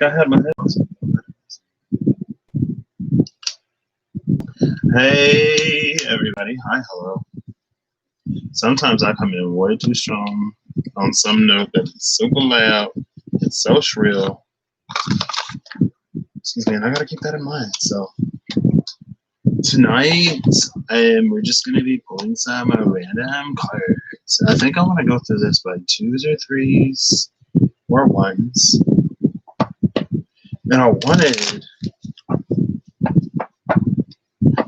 I had my headphones. Hey, everybody. Hi, hello. Sometimes I come in way too strong on some note that is super loud. It's so shrill. Excuse me, and I gotta keep that in mind. So tonight, we're just gonna be pulling some random cards. I think I want to go through this by 2s or 3s or 1s. And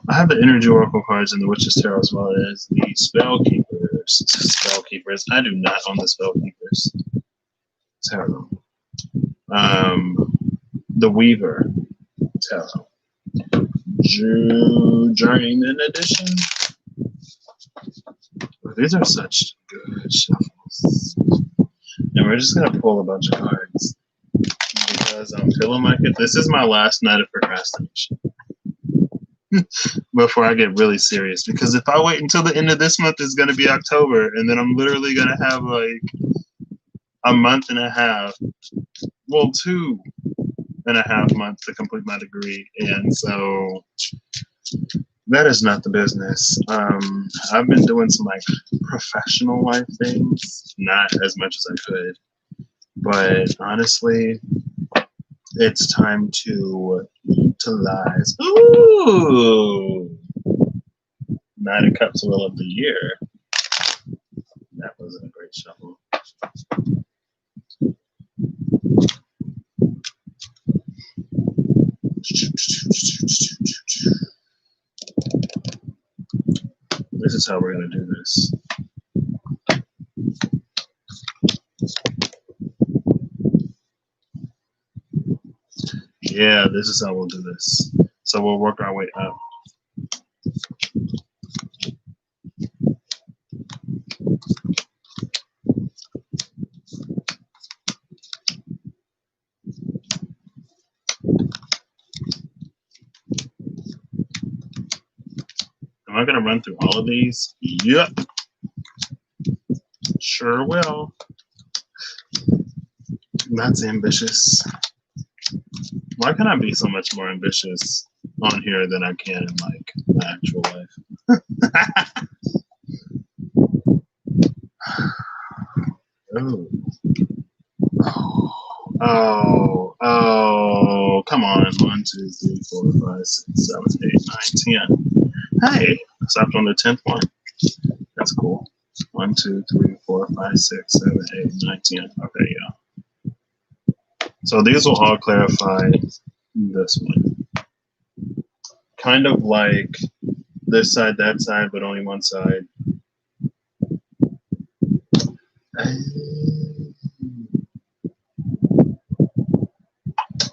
I have the Energy Oracle cards in the Witch's Tarot as well as the Spell Keepers. I do not own the Spell Keepers Tarot. The Weaver Tarot. Journeyman Edition. These are such good shuffles. And we're just going to pull a bunch of cards because I'm feeling like it. This is my last night of procrastination before I get really serious. Because if I wait until the end of this month, it's going to be October. And then I'm literally going to have like a month and a half. Well, 2.5 months to complete my degree. And so that is not the business. I've been doing some like professional life things, not as much as I could. But honestly, it's time to utilize. Ooh! 9 of Cups Will of the Year. That wasn't a great shuffle. This is how we're going to do this. Yeah, this is how we'll do this. So we'll work our way up. Am I going to run through all of these? Yep. Sure will. That's ambitious. Why can I be so much more ambitious on here than I can in like my actual life? Oh, come on. 1, 2, 3, 4, 5, 6, 7, 8, 9, 10. Hey, I stopped on the 10th one. That's cool. 1, 2, 3, 4, 5, 6, 7, 8, 9, 10. Okay, yeah. So these will all clarify this one. Kind of like this side, that side, but only one side.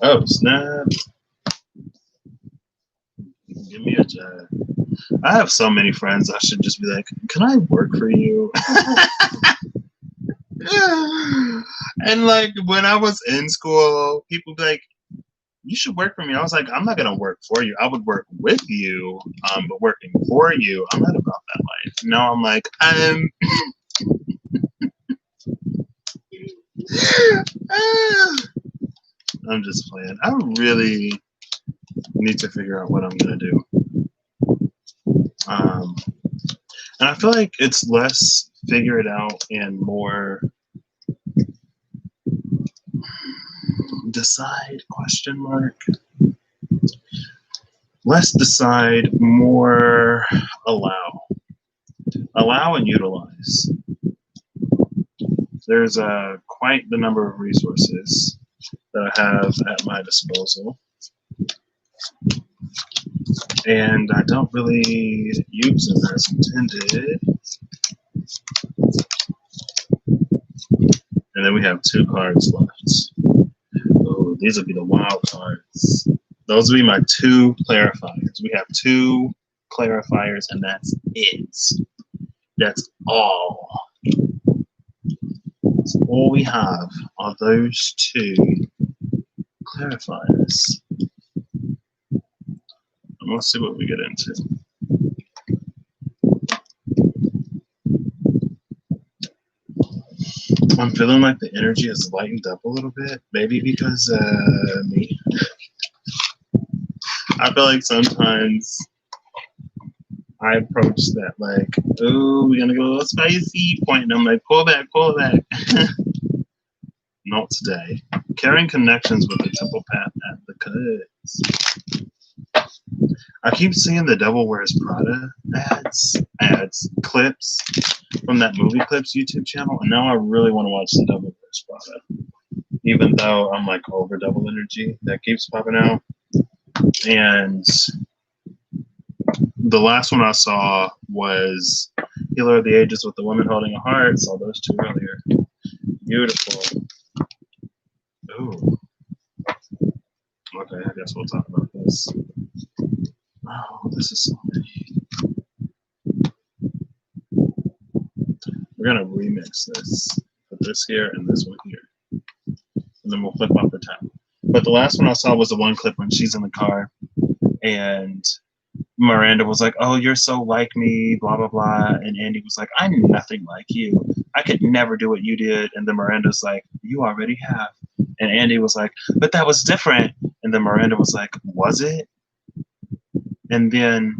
Oh, snap. Give me a job. I have so many friends, I should just be like, can I work for you? And like when I was in school, people be like, you should work for me. I was like, I'm not going to work for you. I would work with you, but working for you, I'm not about that life. Now I'm like, I'm just playing. I really need to figure out what I'm going to do. And I feel like it's less figure it out and more decide, question mark. Less decide, more allow. Allow and utilize. There's quite the number of resources that I have at my disposal. And I don't really use them as intended. And then we have 2 cards left. Oh, these will be the wild cards. Those will be my 2 clarifiers. We have 2 clarifiers, and that's it. That's all. That's all we have are those 2 clarifiers. And let's see what we get into. I'm feeling like the energy has lightened up a little bit. Maybe because me. I feel like sometimes I approach that like, oh, we're gonna go a little spicy point, and I'm like, pull back, pull back. Not today. Carrying connections with the temple path advocates. I keep seeing the Devil Wears Prada clips from that movie clips YouTube channel, and now I really want to watch the Devil Wears Prada. Even though I'm like over double energy that keeps popping out. And the last one I saw was Healer of the Ages with the Woman Holding a Heart. Saw those two earlier. Beautiful. Ooh. Okay, I guess we'll talk about this. Oh, this is so many. We're gonna remix this. Put this here and this one here. And then we'll flip off the top. But the last one I saw was the one clip when she's in the car and Miranda was like, oh, you're so like me, blah, blah, blah. And Andy was like, I'm nothing like you. I could never do what you did. And then Miranda's like, you already have. And Andy was like, but that was different. And then Miranda was like, was it? And then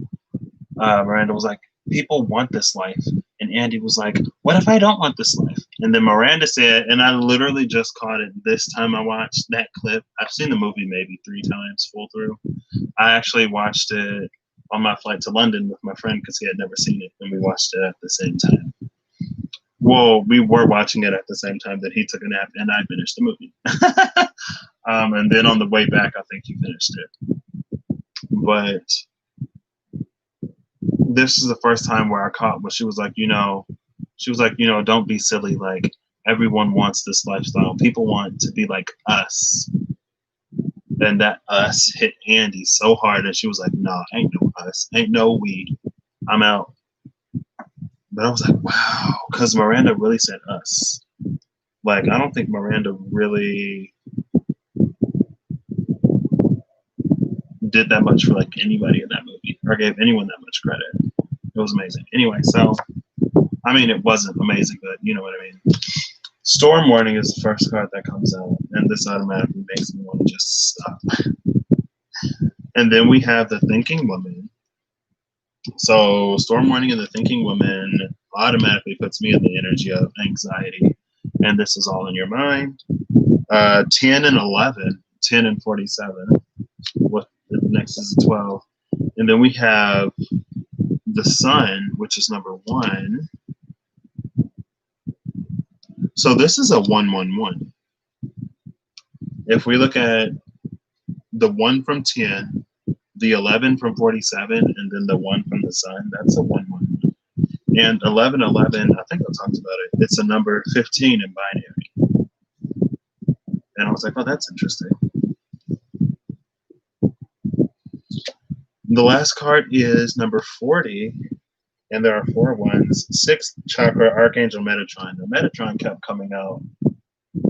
Miranda was like, people want this life. And Andy was like, what if I don't want this life? And then Miranda said, and I literally just caught it this time I watched that clip. I've seen the movie maybe 3 times full through. I actually watched it on my flight to London with my friend because he had never seen it, and we watched it at the same time. Well, we were watching it at the same time that he took a nap and I finished the movie. And then on the way back, I think he finished it. But this is the first time where I caught what she was like, don't be silly. Like, everyone wants this lifestyle. People want to be like us. And that us hit Andy so hard that she was like, nah, ain't no us. Ain't no we. I'm out. But I was like, wow. Because Miranda really said us. Like, I don't think Miranda really did that much for like anybody in that movie or gave anyone that much credit. It was amazing. Anyway, so, I mean, it wasn't amazing, but you know what I mean. Storm Warning is the first card that comes out, and this automatically makes me want to just stop. And then we have the Thinking Woman. So Storm Warning and the Thinking Woman automatically puts me in the energy of anxiety, and this is all in your mind. 10 and 11, 10 and 47. What the next is 12. And then we have the Sun, which is number 1. So this is a 1-1-1. If we look at the 1 from 10, the 11 from 47, and then the 1 from the Sun, that's a 1-1-1. And 11-11, I think I talked about it. It's a number 15 in binary. And I was like, oh, that's interesting. The last card is number 40, and there are 4 ones. 6th chakra, Archangel Metatron. Now, Metatron kept coming out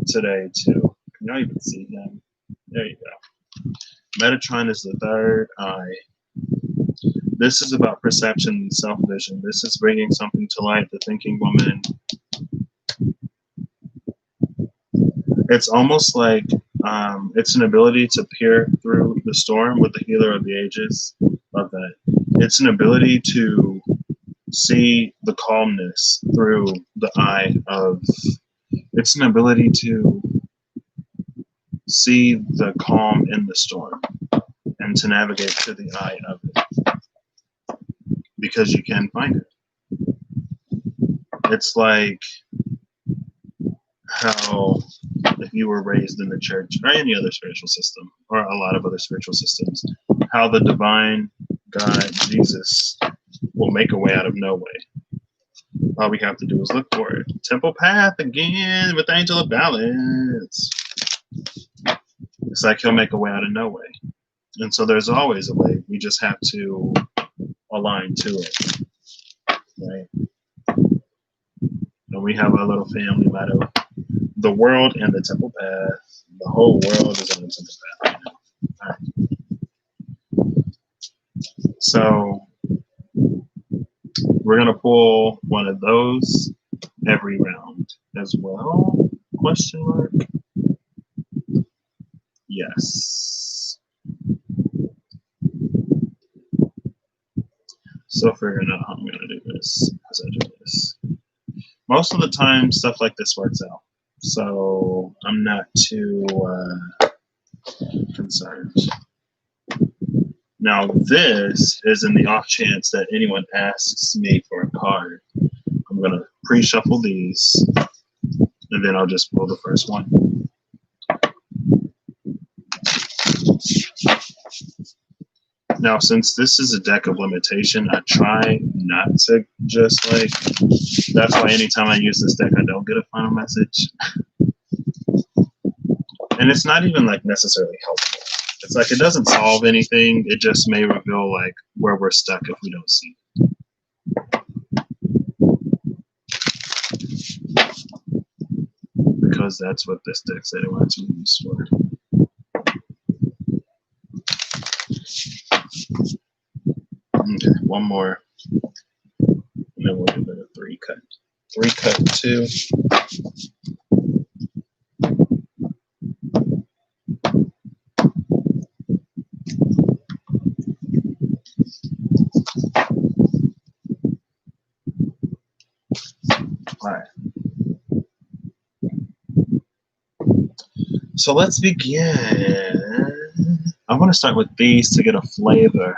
today, too. Can you even see him? There you go. Metatron is the 3rd eye. This is about perception and self-vision. This is bringing something to light, the Thinking Woman. It's almost like it's an ability to peer through the storm with the Healer of the Ages. Love that. It's an ability to see the calmness through the eye of, it's an ability to see the calm in the storm and to navigate to the eye of it because you can find it. It's like how if you were raised in the church or any other spiritual system or a lot of other spiritual systems, how the divine God, Jesus, will make a way out of no way. All we have to do is look for it. Temple Path again with Angel of Balance. It's like he'll make a way out of no way. And so there's always a way. We just have to align to it. Right? And we have a little family motto. The world and the temple path. The whole world is on the temple path right now. All right. So we're going to pull one of those every round. as well? Question mark. Yes. So figuring out how I'm going to do this as I do this. Most of the time, stuff like this works out. So I'm not too concerned. Now this is in the off chance that anyone asks me for a card. I'm going to pre-shuffle these, and then I'll just pull the first one. Now, since this is a deck of limitation, I try not to just like, that's why anytime I use this deck, I don't get a final message. And it's not even like necessarily helpful. It's like it doesn't solve anything. It just may reveal like where we're stuck if we don't see it. Because that's what this deck said it wanted to be used for. Okay, one more. And then we'll give it a 3-cut. 3-cut 2. All right. So let's begin. I want to start with these to get a flavor.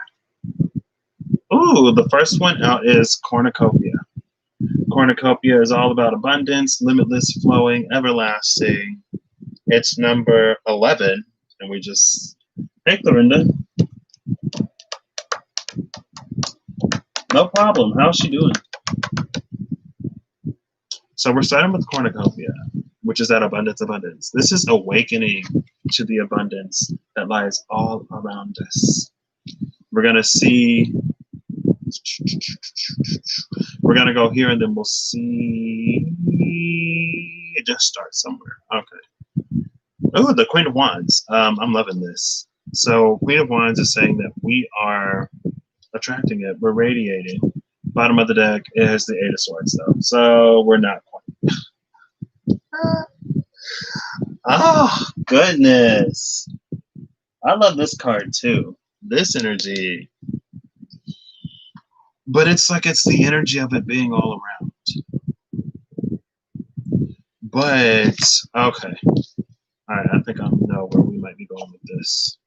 Ooh, the first one out is Cornucopia. Cornucopia is all about abundance, limitless, flowing, everlasting. It's number 11, and we just, hey, Clorinda. No problem. How's she doing? So we're starting with Cornucopia, which is that abundance, abundance. This is awakening to the abundance that lies all around us. We're going to see, we're going to go here and then we'll see, it just starts somewhere. Okay. Oh, the Queen of Wands. I'm loving this. So Queen of Wands is saying that we are attracting it. We're radiating. Bottom of the deck is the Eight of Swords, though. So we're not quite. Oh, goodness. I love this card, too. This energy. But it's like it's the energy of it being all around. But, okay. All right, I think I know where we might be going with this.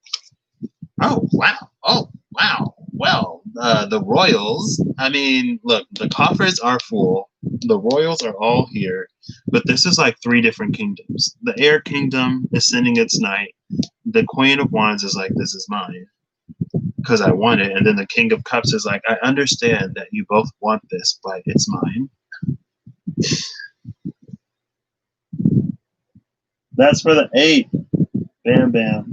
Oh, wow. Oh, wow. Well, the royals, I mean, look, the coffers are full. The royals are all here. But this is like 3 different kingdoms. The air kingdom is sending its knight. The Queen of Wands is like, this is mine because I want it. And then the King of Cups is like, I understand that you both want this, but it's mine. That's for the 8. Bam, bam.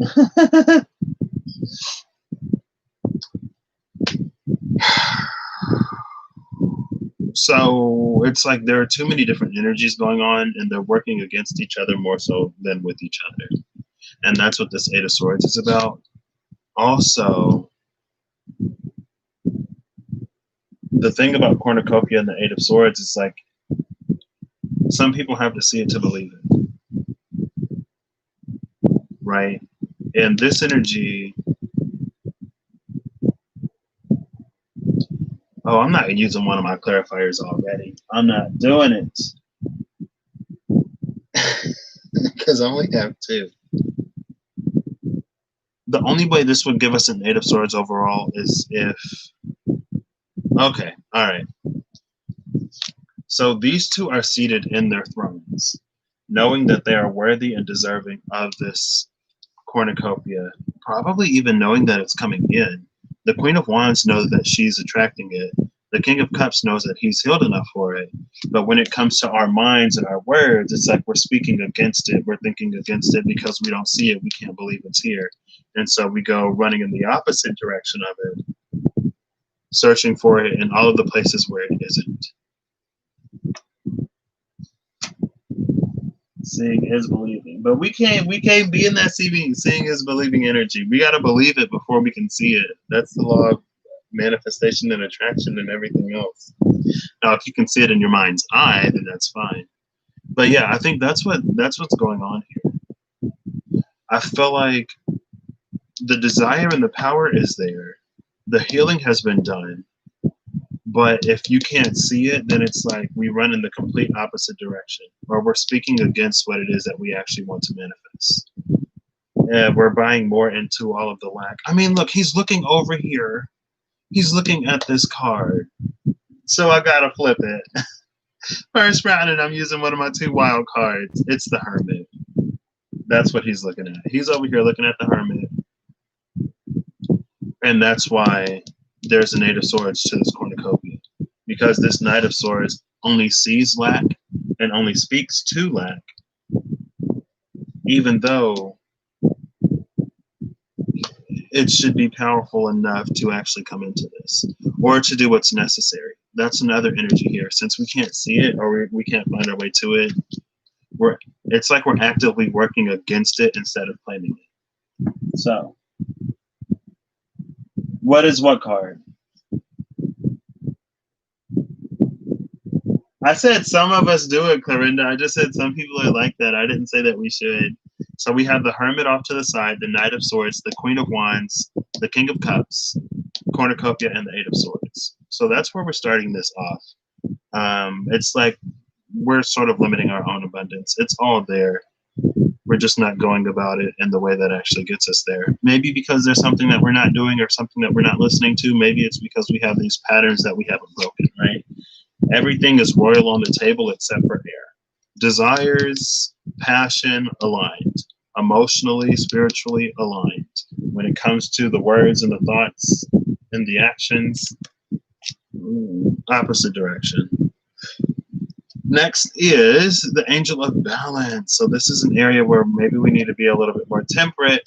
So it's like there are too many different energies going on and they're working against each other more so than with each other. And that's what this Eight of Swords is about. Also, the thing about Cornucopia and the Eight of Swords is like some people have to see it to believe it. Right? And this energy, oh, I'm not using one of my clarifiers already. I'm not doing it. Because I only have 2. The only way this would give us an Eight of Swords overall is if... Okay, all right. So these 2 are seated in their thrones, knowing that they are worthy and deserving of this Cornucopia, probably even knowing that it's coming in. The Queen of Wands knows that she's attracting it. The King of Cups knows that he's healed enough for it. But when it comes to our minds and our words, it's like we're speaking against it. We're thinking against it because we don't see it. We can't believe it's here. And so we go running in the opposite direction of it, searching for it in all of the places where it isn't. Seeing is believing. But we can't be in that seeing is believing energy. We got to believe it before we can see it. That's the law of manifestation and attraction and everything else. Now, if you can see it in your mind's eye, then that's fine. But yeah, I think that's what's going on here. I feel like the desire and the power is there. The healing has been done. But if you can't see it, then it's like we run in the complete opposite direction, or we're speaking against what it is that we actually want to manifest. And we're buying more into all of the lack. I mean, look, he's looking over here. He's looking at this card. So I gotta flip it. First round, and I'm using one of my 2 wild cards. It's the Hermit. That's what he's looking at. He's over here looking at the Hermit. And that's why there's a Knight of Swords to this cornucopia. Because this Knight of Swords only sees lack and only speaks to lack. Even though it should be powerful enough to actually come into this. Or to do what's necessary. That's another energy here. Since we can't see it or we can't find our way to it, it's like we're actively working against it instead of claiming it. So, what is what card? I said some of us do it, Clarinda. I just said some people are like that. I didn't say that we should. So we have the Hermit off to the side, the Knight of Swords, the Queen of Wands, the King of Cups, cornucopia, and the Eight of Swords. So that's where we're starting this off. It's like we're sort of limiting our own abundance. It's all there. We're just not going about it in the way that actually gets us there. Maybe because there's something that we're not doing or something that we're not listening to. Maybe it's because we have these patterns that we haven't broken, right? Everything is royal on the table except for air. Desires, passion aligned. Emotionally, spiritually aligned. When it comes to the words and the thoughts and the actions, opposite direction. Next is the Angel of Balance. So this is an area where maybe we need to be a little bit more temperate,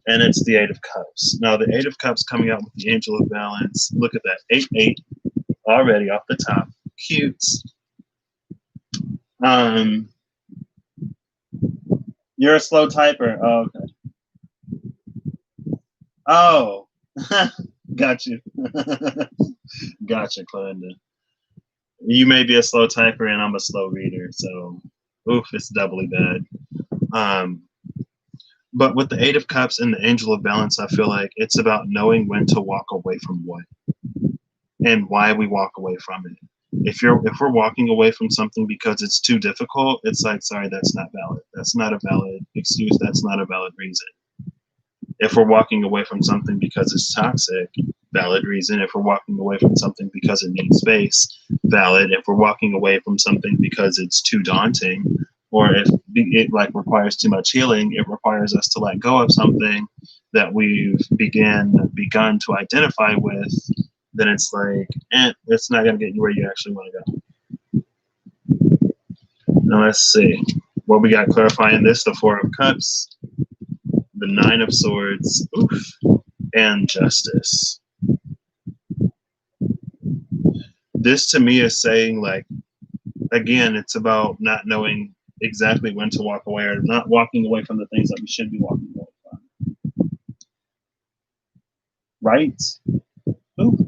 and it's the Eight of Cups. Now the Eight of Cups coming out with the Angel of Balance. Look at that, 8-8 already off the top. Cute. You're a slow typer. Oh, okay. Oh, got you. Gotcha, Clinda. You may be a slow typer and I'm a slow reader, so oof, it's doubly bad. But with the Eight of Cups and the Angel of Balance, I feel like it's about knowing when to walk away from what and why we walk away from it. If we're walking away from something because it's too difficult, it's like, sorry, that's not valid. That's not a valid excuse. That's not a valid reason. If we're walking away from something because it's toxic, valid reason. If we're walking away from something because it needs space, valid. If we're walking away from something because it's too daunting, or if it like requires too much healing, it requires us to let go of something that we've begun to identify with, then it's like, it's not going to get you where you actually want to go. Now let's see. What we got clarifying this, the Four of Cups, the Nine of Swords, oof, and Justice. This to me is saying, like, again, it's about not knowing exactly when to walk away or not walking away from the things that we should be walking away from. Right? Ooh.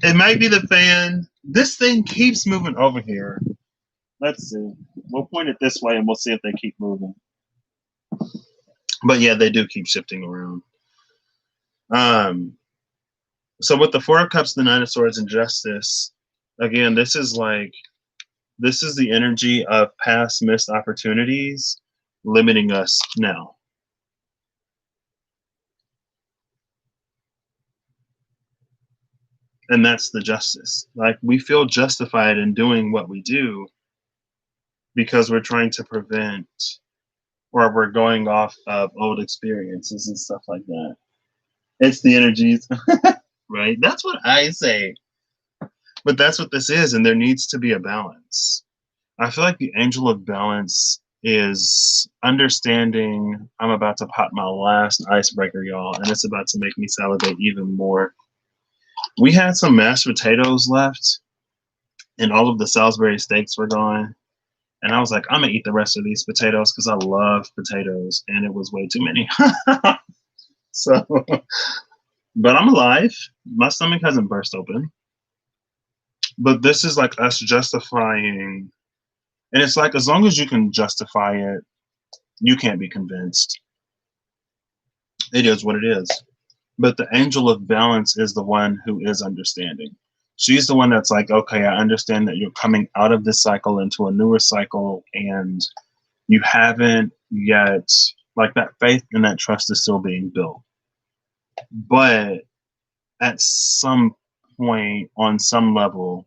It might be the fan. This thing keeps moving over here. Let's see. We'll point it this way and we'll see if they keep moving. But yeah, they do keep shifting around. So with the Four of Cups, the Nine of Swords, and Justice, again, this is the energy of past missed opportunities limiting us now. And that's the justice. Like, we feel justified in doing what we do because we're trying to prevent, or we're going off of old experiences and stuff like that. It's the energies, right? That's what I say. But that's what this is, and there needs to be a balance. I feel like the Angel of Balance is understanding. I'm about to pop my last icebreaker, y'all, and it's about to make me salivate even more. We had some mashed potatoes left, and all of the Salisbury steaks were gone. And I was like, I'm going to eat the rest of these potatoes because I love potatoes, and it was way too many. So, but I'm alive. My stomach hasn't burst open. But this is like us justifying, and it's like as long as you can justify it, you can't be convinced. It is what it is. But the angel of balance is the one who is understanding. She's the one that's like, okay, I understand that you're coming out of this cycle into a newer cycle, and you haven't yet, like, that faith and that trust is still being built. But at some point, on some level,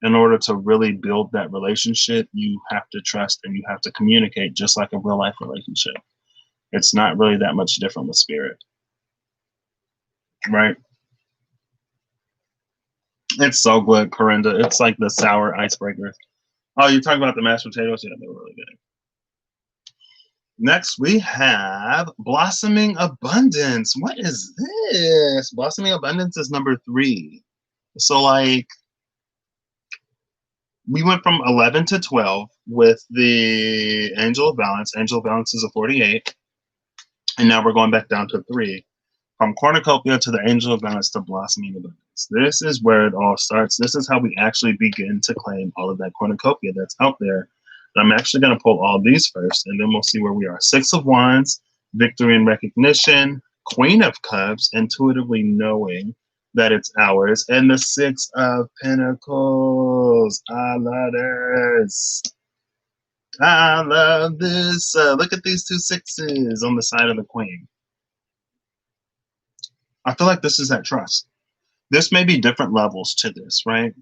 in order to really build that relationship, you have to trust and you have to communicate just like a real life relationship. It's not really that much different with spirit, right? It's so good, Corinda. It's like the sour icebreakers. Oh, you're talking about the mashed potatoes? Yeah, they were really good. Next, we have Blossoming Abundance. What is this? Blossoming Abundance is number 3. So, like, we went from 11 to 12 with the Angel of Balance. Angel of Balance is a 48. And now we're going back down to 3. From cornucopia to the Angel of Balance to Blossoming Abundance. This is where it all starts. This is how we actually begin to claim all of that cornucopia that's out there. And I'm actually going to pull all these first, and then we'll see where we are. 6 of Wands, victory and recognition, Queen of Cups, intuitively knowing that it's ours, and the 6 of Pentacles. I love this. I love this. Look at these 2 sixes on the side of the Queen. I feel like this is that trust. This may be different levels to this, right?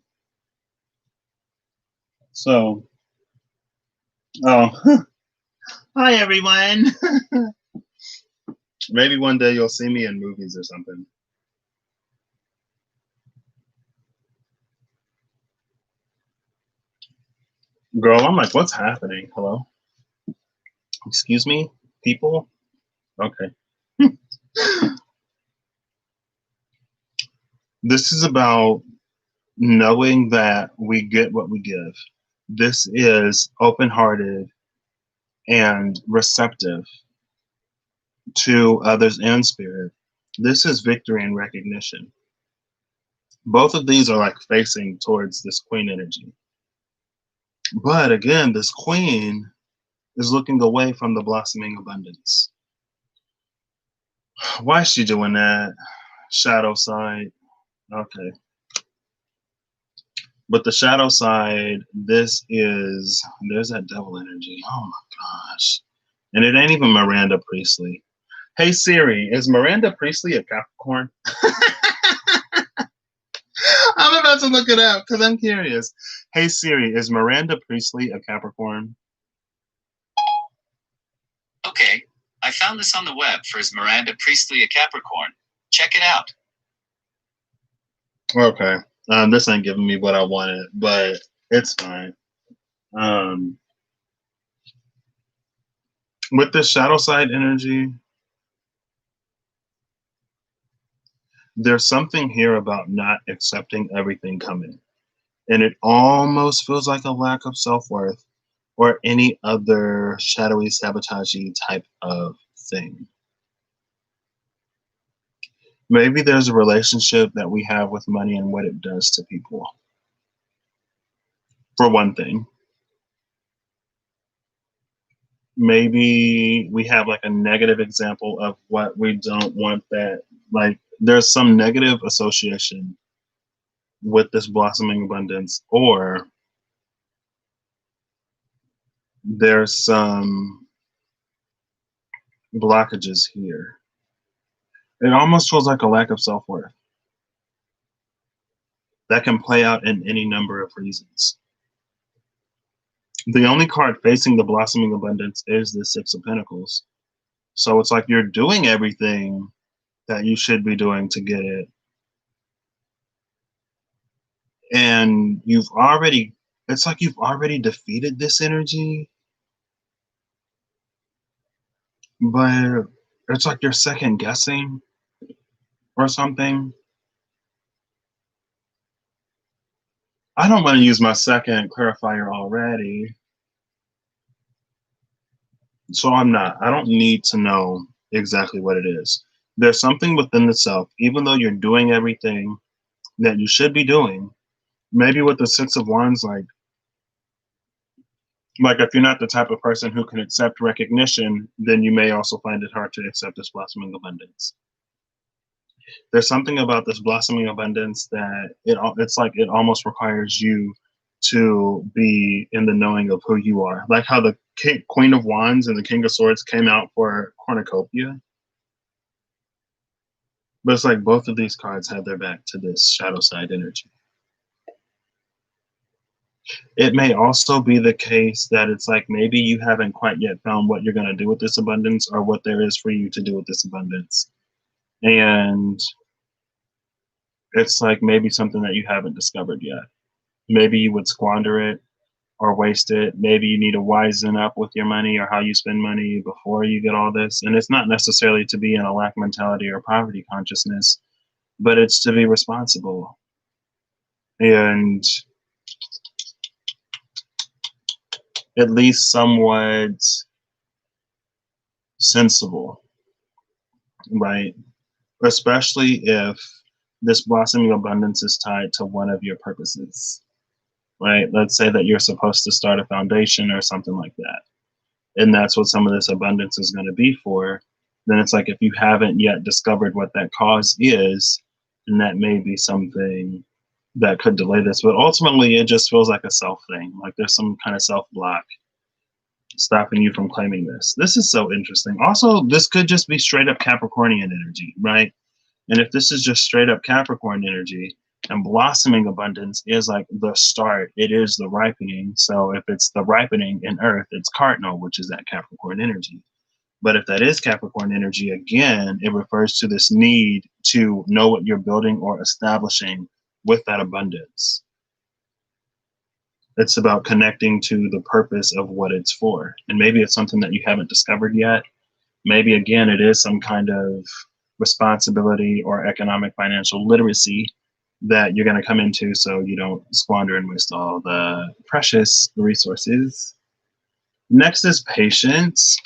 So, oh, hi everyone. Maybe one day you'll see me in movies or something. Girl, I'm like, what's happening? Hello? Excuse me, people? Okay. This is about knowing that we get what we give. This is open-hearted and receptive to others and spirit. This is victory and recognition. Both of these are like facing towards this Queen energy. But again, this Queen is looking away from the blossoming abundance. Why is she doing that? Shadow side. Okay. But the shadow side, there's that devil energy. Oh my gosh. And it ain't even Miranda Priestley. Hey Siri, is Miranda Priestley a Capricorn? I'm about to look it up because I'm curious. Hey Siri, is Miranda Priestley a Capricorn? Okay, I found this on the web for Is Miranda Priestley a Capricorn? Check it out. Okay. This ain't giving me what I wanted, but it's fine. With this shadow side energy, there's something here about not accepting everything coming. And it almost feels like a lack of self-worth or any other shadowy, sabotagey type of thing. Maybe there's a relationship that we have with money and what it does to people. For one thing. Maybe we have like a negative example of what we don't want, that like there's some negative association with this blossoming abundance, or there's some blockages here. It almost feels like a lack of self-worth that can play out in any number of reasons. The only card facing the blossoming abundance is the 6 of Pentacles. So it's like you're doing everything that you should be doing to get it. And it's like you've already defeated this energy, but it's like you're second guessing or something. I don't want to use my second clarifier already. So I don't need to know exactly what it is. There's something within the self, even though you're doing everything that you should be doing, maybe with the Six of Wands, like if you're not the type of person who can accept recognition, then you may also find it hard to accept this blossoming abundance. There's something about this blossoming abundance that it's like it almost requires you to be in the knowing of who you are. Like how the Queen of Wands and the King of Swords came out for cornucopia. But it's like both of these cards have their back to this shadow side energy. It may also be the case that it's like maybe you haven't quite yet found what you're going to do with this abundance or what there is for you to do with this abundance. And it's like maybe something that you haven't discovered yet. Maybe you would squander it or waste it. Maybe you need to wisen up with your money or how you spend money before you get all this. And it's not necessarily to be in a lack mentality or poverty consciousness, but it's to be responsible and at least somewhat sensible, right? Especially if this blossoming abundance is tied to one of your purposes, right? Let's say that you're supposed to start a foundation or something like that, and that's what some of this abundance is going to be for. Then it's like if you haven't yet discovered what that cause is, then that may be something that could delay this. But ultimately, it just feels like a self thing. Like there's some kind of self block stopping you from claiming this. This is so interesting. Also, this could just be straight up Capricornian energy, right? And if this is just straight up Capricorn energy and blossoming abundance is like the start, it is the ripening. So if it's the ripening in Earth, it's cardinal, which is that Capricorn energy. But if that is Capricorn energy, again, it refers to this need to know what you're building or establishing with that abundance. It's about connecting to the purpose of what it's for. And maybe it's something that you haven't discovered yet. Maybe, again, it is some kind of responsibility or economic financial literacy that you're going to come into so you don't squander and waste all the precious resources. Next is patience.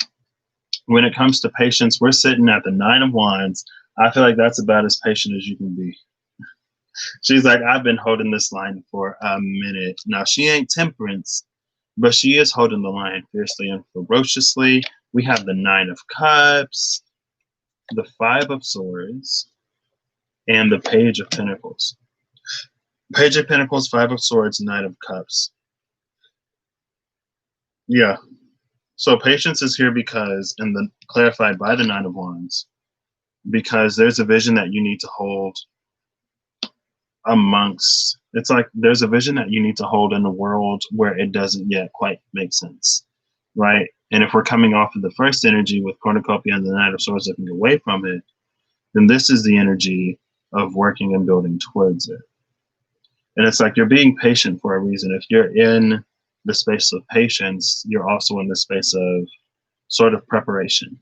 When it comes to patience, we're sitting at the Nine of Wands. I feel like that's about as patient as you can be. She's like, I've been holding this line for a minute. Now, she ain't temperance, but she is holding the line fiercely and ferociously. We have the Nine of Cups, the Five of Swords, and the Page of Pentacles. Page of Pentacles, Five of Swords, Knight of Cups. Yeah. So patience is here because, and then clarified by the Nine of Wands, because there's a vision that you need to hold amongst, it's like there's a vision that you need to hold in a world where it doesn't yet quite make sense, right? And if we're coming off of the first energy with cornucopia and the Knight of Swords looking away from it, then this is the energy of working and building towards it. And it's like you're being patient for a reason. If you're in the space of patience, you're also in the space of sort of preparation.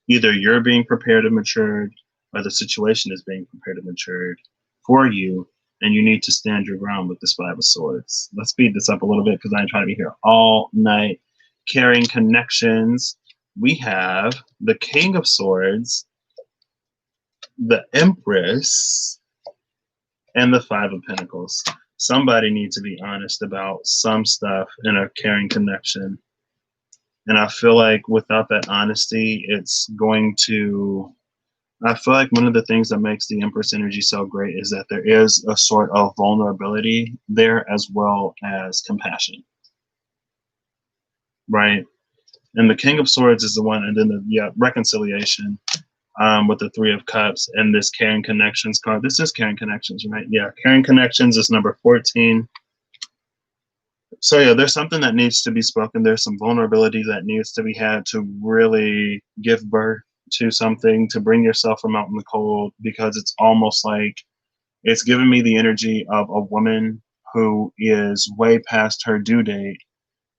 Either you're being prepared and matured, or the situation is being prepared and matured for you, and you need to stand your ground with this Five of Swords. Let's speed this up a little bit because I'm trying to be here all night. Carrying connections. We have the King of Swords, the Empress, and the Five of Pentacles. Somebody needs to be honest about some stuff in a caring connection. And I feel like without that honesty, it's going to, I feel like one of the things that makes the Empress energy so great is that there is a sort of vulnerability there as well as compassion. Right? And the King of Swords is the one, and then the reconciliation with the Three of Cups and this Caring Connections card. This is Caring Connections, right? Yeah, Caring Connections is number 14. So yeah, there's something that needs to be spoken. There's some vulnerability that needs to be had to really give birth to something, to bring yourself from out in the cold, because it's almost like it's giving me the energy of a woman who is way past her due date,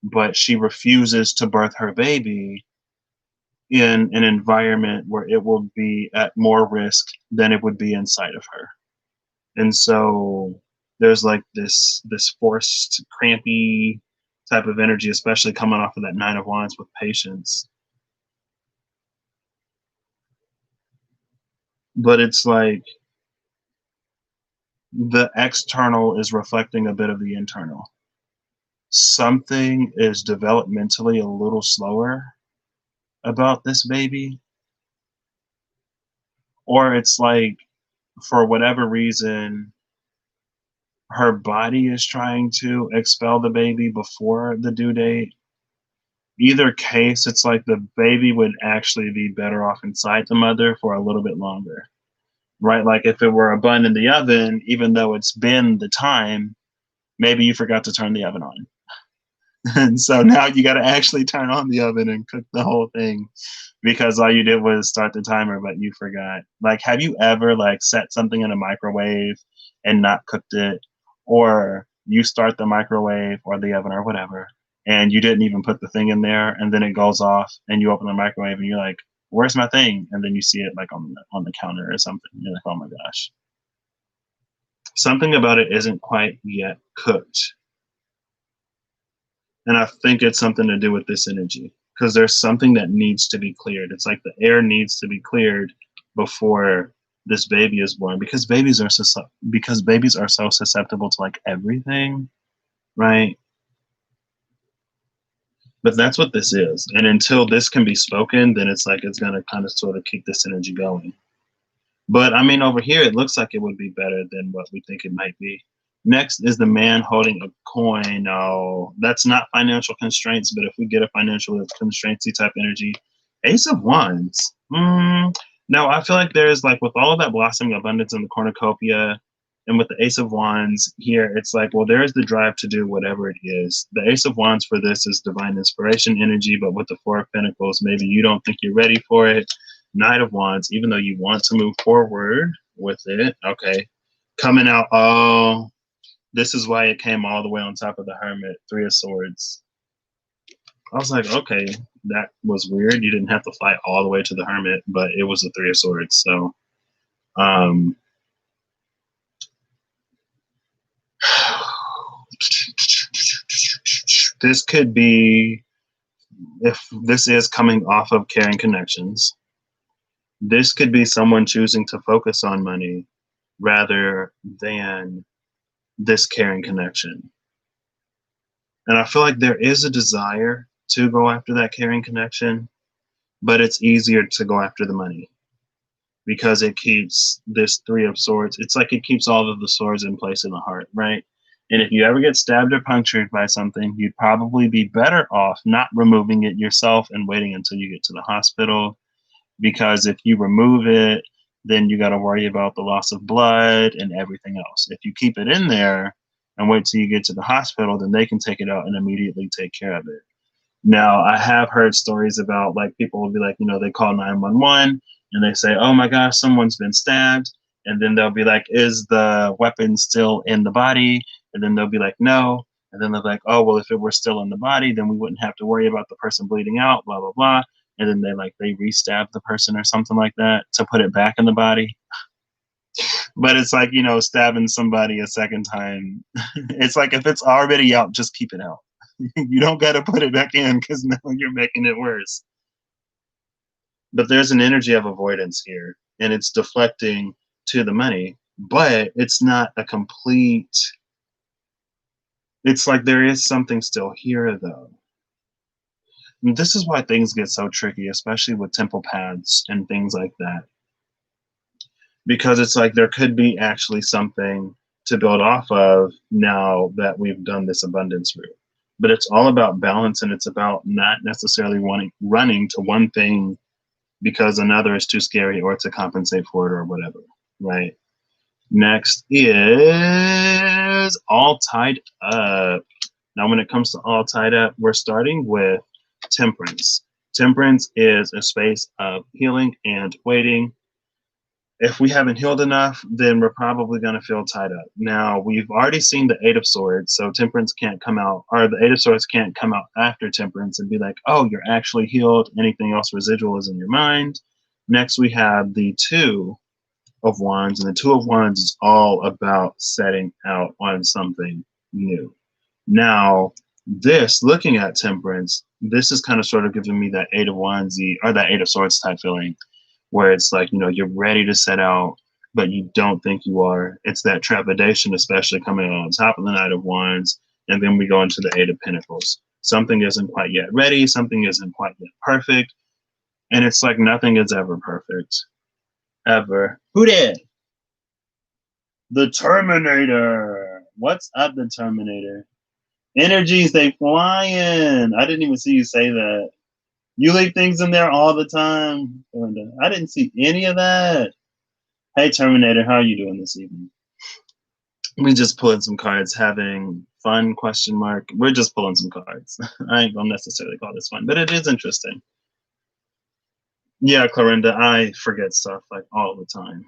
but she refuses to birth her baby in an environment where it will be at more risk than it would be inside of her. And so there's like this forced, crampy type of energy, especially coming off of that Nine of Wands with patience. But it's like the external is reflecting a bit of the internal. Something is developmentally a little slower about this baby, or it's like, for whatever reason, her body is trying to expel the baby before the due date. Either case, it's like the baby would actually be better off inside the mother for a little bit longer, right? Like if it were a bun in the oven, even though it's been the time, maybe you forgot to turn the oven on. And so now you got to actually turn on the oven and cook the whole thing because all you did was start the timer, but you forgot. Like, have you ever like set something in a microwave and not cooked it? Or you start the microwave or the oven or whatever, and you didn't even put the thing in there, and then it goes off, and you open the microwave and you're like, "Where's my thing?" And then you see it like on the counter or something. You're like, "Oh my gosh." Something about it isn't quite yet cooked. And I think it's something to do with this energy because there's something that needs to be cleared. It's like the air needs to be cleared before this baby is born because babies are so susceptible to like everything, right? But that's what this is. And until this can be spoken, then it's like it's gonna kind of sort of keep this energy going. But I mean, over here, it looks like it would be better than what we think it might be. Next is the man holding a coin. No, that's not financial constraints, but if we get a financial constraintsy type energy, Ace of Wands. No, I feel like there's like with all of that blossoming abundance in the cornucopia and with the Ace of Wands here, it's like, well, there's the drive to do whatever it is. The Ace of Wands for this is divine inspiration energy, but with the Four of Pentacles, maybe you don't think you're ready for it. Knight of Wands, even though you want to move forward with it. Okay. Coming out, oh, this is why it came all the way on top of the Hermit, Three of Swords. I was like, okay, that was weird. You didn't have to fight all the way to the Hermit, but it was the Three of Swords. So, this could be, if this is coming off of caring connections, this could be someone choosing to focus on money rather than this caring connection. And I feel like there is a desire to go after that caring connection, but it's easier to go after the money because it keeps this Three of Swords. It's like it keeps all of the swords in place in the heart, right? And if you ever get stabbed or punctured by something, you'd probably be better off not removing it yourself and waiting until you get to the hospital. Because if you remove it, then you got to worry about the loss of blood and everything else. If you keep it in there and wait till you get to the hospital, then they can take it out and immediately take care of it. Now, I have heard stories about like people will be like, they call 911 and they say, oh my gosh, someone's been stabbed. And then they'll be like, is the weapon still in the body? And then they'll be like, no. And then they're like, oh, well, if it were still in the body, then we wouldn't have to worry about the person bleeding out, blah, blah, blah. And then they re-stab the person or something like that to put it back in the body. But it's like, stabbing somebody a second time. It's like if it's already out, just keep it out. You don't got to put it back in because now you're making it worse. But there's an energy of avoidance here, and it's deflecting to the money, but it's not a complete. It's like there is something still here, though. And this is why things get so tricky, especially with temple paths and things like that. Because it's like there could be actually something to build off of now that we've done this abundance route. But it's all about balance, and it's about not necessarily running to one thing because another is too scary or to compensate for it or whatever, right? Next is all tied up. Now, when it comes to all tied up, we're starting with temperance. Temperance is a space of healing and waiting. If we haven't healed enough, then we're probably going to feel tied up. Now, we've already seen the Eight of Swords, so temperance can't come out, or the Eight of Swords can't come out after temperance and be like, oh, you're actually healed. Anything else residual is in your mind. Next, we have the Two of Wands, and the Two of Wands is all about setting out on something new. Now, looking at temperance, this is kind of sort of giving me that Eight of Wands or that Eight of Swords type feeling, where it's like, you're ready to set out, but you don't think you are. It's that trepidation, especially coming on top of the Knight of Wands, and then we go into the Eight of Pentacles. Something isn't quite yet ready, something isn't quite yet perfect, and it's like nothing is ever perfect. Ever. Who did? The Terminator. What's up, the Terminator? Energies, they flying. I didn't even see you say that. You leave things in there all the time, Linda. I didn't see any of that. Hey, Terminator, how are you doing this evening? We just pulled some cards, having fun, question mark. We're just pulling some cards. I ain't gonna necessarily call this fun, but it is interesting. Yeah, Clorinda, I forget stuff like all the time.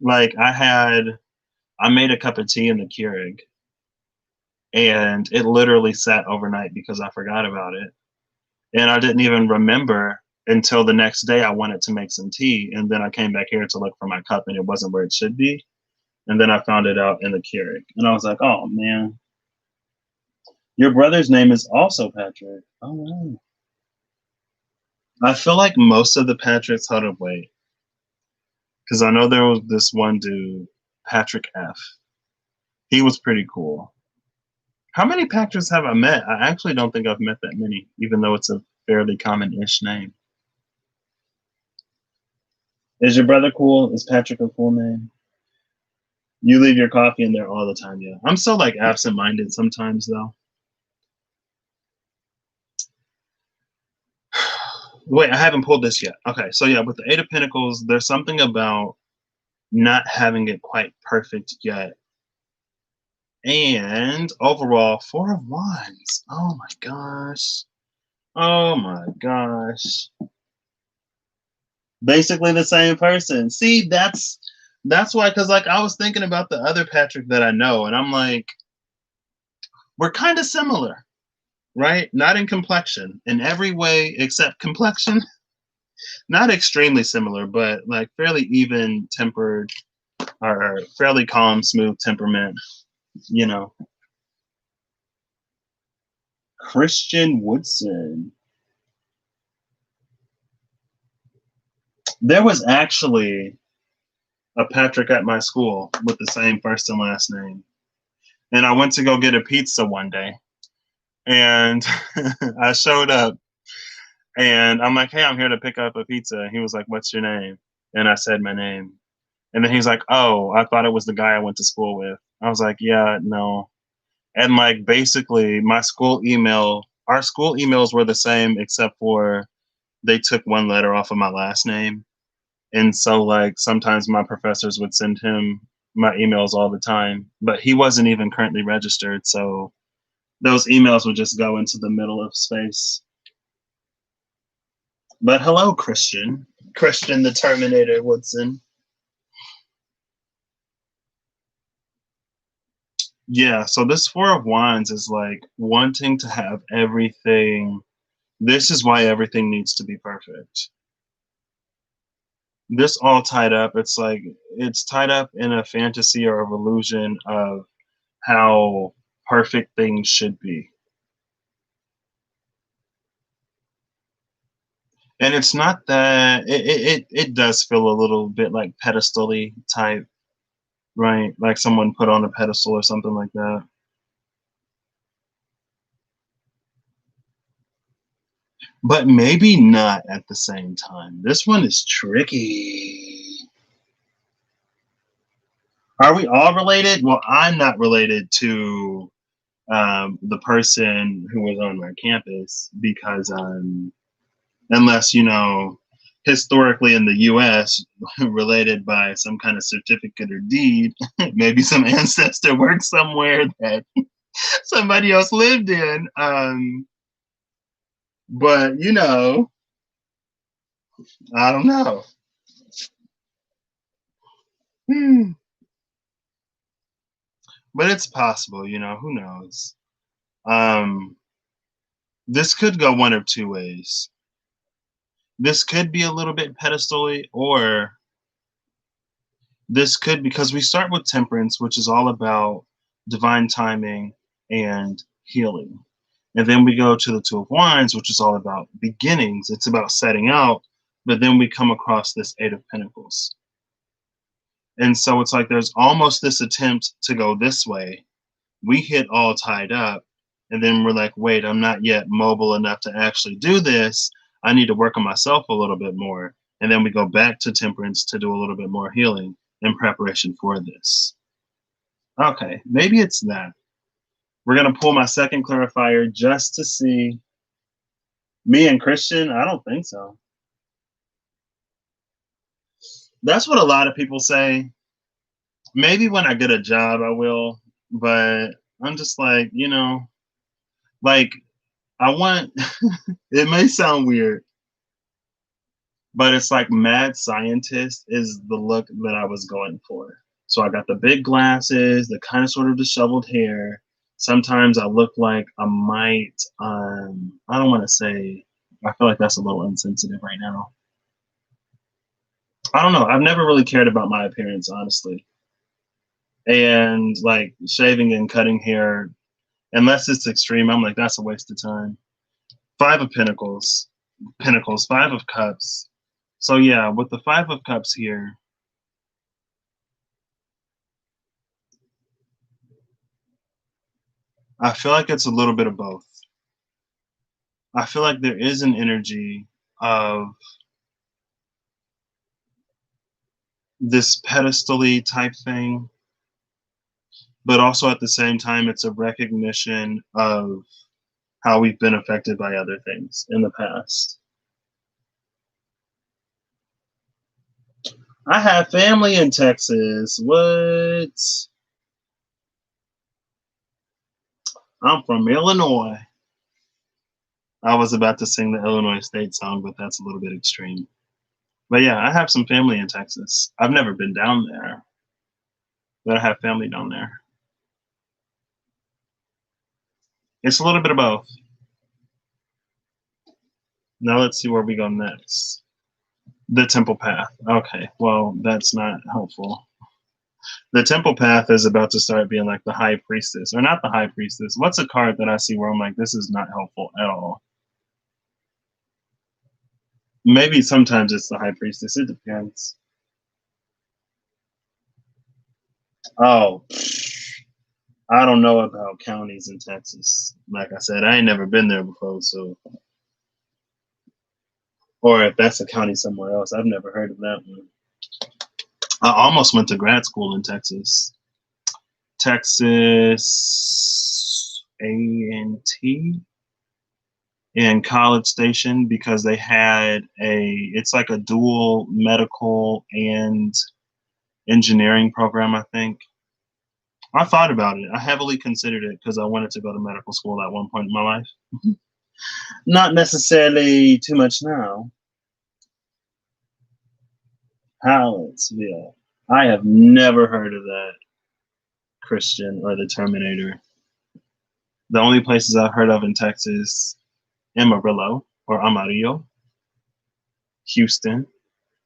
Like I made a cup of tea in the Keurig, and it literally sat overnight because I forgot about it. And I didn't even remember until the next day I wanted to make some tea. And then I came back here to look for my cup and it wasn't where it should be. And then I found it out in the Keurig. And I was like, oh man. Your brother's name is also Patrick. Oh wow. I feel like most of the Patricks, hold up, wait. Because I know there was this one dude, Patrick F. He was pretty cool. How many Patricks have I met? I actually don't think I've met that many, even though it's a fairly common-ish name. Is your brother cool? Is Patrick a cool name? You leave your coffee in there all the time, yeah. I'm so like absent-minded sometimes though. Wait, I haven't pulled this yet. Okay, so yeah, with the Eight of Pentacles, there's something about not having it quite perfect yet. And overall, Four of Wands. Oh my gosh. Oh my gosh. Basically the same person. See, that's why, because like I was thinking about the other Patrick that I know, and I'm like, we're kind of similar, right? Not in complexion, in every way except complexion. Not extremely similar, but like fairly even tempered or fairly calm, smooth temperament, you know. Christian Woodson. There was actually a Patrick at my school with the same first and last name. And I went to go get a pizza one day. And I showed up and I'm like, hey, I'm here to pick up a pizza. And he was like, what's your name? And I said my name. And then he's like, oh, I thought it was the guy I went to school with. I was like, yeah, no. And like basically my school email, our school emails were the same except for they took one letter off of my last name. And so like sometimes my professors would send him my emails all the time, but he wasn't even currently registered. So those emails would just go into the middle of space. But hello, Christian. Christian the Terminator Woodson. Yeah, so this Four of Wands is like wanting to have everything. This is why everything needs to be perfect. This all tied up. It's like it's tied up in a fantasy or a illusion of how perfect things should be. And it's not that it does feel a little bit like pedestal-y type, right? Like someone put on a pedestal or something like that. But maybe not at the same time. This one is tricky. Are we all related? Well, I'm not related to the person who was on my campus because unless, you know, historically in the US, related by some kind of certificate or deed, maybe some ancestor worked somewhere that somebody else lived in. But, you know, I don't know. But it's possible, you know, who knows? This could go one of two ways. This could be a little bit pedestal-y, or this could, because we start with Temperance, which is all about divine timing and healing. And then we go to the Two of Wands, which is all about beginnings. It's about setting out, but then we come across this Eight of Pentacles. And so it's like there's almost this attempt to go this way. We hit all tied up, and then we're like, wait, I'm not yet mobile enough to actually do this. I need to work on myself a little bit more. And then we go back to temperance to do a little bit more healing in preparation for this. Okay, maybe it's that. We're going to pull my second clarifier just to see. Me and Christian, I don't think so. That's what a lot of people say. Maybe when I get a job, I will. But I'm just like, like I want, it may sound weird, but it's like mad scientist is the look that I was going for. So I got the big glasses, the kind of sort of disheveled hair. Sometimes I look like I might, I don't want to say, I feel like that's a little insensitive right now. I don't know. I've never really cared about my appearance, honestly. And like shaving and cutting hair, unless it's extreme, I'm like, that's a waste of time. Five of Pentacles, Five of Cups. So yeah, with the Five of Cups here, I feel like it's a little bit of both. I feel like there is an energy of this pedestal-y type thing, but also at the same time, it's a recognition of how we've been affected by other things in the past. I have family in Texas. What? I'm from Illinois. I was about to sing the Illinois State song, but that's a little bit extreme. But yeah, I have some family in Texas. I've never been down there, but I have family down there. It's a little bit of both. Now let's see where we go next. The Temple Path. Okay, well, that's not helpful. The Temple Path is about to start being like the High Priestess, or not the High Priestess. What's a card that I see where I'm like, this is not helpful at all? Maybe sometimes it's the High Priestess. It depends. Oh, I don't know about counties in Texas. Like I said, I ain't never been there before, so. Or if that's a county somewhere else, I've never heard of that one. I almost went to grad school in Texas. Texas A&T in College Station, because they had it's like a dual medical and engineering program, I think. I thought about it. I heavily considered it because I wanted to go to medical school at one point in my life. Not necessarily too much now. Hallettsville. I have never heard of that, Christian or the Terminator. The only places I've heard of in Texas, Amarillo or Amarillo, Houston,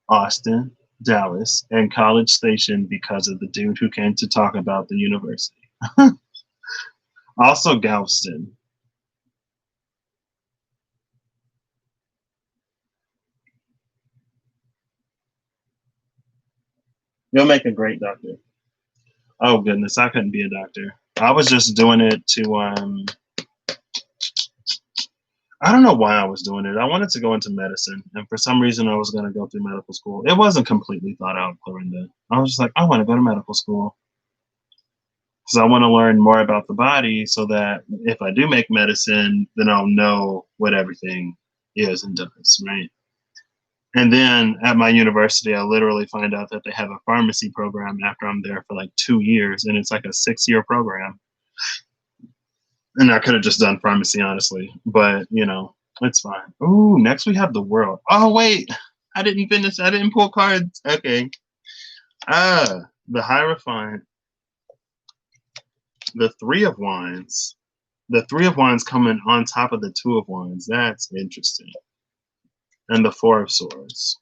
Austin, Dallas, and College Station because of the dude who came to talk about the university. Also Galveston. You'll make a great doctor. Oh goodness, I couldn't be a doctor. I was just doing it to I don't know why I was doing it. I wanted to go into medicine, and for some reason I was going to go through medical school. It wasn't completely thought out, Clorinda. I was just like, I want to go to medical school because I want to learn more about the body so that if I do make medicine, then I'll know what everything is and does, right? And then at my university, I literally find out that they have a pharmacy program after I'm there for like 2 years, and it's like a 6-year program. And I could have just done pharmacy, honestly, but it's fine. Ooh, next we have the World. Oh wait, I didn't finish. I didn't pull cards. Okay. The Hierophant, the Three of Wands. The Three of Wands coming on top of the Two of Wands. That's interesting. And the Four of Swords.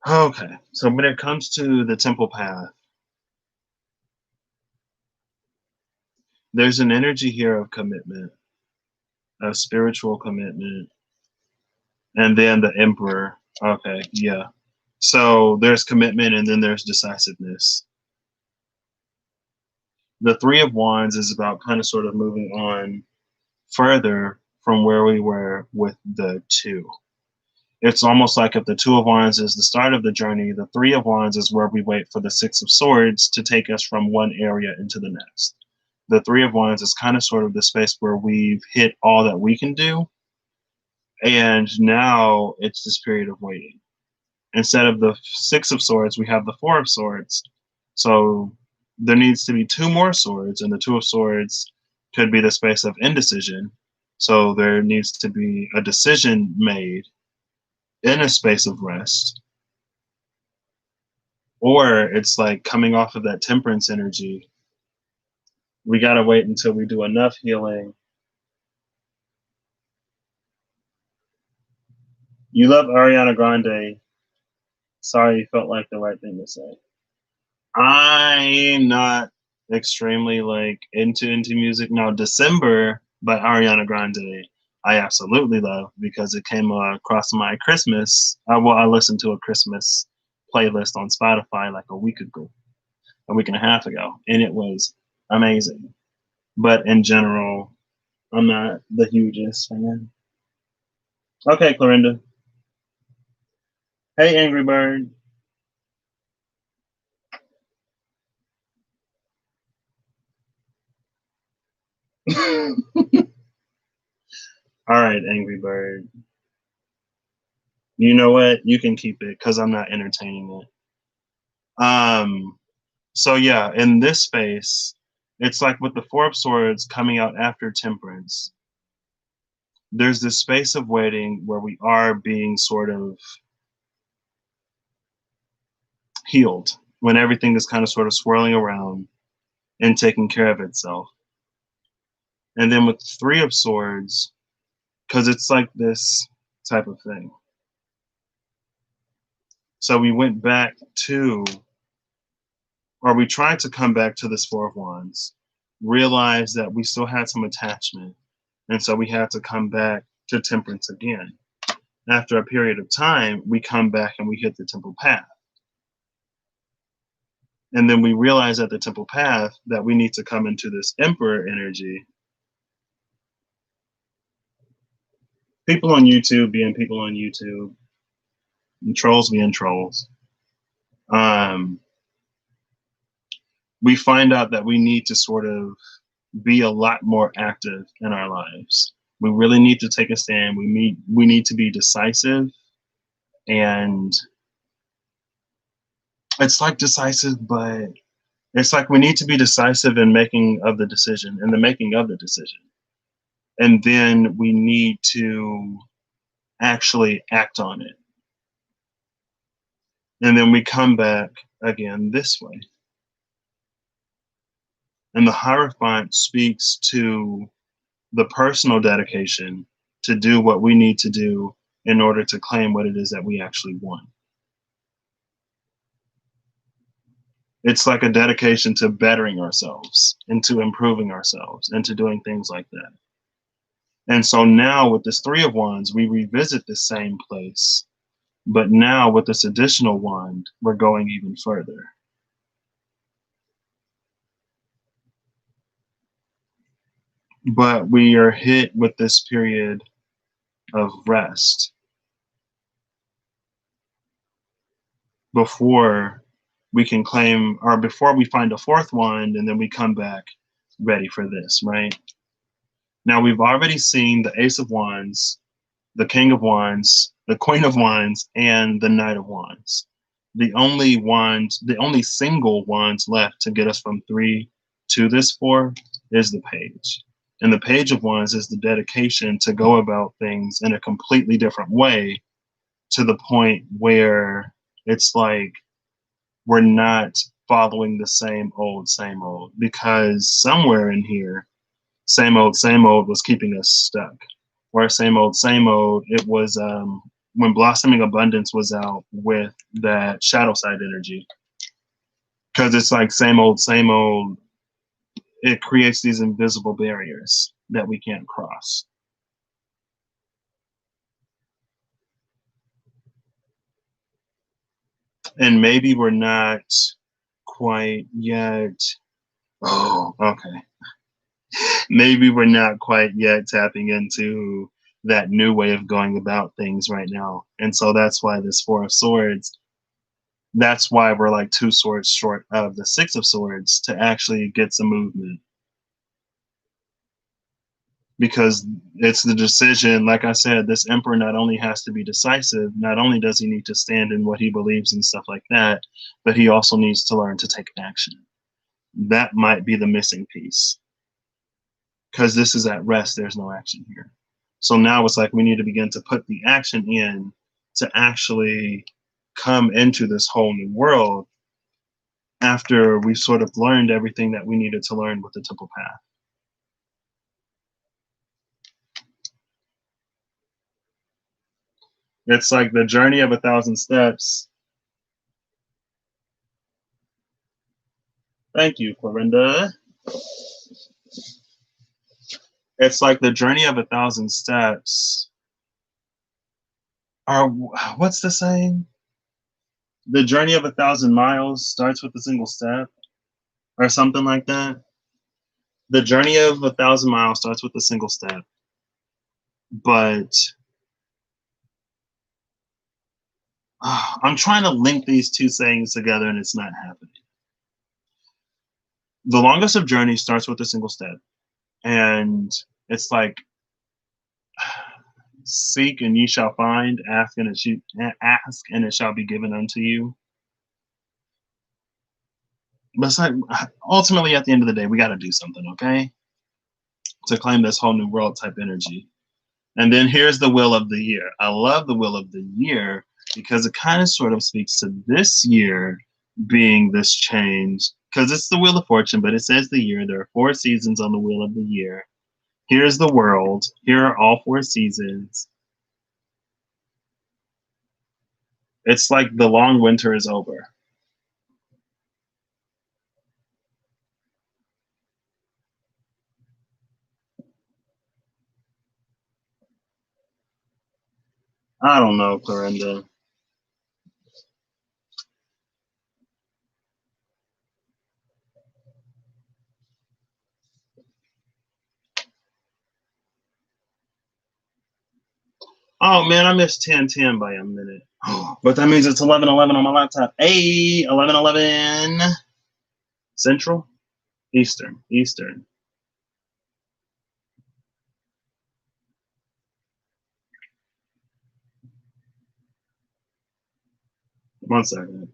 Okay, so when it comes to the Temple Path, there's an energy here of commitment, of spiritual commitment. And then the Emperor. Okay, yeah. So there's commitment and then there's decisiveness. The Three of Wands is about kind of sort of moving on further from where we were with the Two. It's almost like if the Two of Wands is the start of the journey, the Three of Wands is where we wait for the Six of Swords to take us from one area into the next. The Three of Wands is kind of sort of the space where we've hit all that we can do. And now it's this period of waiting. Instead of the Six of Swords, we have the Four of Swords. So there needs to be two more swords, and the Two of Swords could be the space of indecision. So there needs to be a decision made in a space of rest. Or it's like coming off of that temperance energy. We got to wait until we do enough healing. You love Ariana Grande. Sorry, you felt like the right thing to say. I'm not extremely like into music. Now, December by Ariana Grande, I absolutely love because it came across my Christmas. I listened to a Christmas playlist on Spotify like a week and a half ago, and it was amazing. But in general, I'm not the hugest fan. Okay, Clorinda. Hey, Angry Bird. All right, Angry Bird. You know what? You can keep it because I'm not entertaining it. So yeah, in this space, it's like with the Four of Swords coming out after Temperance, there's this space of waiting where we are being sort of healed when everything is kind of sort of swirling around and taking care of itself. And then with the Three of Swords, because it's like this type of thing. So we went back to, or we tried to come back to this Four of Wands, realized that we still had some attachment. And so we had to come back to Temperance again. After a period of time, we come back and we hit the Temple Path. And then we realize at the Temple Path that we need to come into this Emperor energy. People on YouTube being people on YouTube, and trolls being trolls. We find out that we need to sort of be a lot more active in our lives. We really need to take a stand. We need to be decisive, and it's like decisive, but it's like we need to be decisive in making of the decision, and then we need to actually act on it, and then we come back again this way. And the Hierophant speaks to the personal dedication to do what we need to do in order to claim what it is that we actually want. It's like a dedication to bettering ourselves and to improving ourselves and to doing things like that. And so now with this Three of Wands, we revisit the same place, but now with this additional wand, we're going even further. But we are hit with this period of rest before we can claim, or before we find a fourth wand, and then we come back ready for this, right? Now we've already seen the Ace of Wands, the King of Wands, the Queen of Wands, and the Knight of Wands. The only single wands left to get us from 3 to this 4 is the Page. And the Page of Wands is the dedication to go about things in a completely different way, to the point where it's like we're not following the same old, because somewhere in here, same old was keeping us stuck. Or same old, it was when Blossoming Abundance was out with that shadow side energy. Because it's like same old, it creates these invisible barriers that we can't cross. And maybe we're not quite yet. Oh, okay. Maybe we're not quite yet tapping into that new way of going about things right now. And so that's why this Four of Swords, that's why we're like two swords short of the Six of Swords to actually get some movement. Because it's the decision, like I said, this emperor not only has to be decisive, not only does he need to stand in what he believes and stuff like that, but he also needs to learn to take action. That might be the missing piece. Because this is at rest, there's no action here. So now it's like we need to begin to put the action in to actually come into this whole new world after we've sort of learned everything that we needed to learn with the Temple Path. It's like the journey of 1,000 steps. Thank you, Florinda. It's like the journey of 1,000 steps. Or what's the saying? The journey of 1,000 miles starts with a single step, or something like that. The journey of 1,000 miles starts with a single step, but I'm trying to link these two sayings together and it's not happening. The longest of journeys starts with a single step, and it's like seek and ye shall find, ask and it shall be given unto you. But it's like, ultimately, at the end of the day, we got to do something, okay, to claim this whole new world type energy. And then here's the will of the year. I love the will of the year because it kind of sort of speaks to this year being this change, because it's the wheel of fortune, but it says the year. There are 4 seasons on the wheel of the year. Here's the world. Here are all 4 seasons. It's like the long winter is over. I don't know, Clarinda. Oh man, I missed 10:10 by a minute. But that means it's 11:11 on my laptop. Hey, 11:11 Central, Eastern. One second.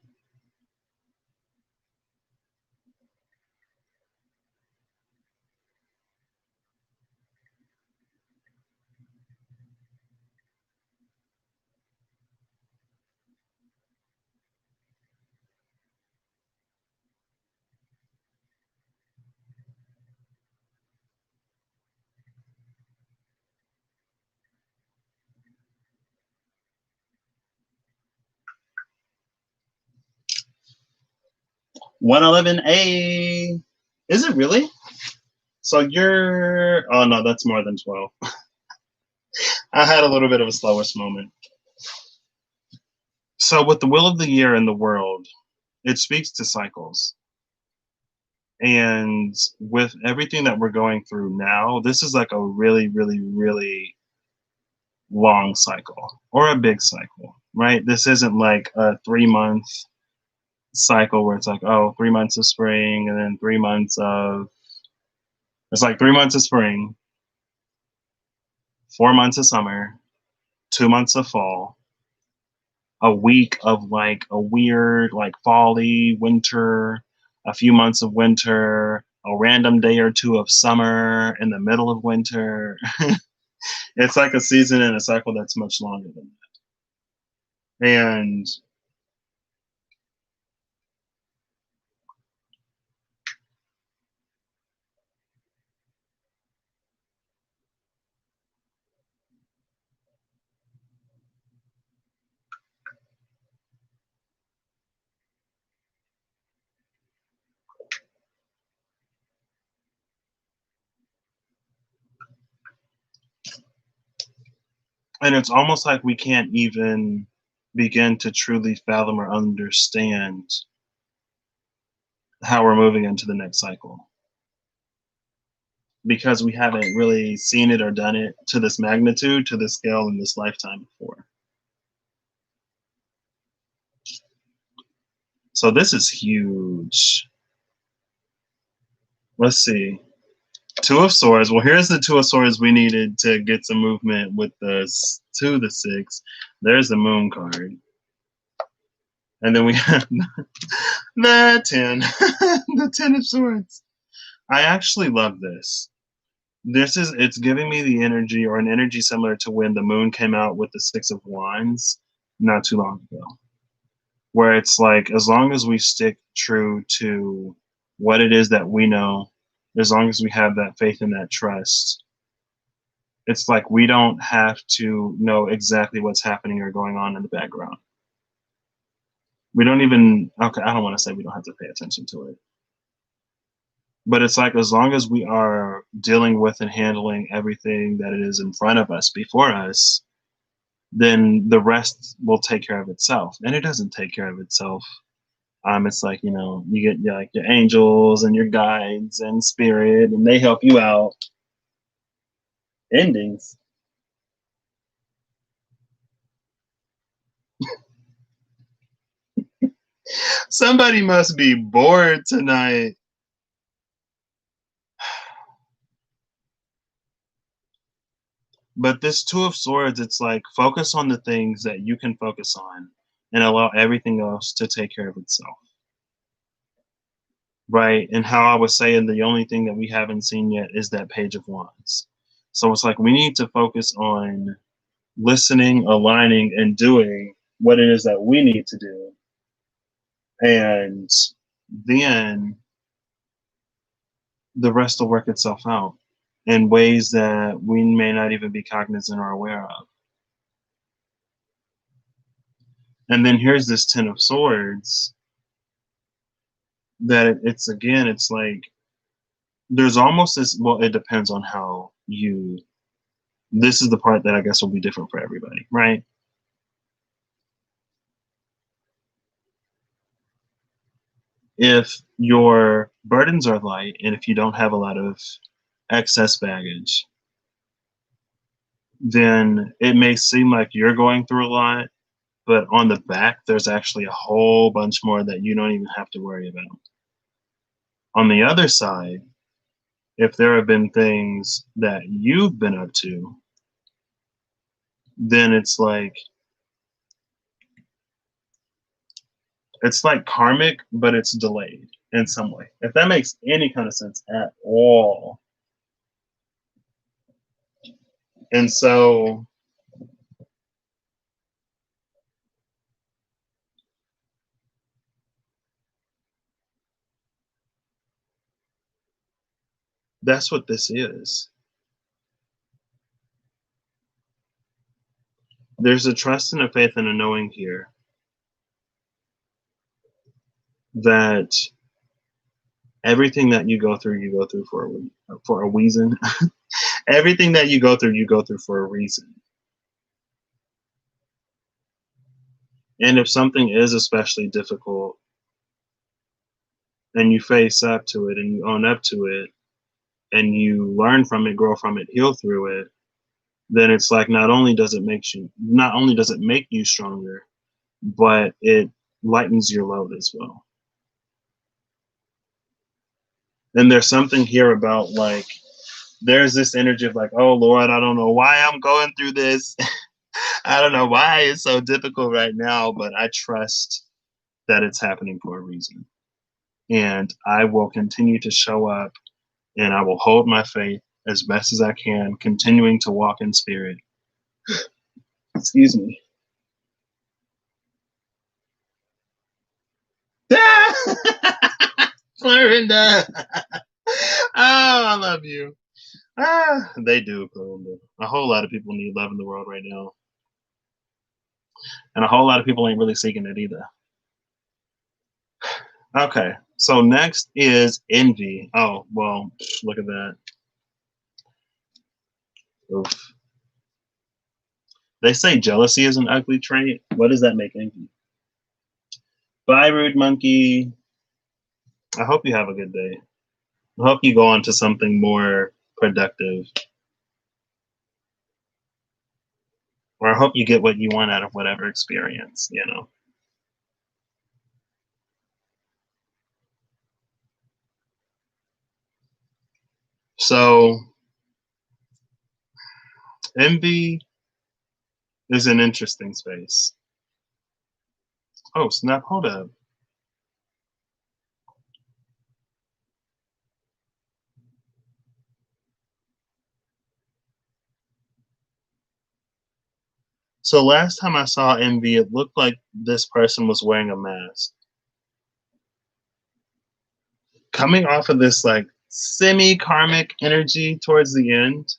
$111. Is it really? So you're. Oh no, that's more than 12. I had a little bit of a slowest moment. So with the will of the year in the world, it speaks to cycles. And with everything that we're going through now, this is like a really, really, really long cycle or a big cycle, right? This isn't like a 3-month cycle where it's like, oh, 3 months of spring and then 3 months of, it's like 3 months of spring, 4 months of summer, 2 months of fall, a week of like a weird, like fall-y winter, a few months of winter, a random day or two of summer in the middle of winter. It's like a season and a cycle that's much longer than that. And it's almost like we can't even begin to truly fathom or understand how we're moving into the next cycle, because we haven't really seen it or done it to this magnitude, to this scale in this lifetime before. So this is huge. Let's see. Two of Swords. Well, here's the Two of Swords we needed to get some movement with the 2 the 6. There's the Moon card. And then we have the 10. The 10 of Swords. I actually love this. It's giving me the energy, or an energy similar to when the Moon came out with the 6 of Wands not too long ago. Where it's like, as long as we stick true to what it is that we know, as long as we have that faith and that trust, it's like we don't have to know exactly what's happening or going on in the background. We don't even, okay, I don't want to say we don't have to pay attention to it. But it's like, as long as we are dealing with and handling everything that it is in front of us, before us, then the rest will take care of itself. And it doesn't take care of itself. It's like, you get like your angels and your guides and spirit, and they help you out. Endings. Somebody must be bored tonight. But this Two of Swords, it's like, focus on the things that you can focus on and allow everything else to take care of itself. Right? And how I was saying, the only thing that we haven't seen yet is that Page of Wands. So it's like, we need to focus on listening, aligning, and doing what it is that we need to do. And then the rest will work itself out in ways that we may not even be cognizant or aware of. And then here's this Ten of Swords that it's like, there's almost this, well, it depends on how this is the part that I guess will be different for everybody, right? If your burdens are light and if you don't have a lot of excess baggage, then it may seem like you're going through a lot, but on the back, there's actually a whole bunch more that you don't even have to worry about. On the other side, if there have been things that you've been up to, then it's like karmic, but it's delayed in some way. If that makes any kind of sense at all. And so that's what this is. There's a trust and a faith and a knowing here that everything that you go through for a reason. Everything that you go through for a reason. And if something is especially difficult and you face up to it and you own up to it and you learn from it, grow from it, heal through it, then it's like, not only does it make you stronger, but it lightens your load as well. And there's something here about, like, there's this energy of like, oh Lord, I don't know why I'm going through this. I don't know why it's so difficult right now, but I trust that it's happening for a reason. And I will continue to show up and I will hold my faith as best as I can, continuing to walk in spirit. Excuse me. Florinda. Oh, I love you. They do, Florinda. A whole lot of people need love in the world right now. And a whole lot of people ain't really seeking it either. Okay, so next is envy. Oh, well, look at that. Oof. They say jealousy is an ugly trait. What does that make envy? Bye, rude monkey. I hope you have a good day. I hope you go on to something more productive. Or I hope you get what you want out of whatever experience, you know. So envy is an interesting space. Oh, snap, hold up. So last time I saw envy, it looked like this person was wearing a mask. Coming off of this like semi-karmic energy towards the end,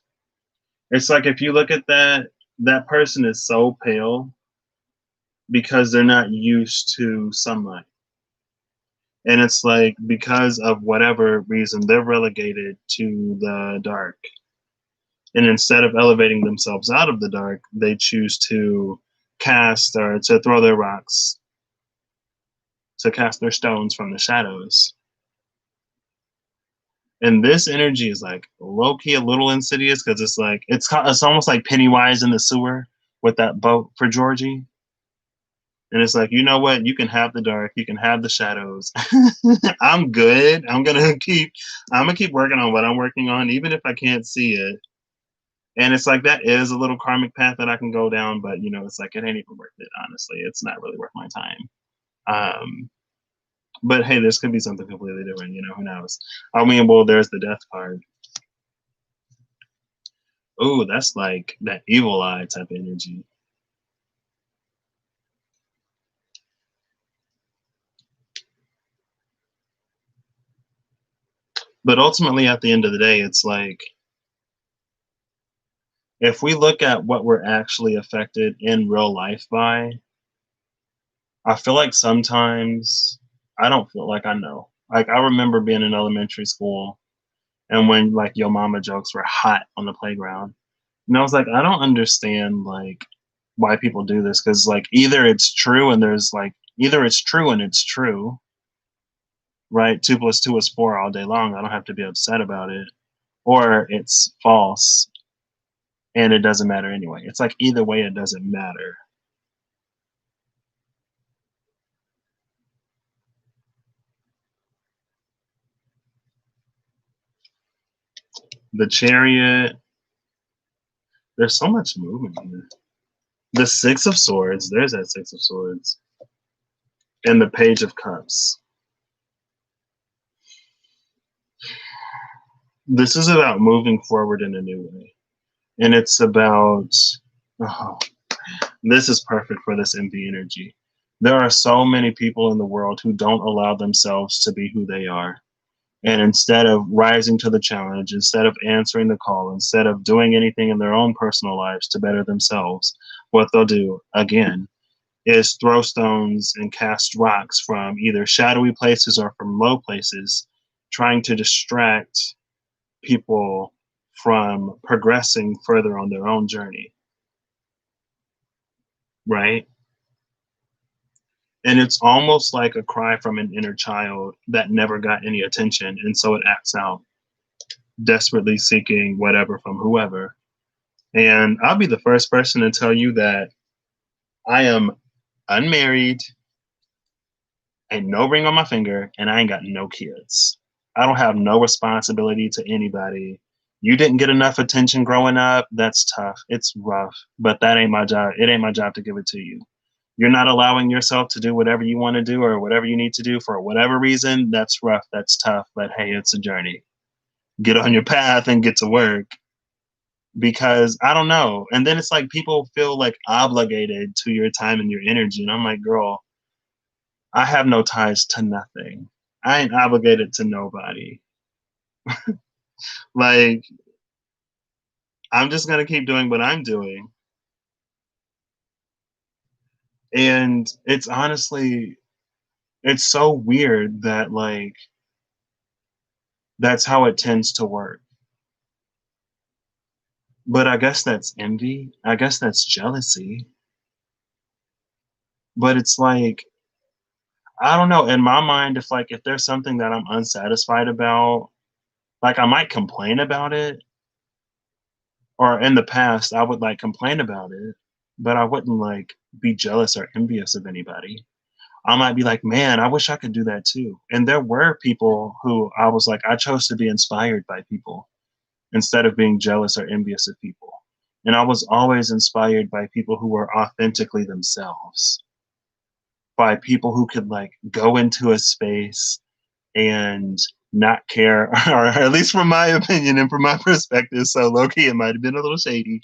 it's like if you look at that, that person is so pale because they're not used to sunlight. And it's like because of whatever reason, they're relegated to the dark. And instead of elevating themselves out of the dark, they choose to cast or to throw their rocks, to cast their stones from the shadows. And this energy is like low key a little insidious because it's like it's almost like Pennywise in the sewer with that boat for Georgie. And it's like, you know what? You can have the dark, you can have the shadows. I'm good. I'm gonna keep working on what I'm working on, even if I can't see it. And it's like that is a little karmic path that I can go down, but you know, it's like it ain't even worth it, honestly. It's not really worth my time. But hey, this could be something completely different, you know, who knows? I mean, well, there's the death card. Oh, that's like that evil eye type of energy. But ultimately, at the end of the day, it's like if we look at what we're actually affected in real life by, I feel like sometimes I don't feel like I know. Like I remember being in elementary school and when like yo mama jokes were hot on the playground. And I was like, I don't understand like why people do this because like either it's true and it's true, right? 2 + 2 is 4 all day long. I don't have to be upset about it. Or it's false and it doesn't matter anyway. It's like either way it doesn't matter. The chariot, there's so much movement here. The 6 of Swords, there's that 6 of Swords. And the Page of Cups. This is about moving forward in a new way. And it's about, oh, this is perfect for this envy energy. There are so many people in the world who don't allow themselves to be who they are. And instead of rising to the challenge, instead of answering the call, instead of doing anything in their own personal lives to better themselves, what they'll do, again, is throw stones and cast rocks from either shadowy places or from low places, trying to distract people from progressing further on their own journey, right? And it's almost like a cry from an inner child that never got any attention. And so it acts out, desperately seeking whatever from whoever. And I'll be the first person to tell you that I am unmarried, ain't no ring on my finger, and I ain't got no kids. I don't have no responsibility to anybody. You didn't get enough attention growing up. That's tough. It's rough, but that ain't my job. It ain't my job to give it to you. You're not allowing yourself to do whatever you want to do or whatever you need to do for whatever reason. That's rough. That's tough. But hey, it's a journey. Get on your path and get to work because I don't know. And then it's like people feel like obligated to your time and your energy. And I'm like, girl, I have no ties to nothing. I ain't obligated to nobody. Like, I'm just going to keep doing what I'm doing. And it's honestly, it's so weird that, like, that's how it tends to work. But I guess that's envy. I guess that's jealousy. But it's like, I don't know. In my mind, if there's something that I'm unsatisfied about, like I might complain about it, or in the past I would like complain about it, but I wouldn't like be jealous or envious of anybody. I might be like, man, I wish I could do that too. And there were people who I was like, I chose to be inspired by people instead of being jealous or envious of people. And I was always inspired by people who were authentically themselves, by people who could like go into a space and not care, or at least from my opinion and from my perspective. So low key, it might have been a little shady.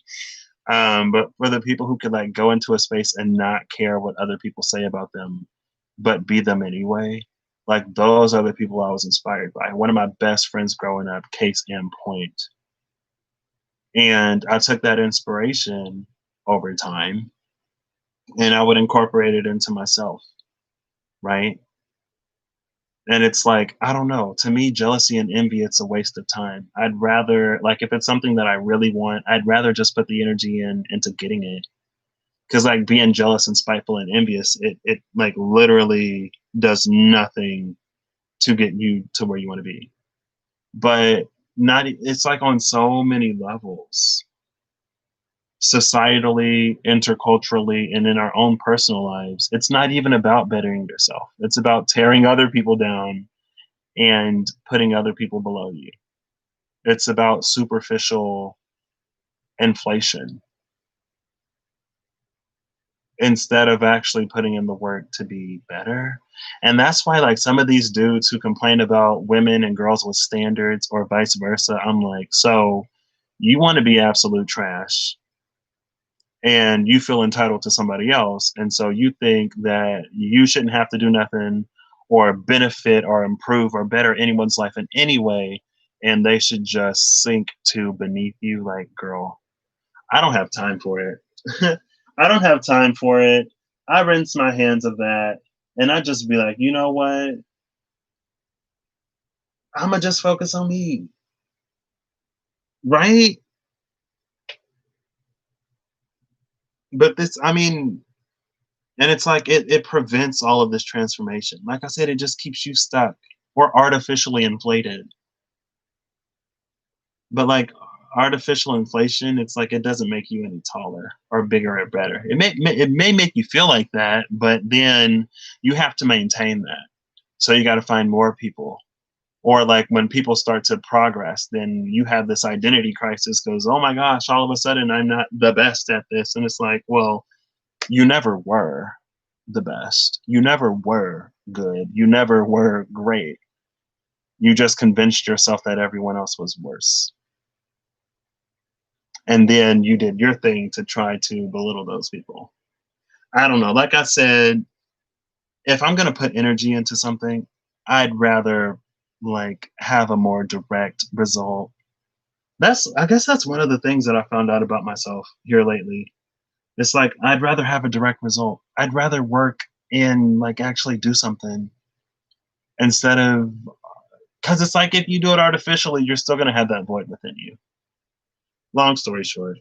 But for the people who could like go into a space and not care what other people say about them, but be them anyway, like those are the people I was inspired by. One of my best friends growing up, case in point. And I took that inspiration over time and I would incorporate it into myself, right? And it's like, I don't know, to me, jealousy and envy, it's a waste of time. I'd rather, like, if it's something that I really want, I'd rather just put the energy into getting it. Because, like, being jealous and spiteful and envious, it, like, literally does nothing to get you to where you want to be. But it's like on so many levels, societally, interculturally, and in our own personal lives. It's not even about bettering yourself, it's about tearing other people down and putting other people below you. It's about superficial inflation instead of actually putting in the work to be better. And that's why, like, some of these dudes who complain about women and girls with standards or vice versa, I'm like, so you want to be absolute trash and you feel entitled to somebody else. And so you think that you shouldn't have to do nothing or benefit or improve or better anyone's life in any way. And they should just sink to beneath you. Like, girl, I don't have time for it. I don't have time for it. I rinse my hands of that. And I just be like, you know what? I'm going to just focus on me. Right? But this, I mean, and it's like it prevents all of this transformation. Like I said, it just keeps you stuck or artificially inflated. But like artificial inflation, it's like it doesn't make you any taller or bigger or better. It may make you feel like that, but then you have to maintain that. So you got to find more people. Or like when people start to progress, then you have this identity crisis goes, oh my gosh, all of a sudden I'm not the best at this. And it's like, well, you never were the best. You never were good. You never were great. You just convinced yourself that everyone else was worse. And then you did your thing to try to belittle those people. I don't know. Like I said, if I'm going to put energy into something, I'd rather like have a more direct result. I guess that's one of the things that I found out about myself here lately. It's like I'd rather have a direct result. I'd rather work and like actually do something instead of, because it's like if you do it artificially, you're still going to have that void within you. Long story short,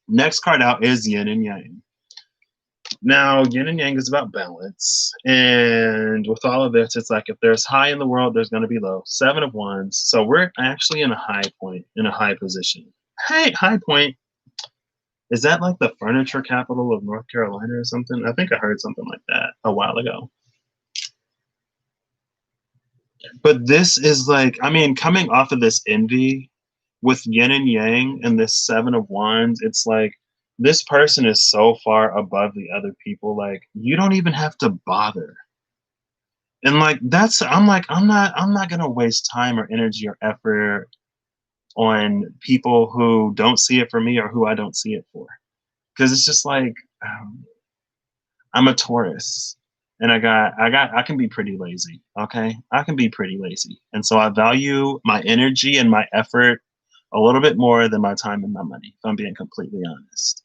next card out is yin and yang. Now, yin and yang is about balance. And with all of this, it's like if there's high in the world, there's going to be low. Seven of Wands. So we're actually in a high point, in a high position. Hey, high point. Is that like the furniture capital of North Carolina or something? I think I heard something like that a while ago. But this is like, I mean, coming off of this envy with yin and yang and this seven of wands, it's like this person is so far above the other people. Like you don't even have to bother. And like that's I'm not gonna waste time or energy or effort on people who don't see it for me or who I don't see it for. Because it's just like I'm a Taurus and I can be pretty lazy. Okay. I can be pretty lazy. And so I value my energy and my effort a little bit more than my time and my money, if I'm being completely honest.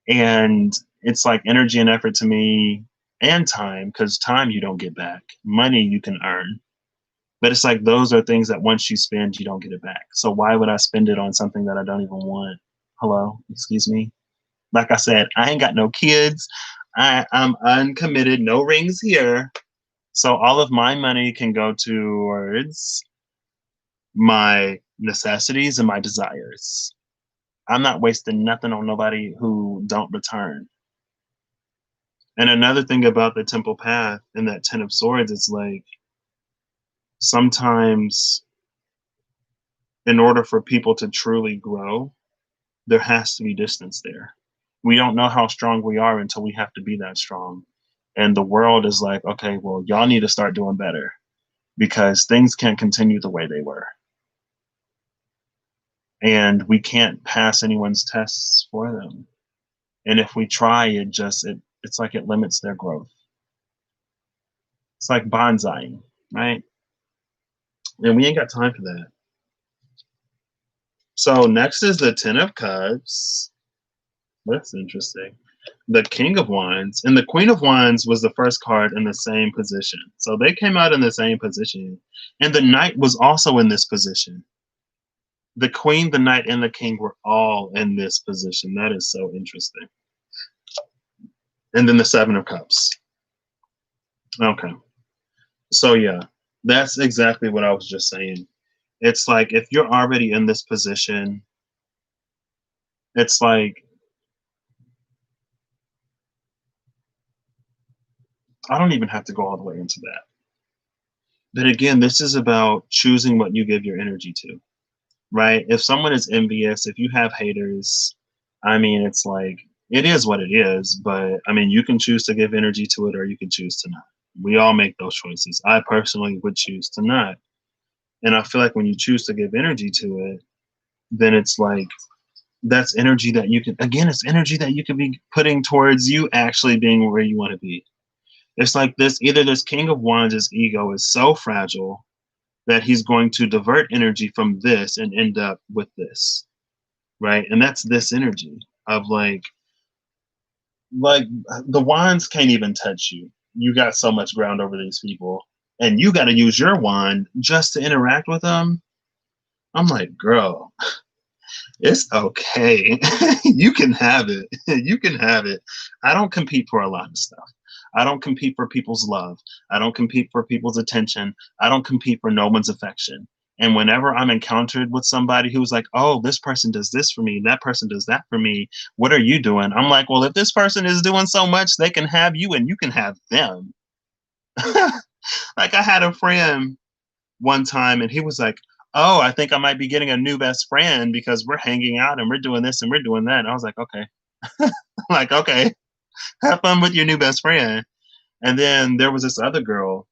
And it's like energy and effort to me and time, because time you don't get back. Money you can earn. But it's like those are things that once you spend, you don't get it back. So why would I spend it on something that I don't even want? Hello, excuse me. Like I said, I ain't got no kids. I'm uncommitted, no rings here. So all of my money can go towards my necessities and my desires. I'm not wasting nothing on nobody who don't return. And another thing about the temple path and that 10 of swords, it's like sometimes in order for people to truly grow, there has to be distance there. We don't know how strong we are until we have to be that strong. And the world is like, okay, well, y'all need to start doing better because things can't continue the way they were. And we can't pass anyone's tests for them. And if we try, it's like it limits their growth. It's like bonsaiing, right? And we ain't got time for that. So next is the 10 of Cups. That's interesting. The King of Wands and the Queen of Wands was the first card in the same position. So they came out in the same position. And the Knight was also in this position. The Queen, the Knight, and the King were all in this position. That is so interesting. And then the 7 of Cups. Okay. So yeah, that's exactly what I was just saying. It's like if you're already in this position, it's like I don't even have to go all the way into that. But again, this is about choosing what you give your energy to, right? If someone is envious, if you have haters, I mean, it's like it is what it is. But I mean, you can choose to give energy to it or you can choose to not. We all make those choices. I personally would choose to not. And I feel like when you choose to give energy to it, then it's like that's energy that you can, again, it's energy that you could be putting towards you actually being where you want to be. It's like this either this King of Wands' ego is so fragile that he's going to divert energy from this and end up with this, right? And that's this energy of like the wands can't even touch you. You got so much ground over these people, and you got to use your wand just to interact with them. I'm like, girl, it's okay. You can have it. You can have it. I don't compete for a lot of stuff. I don't compete for people's love. I don't compete for people's attention. I don't compete for no one's affection. And whenever I'm encountered with somebody who's like, oh, this person does this for me, that person does that for me, what are you doing? I'm like, well, if this person is doing so much, they can have you and you can have them. Like I had a friend one time and he was like, oh, I think I might be getting a new best friend because we're hanging out and we're doing this and we're doing that. And I was like, okay. Like, okay, have fun with your new best friend. And then there was this other girl,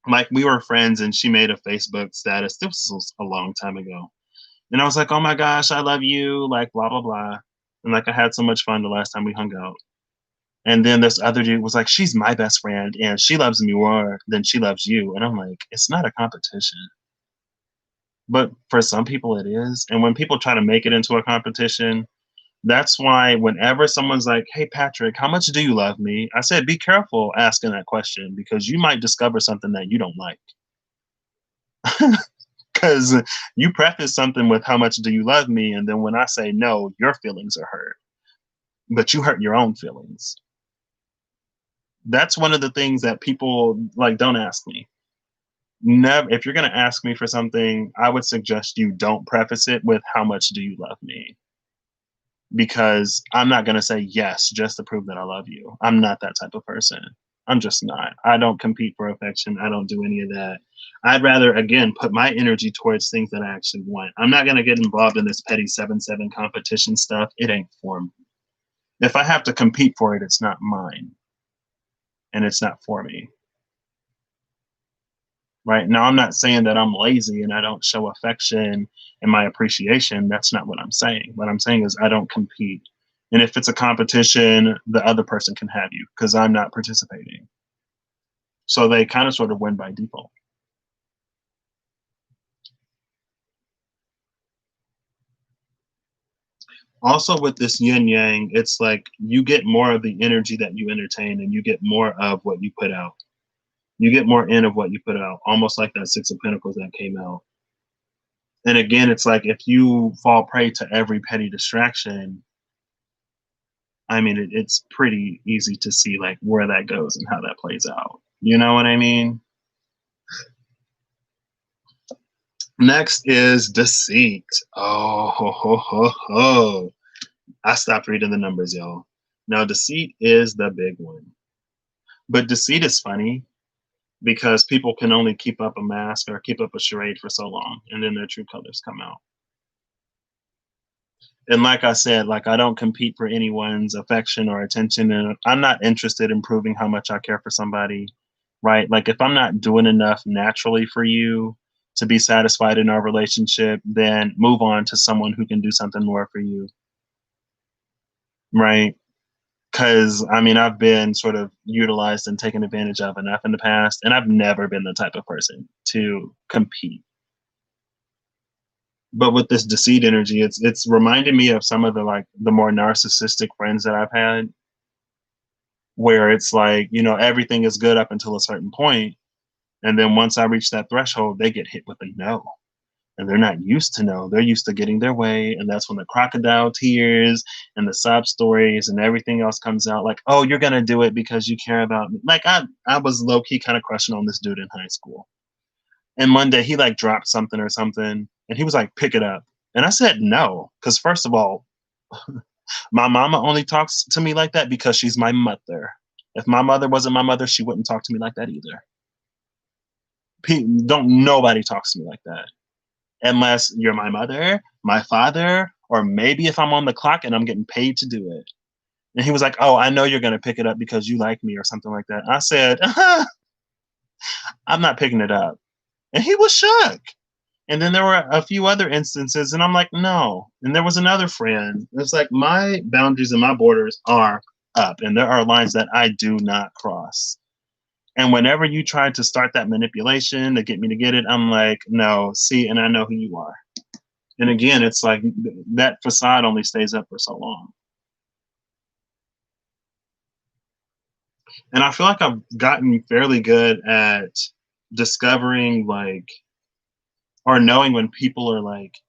like we were friends and she made a Facebook status. This was a long time ago. And I was like, oh my gosh, I love you, like blah, blah, blah. And like I had so much fun the last time we hung out. And then this other dude was like, she's my best friend and she loves me more than she loves you. And I'm like, it's not a competition. But for some people it is. And when people try to make it into a competition, that's why whenever someone's like, hey, Patrick, how much do you love me? I said, be careful asking that question because you might discover something that you don't like. Because you preface something with how much do you love me? And then when I say no, your feelings are hurt, but you hurt your own feelings. That's one of the things that people like don't ask me. Never, if you're going to ask me for something, I would suggest you don't preface it with how much do you love me? Because I'm not going to say yes just to prove that I love you. I'm not that type of person. I'm just not. I don't compete for affection. I don't do any of that. I'd rather, again, put my energy towards things that I actually want. I'm not going to get involved in this petty 7-7 competition stuff. It ain't for me. If I have to compete for it, it's not mine. And it's not for me. Right now, I'm not saying that I'm lazy and I don't show affection and my appreciation. That's not what I'm saying. What I'm saying is I don't compete. And if it's a competition, the other person can have you because I'm not participating. So they kind of sort of win by default. Also, with this yin yang, it's like you get more of the energy that you entertain and you get more of what you put out. You get more in of what you put out, almost like that Six of Pentacles that came out. And again, it's like if you fall prey to every petty distraction, I mean, it's pretty easy to see like where that goes and how that plays out. You know what I mean? Next is deceit. Oh, ho, ho, ho, ho. I stopped reading the numbers, y'all. Now, deceit is the big one. But deceit is funny because people can only keep up a mask or keep up a charade for so long, and then their true colors come out. And like I said, like I don't compete for anyone's affection or attention, and I'm not interested in proving how much I care for somebody, right? Like if I'm not doing enough naturally for you to be satisfied in our relationship, then move on to someone who can do something more for you, right? Because I mean, I've been sort of utilized and taken advantage of enough in the past, and I've never been the type of person to compete. But with this deceit energy, it's reminding me of some of the more narcissistic friends that I've had, where it's like, you know, everything is good up until a certain point, and then once I reach that threshold, they get hit with a no. And they're not used to no. They're used to getting their way, and that's when the crocodile tears and the sob stories and everything else comes out. Like, oh, you're gonna do it because you care about me. Like I was low key kind of crushing on this dude in high school, and one day he like dropped something or something, and he was like, pick it up. And I said no, because first of all, my mama only talks to me like that because she's my mother. If my mother wasn't my mother, she wouldn't talk to me like that either. Don't nobody talks to me like that unless you're my mother, my father, or maybe if I'm on the clock and I'm getting paid to do it. And he was like, oh, I know you're going to pick it up because you like me or something like that. I said, I'm not picking it up. And he was shook. And then there were a few other instances, and I'm like, no. And there was another friend. It's like my boundaries and my borders are up, and there are lines that I do not cross. And whenever you try to start that manipulation to get me to get it, I'm like, no, see, and I know who you are. And again, it's like that facade only stays up for so long. And I feel like I've gotten fairly good at discovering like or knowing when people are like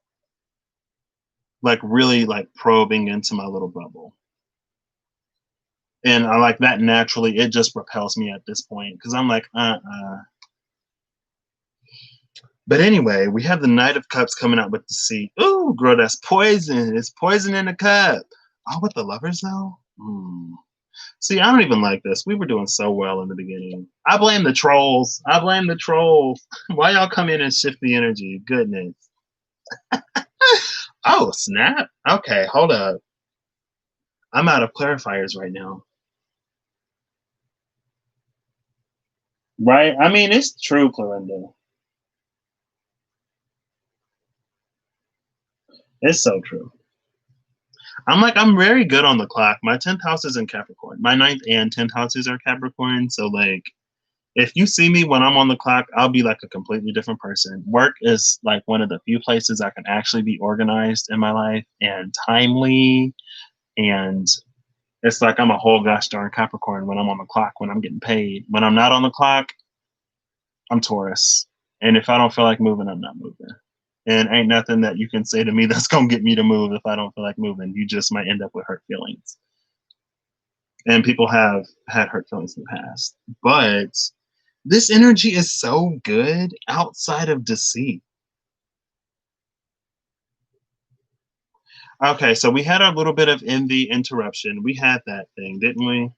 really like probing into my little bubble. And I like that naturally, it just repels me at this point because I'm like, But anyway, we have the Knight of Cups coming out with the sea. Ooh, girl, that's poison. It's poison in a cup. Oh, with the lovers though? See, I don't even like this. We were doing so well in the beginning. I blame the trolls. I blame the trolls. Why y'all come in and shift the energy? Goodness. Oh, snap. Okay, hold up. I'm out of clarifiers right now. Right? I mean, it's true, Clorinda. It's so true. I'm very good on the clock. My 10th house is in Capricorn. My 9th and 10th houses are Capricorn. So, like, if you see me when I'm on the clock, I'll be like a completely different person. Work is like one of the few places I can actually be organized in my life and timely. And it's like I'm a whole gosh darn Capricorn when I'm on the clock, when I'm getting paid. When I'm not on the clock, I'm Taurus. And if I don't feel like moving, I'm not moving. And ain't nothing that you can say to me that's gonna get me to move if I don't feel like moving. You just might end up with hurt feelings. And people have had hurt feelings in the past. But this energy is so good outside of deceit. Okay, so we had a little bit of envy interruption. We had that thing, didn't we?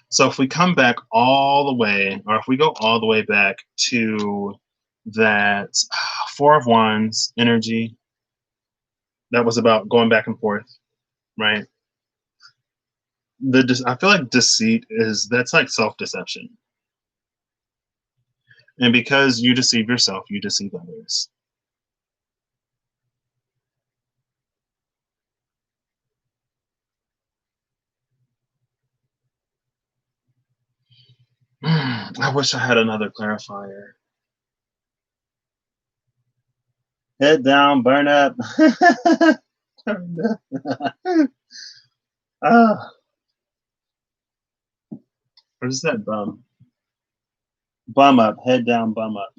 So if we come back all the way, or if we go all the way back to that Four of Wands energy that was about going back and forth, right? I feel like deceit that's like self-deception. And because you deceive yourself, you deceive others. I wish I had another clarifier. Head down, burn up. Ah, or is that bum? Bum up, head down, bum up.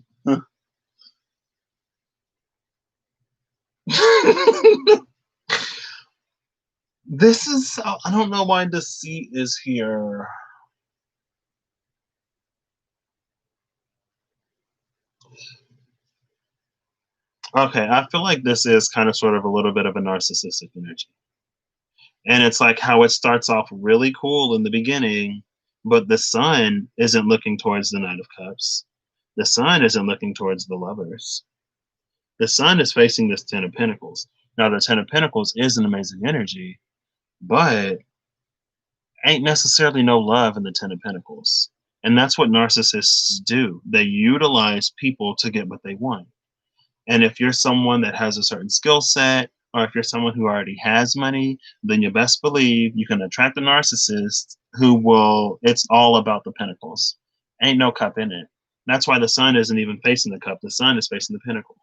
This is, I don't know why deceit is here. Okay, I feel like this is kind of sort of a little bit of a narcissistic energy. And it's like how it starts off really cool in the beginning, but the sun isn't looking towards the Knight of Cups. The sun isn't looking towards the lovers. The sun is facing this Ten of Pentacles. Now, the Ten of Pentacles is an amazing energy, but ain't necessarily no love in the Ten of Pentacles. And that's what narcissists do. They utilize people to get what they want. And if you're someone that has a certain skill set, or if you're someone who already has money, then you best believe you can attract a narcissist who will, it's all about the pentacles. Ain't no cup in it. That's why the sun isn't even facing the cup. The sun is facing the pentacle.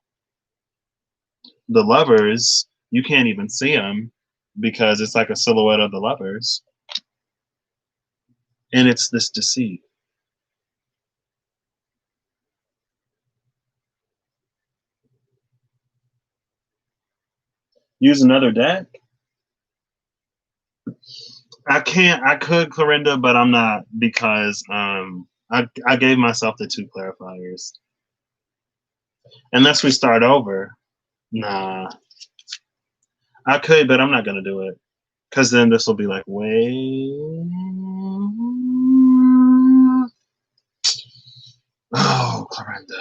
The lovers, you can't even see them because it's like a silhouette of the lovers. And it's this deceit. Use another deck. I can't. I could, Clarinda, but I'm not because I gave myself the 2 clarifiers. Unless we start over. Nah, I could, but I'm not gonna do it because then this will be like way. Oh, Clarinda.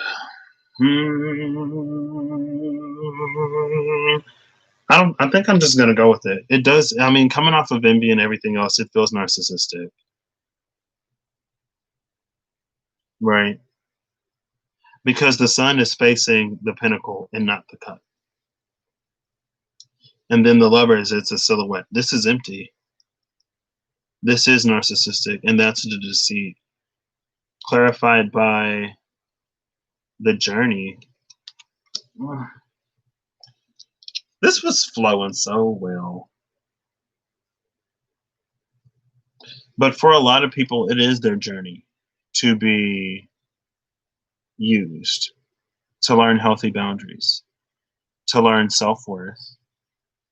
I don't. I think I'm just gonna go with it. It does. I mean, coming off of envy and everything else, it feels narcissistic, right? Because the sun is facing the pinnacle and not the cup. And then the lovers, it's a silhouette. This is empty. This is narcissistic, and that's the deceit. Clarified by the journey. This was flowing so well. But for a lot of people, it is their journey to be used, to learn healthy boundaries, to learn self worth,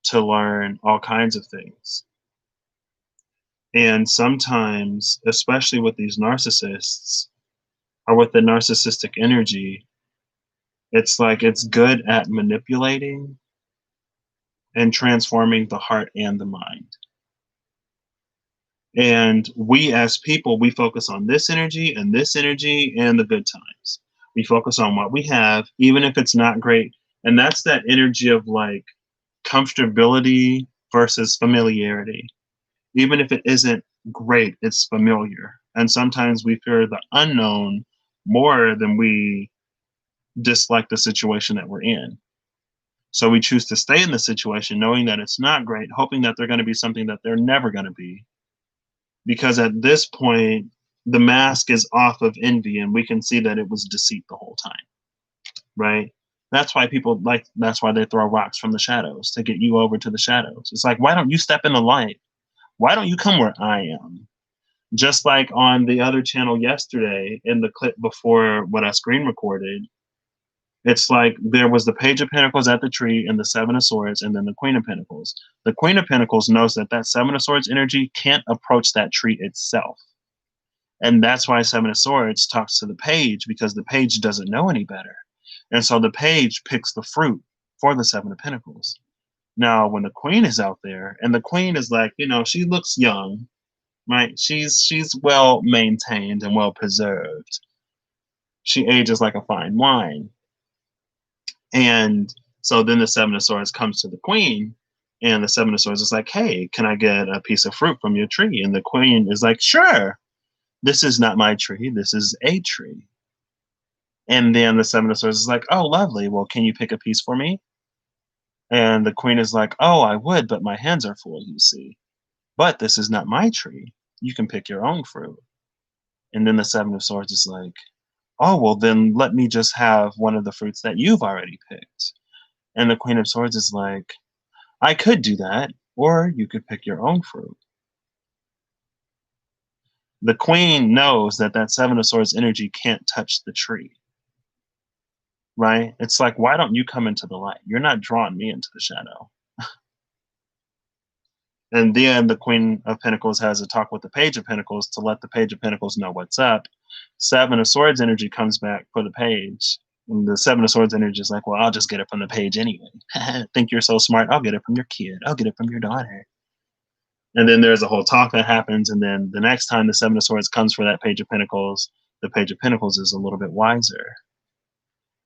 to learn all kinds of things. And sometimes, especially with these narcissists or with the narcissistic energy, it's like it's good at manipulating and transforming the heart and the mind. And we as people, we focus on this energy and the good times. We focus on what we have, even if it's not great. And that's that energy of like comfortability versus familiarity. Even if it isn't great, it's familiar. And sometimes we fear the unknown more than we dislike the situation that we're in. So we choose to stay in the situation knowing that it's not great, hoping that they're going to be something that they're never going to be. Because at this point, the mask is off of envy and we can see that it was deceit the whole time, right? That's why people like, that's why they throw rocks from the shadows to get you over to the shadows. It's like, why don't you step in the light? Why don't you come where I am? Just like on the other channel yesterday in the clip before what I screen recorded, it's like there was the Page of Pentacles at the tree and the Seven of Swords and then the Queen of Pentacles. The Queen of Pentacles knows that that Seven of Swords energy can't approach that tree itself. And that's why Seven of Swords talks to the Page, because the Page doesn't know any better. And so the Page picks the fruit for the Seven of Pentacles. Now, when the Queen is out there, and the Queen is like, you know, she looks young, right? She's well maintained and well preserved. She ages like a fine wine. And so then the Seven of Swords comes to the Queen, and the Seven of Swords is like, hey, can I get a piece of fruit from your tree? And the Queen is like, sure. This is not my tree. This is a tree. And then the Seven of Swords is like, oh, lovely. Well, can you pick a piece for me? And the Queen is like, oh, I would, but my hands are full, you see. But this is not my tree. You can pick your own fruit. And then the Seven of Swords is like, oh, well, then let me just have one of the fruits that you've already picked. And the Queen of Swords is like, I could do that, or you could pick your own fruit. The queen knows that that Seven of Swords energy can't touch the tree, right? It's like, why don't you come into the light? You're not drawing me into the shadow. And then the Queen of Pentacles has a talk with the Page of Pentacles to let the Page of Pentacles know what's up. Seven of Swords energy comes back for the Page. And the Seven of Swords energy is like, well, I'll just get it from the Page anyway. Think you're so smart? I'll get it from your kid. I'll get it from your daughter. And then there's a whole talk that happens. And then the next time the Seven of Swords comes for that Page of Pentacles, the Page of Pentacles is a little bit wiser.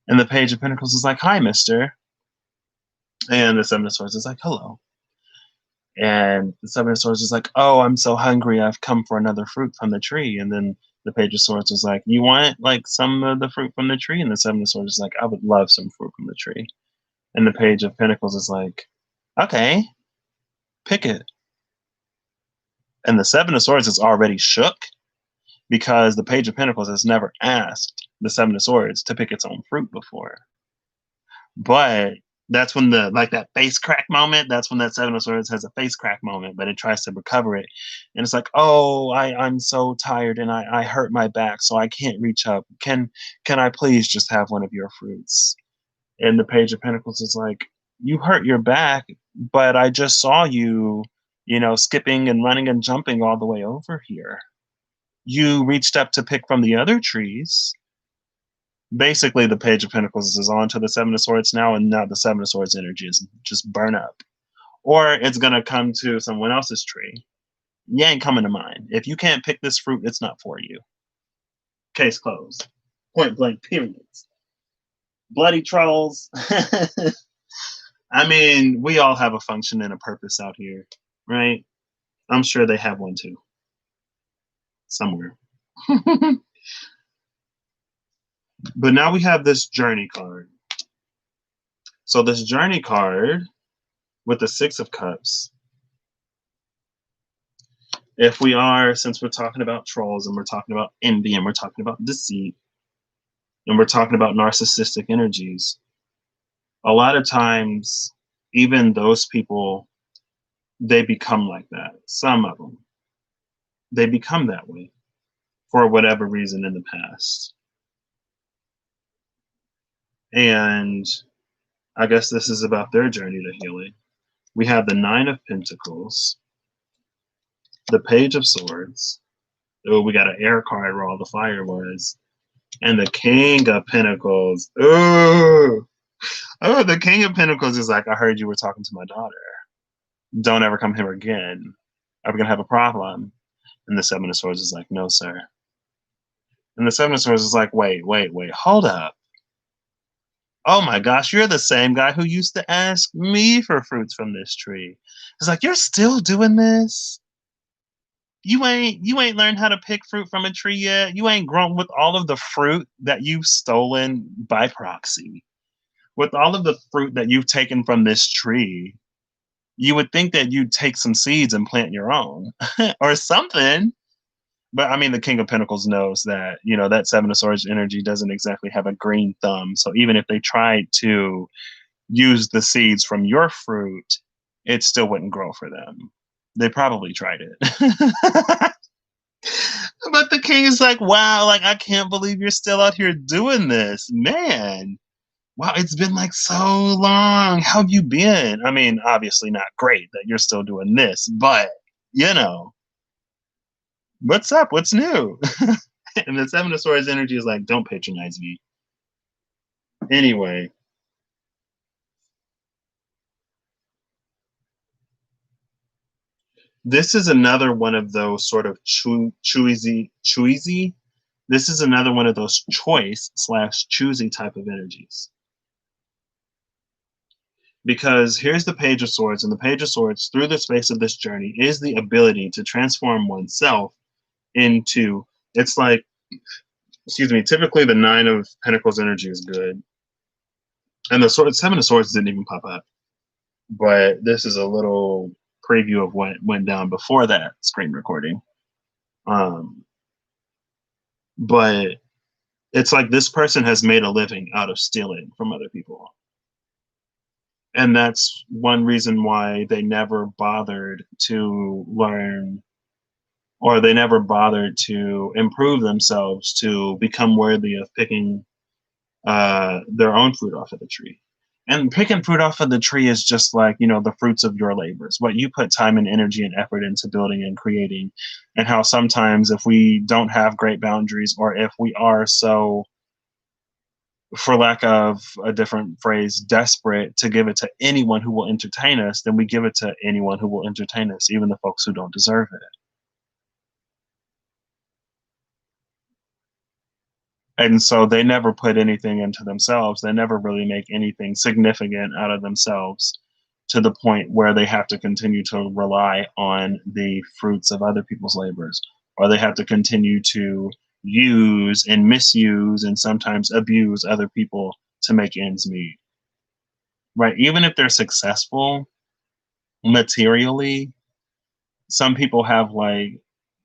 And the Page of Pentacles is like, hi, mister. And the Seven of Swords is like, hello. And the Seven of Swords is like, oh, I'm so hungry. I've come for another fruit from the tree. And then the Page of Swords is like, you want like some of the fruit from the tree? And the Seven of Swords is like, I would love some fruit from the tree. And the Page of Pentacles is like, okay, pick it. And the Seven of Swords is already shook because the Page of Pentacles has never asked the Seven of Swords to pick its own fruit before. But that's when the like that face crack moment, that's when that Seven of Swords has a face crack moment, but it tries to recover it. And it's like, oh, I'm so tired and I hurt my back, so I can't reach up. Can I please just have one of your fruits? And the Page of Pentacles is like, you hurt your back, but I just saw you, skipping and running and jumping all the way over here. You reached up to pick from the other trees. Basically, the Page of Pentacles is on to the Seven of Swords now, and now the Seven of Swords energy is just burn up. Or it's going to come to someone else's tree. You ain't coming to mine. If you can't pick this fruit, it's not for you. Case closed. Point blank, periods. Bloody trolls. I mean, we all have a function and a purpose out here, right? I'm sure they have one too. Somewhere. But now we have this journey card. So this journey card with the Six of Cups, if we are, since we're talking about trolls and we're talking about envy and we're talking about deceit and we're talking about narcissistic energies, a lot of times, even those people, they become like that. Some of them, they become that way for whatever reason in the past. And I guess this is about their journey to healing. We have the Nine of Pentacles, the Page of Swords. Oh, we got an air card where all the fire was. And the King of Pentacles. Oh, the King of Pentacles is like, I heard you were talking to my daughter. Don't ever come here again. Are we going to have a problem? And the Seven of Swords is like, no, sir. And the Seven of Swords is like, wait, hold up. Oh my gosh, you're the same guy who used to ask me for fruits from this tree. It's like, you're still doing this? You ain't learned how to pick fruit from a tree yet. You ain't grown with all of the fruit that you've stolen by proxy. With all of the fruit that you've taken from this tree, you would think that you'd take some seeds and plant your own or something. But I mean, the King of Pentacles knows that, that Seven of Swords energy doesn't exactly have a green thumb. So even if they tried to use the seeds from your fruit, it still wouldn't grow for them. They probably tried it. But the king is like, wow, like, I can't believe you're still out here doing this. Man, wow, it's been like so long. How have you been? I mean, obviously not great that you're still doing this, but, what's up? What's new? And the Seven of Swords energy is like, don't patronize me. Anyway. This is another one of those sort of choosy. This is another one of those choice/choosy type of energies. Because here's the Page of Swords, and the Page of Swords, through the space of this journey, is the ability to transform oneself into, it's like, typically the Nine of Pentacles energy is good. And the Seven of Swords didn't even pop up. But this is a little preview of what went down before that screen recording. But it's like this person has made a living out of stealing from other people. And that's one reason why they never bothered to learn or they never bothered to improve themselves to become worthy of picking their own fruit off of the tree. And picking fruit off of the tree is just like, the fruits of your labors, what you put time and energy and effort into building and creating. And how sometimes if we don't have great boundaries, or if we are so, for lack of a different phrase, desperate to give it to anyone who will entertain us, then we give it to anyone who will entertain us, even the folks who don't deserve it. And so they never put anything into themselves. They never really make anything significant out of themselves, to the point where they have to continue to rely on the fruits of other people's labors, or they have to continue to use and misuse and sometimes abuse other people to make ends meet. Right? Even if they're successful materially, some people have like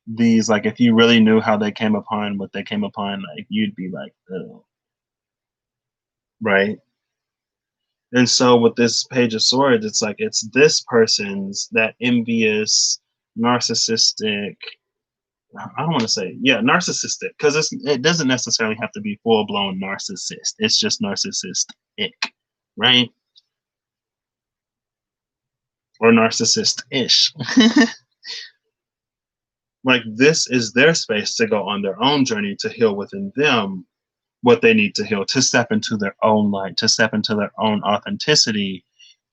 these, like, if you really knew how they came upon what they came upon, like, you'd be like, oh, right? And so with this Page of Swords, it's like it's this person's, that envious, narcissistic. I don't want to say, yeah, narcissistic, because it doesn't necessarily have to be full blown narcissist. It's just narcissistic, right? Or narcissist ish. Like, this is their space to go on their own journey to heal within them what they need to heal, to step into their own light, to step into their own authenticity,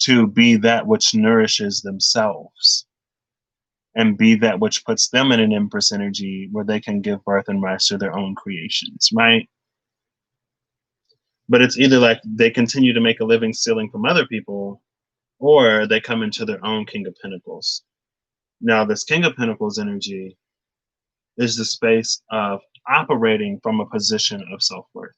to be that which nourishes themselves, and be that which puts them in an empress energy where they can give birth and rise to their own creations, right? But it's either like they continue to make a living stealing from other people, or they come into their own King of Pentacles. Now, this King of Pentacles energy is the space of operating from a position of self-worth.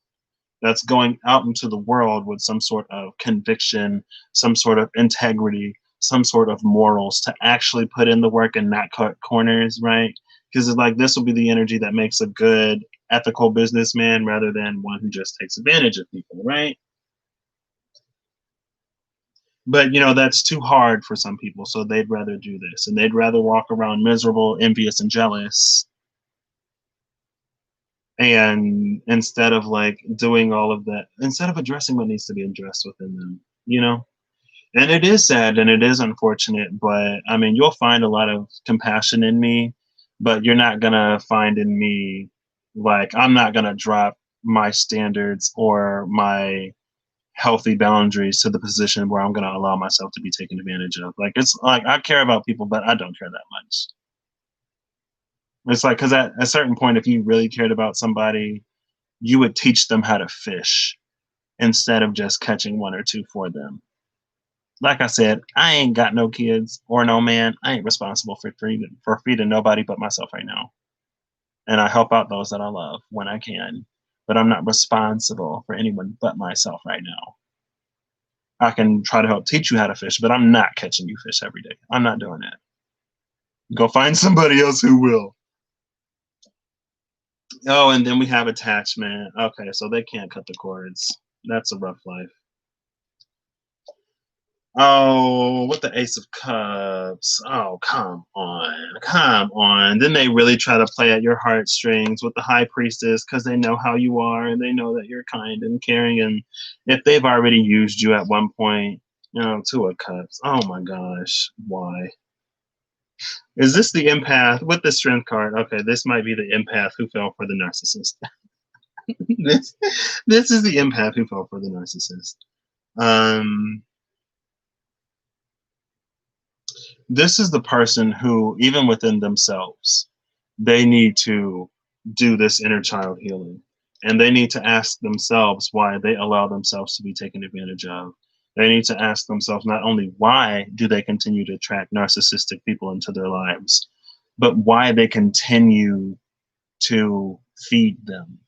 That's going out into the world with some sort of conviction, some sort of integrity, some sort of morals, to actually put in the work and not cut corners, right? Because it's like, this will be the energy that makes a good ethical businessman, rather than one who just takes advantage of people, right? But that's too hard for some people, so they'd rather do this, and they'd rather walk around miserable, envious, and jealous, and instead of like doing all of that, instead of addressing what needs to be addressed within them, you know. And it is sad and it is unfortunate, but I mean, you'll find a lot of compassion in me, but you're not gonna find in me, like, I'm not gonna drop my standards or my healthy boundaries to the position where I'm gonna allow myself to be taken advantage of. Like, it's like, I care about people, but I don't care that much. It's like, because at a certain point, if you really cared about somebody, you would teach them how to fish instead of just catching one or two for them. Like I said, I ain't got no kids or no man. I ain't responsible for feeding nobody but myself right now. And I help out those that I love when I can. But I'm not responsible for anyone but myself right now. I can try to help teach you how to fish, but I'm not catching you fish every day. I'm not doing that. Go find somebody else who will. Oh, and then we have attachment. Okay, so they can't cut the cords. That's a rough life. Oh, with the Ace of Cups. Oh, come on. Come on. Then they really try to play at your heartstrings with the High Priestess, because they know how you are and they know that you're kind and caring. And if they've already used you at one point, Two of Cups. Oh my gosh. Why? Is this the empath with the Strength card? Okay, this might be the empath who fell for the narcissist. this, this is the empath who fell for the narcissist. This is the person who, even within themselves, they need to do this inner child healing. And they need to ask themselves why they allow themselves to be taken advantage of. They need to ask themselves not only why do they continue to attract narcissistic people into their lives, but why they continue to feed them.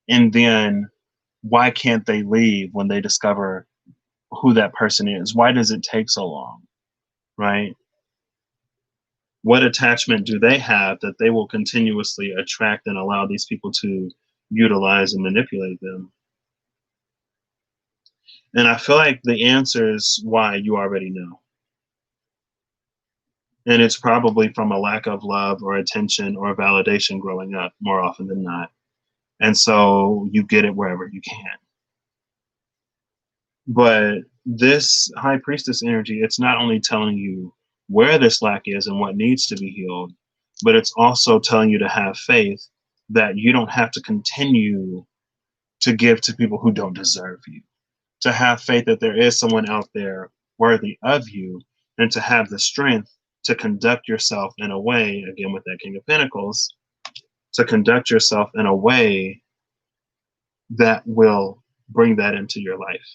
And then why can't they leave when they discover who that person is? Why does it take so long? Right? What attachment do they have that they will continuously attract and allow these people to utilize and manipulate them? And I feel like the answer is why you already know. And it's probably from a lack of love or attention or validation growing up more often than not. And so you get it wherever you can. But this high priestess energy, it's not only telling you where this lack is and what needs to be healed, but it's also telling you to have faith that you don't have to continue to give to people who don't deserve you, to have faith that there is someone out there worthy of you, and to have the strength to conduct yourself in a way, again with that King of Pentacles, to conduct yourself in a way that will bring that into your life.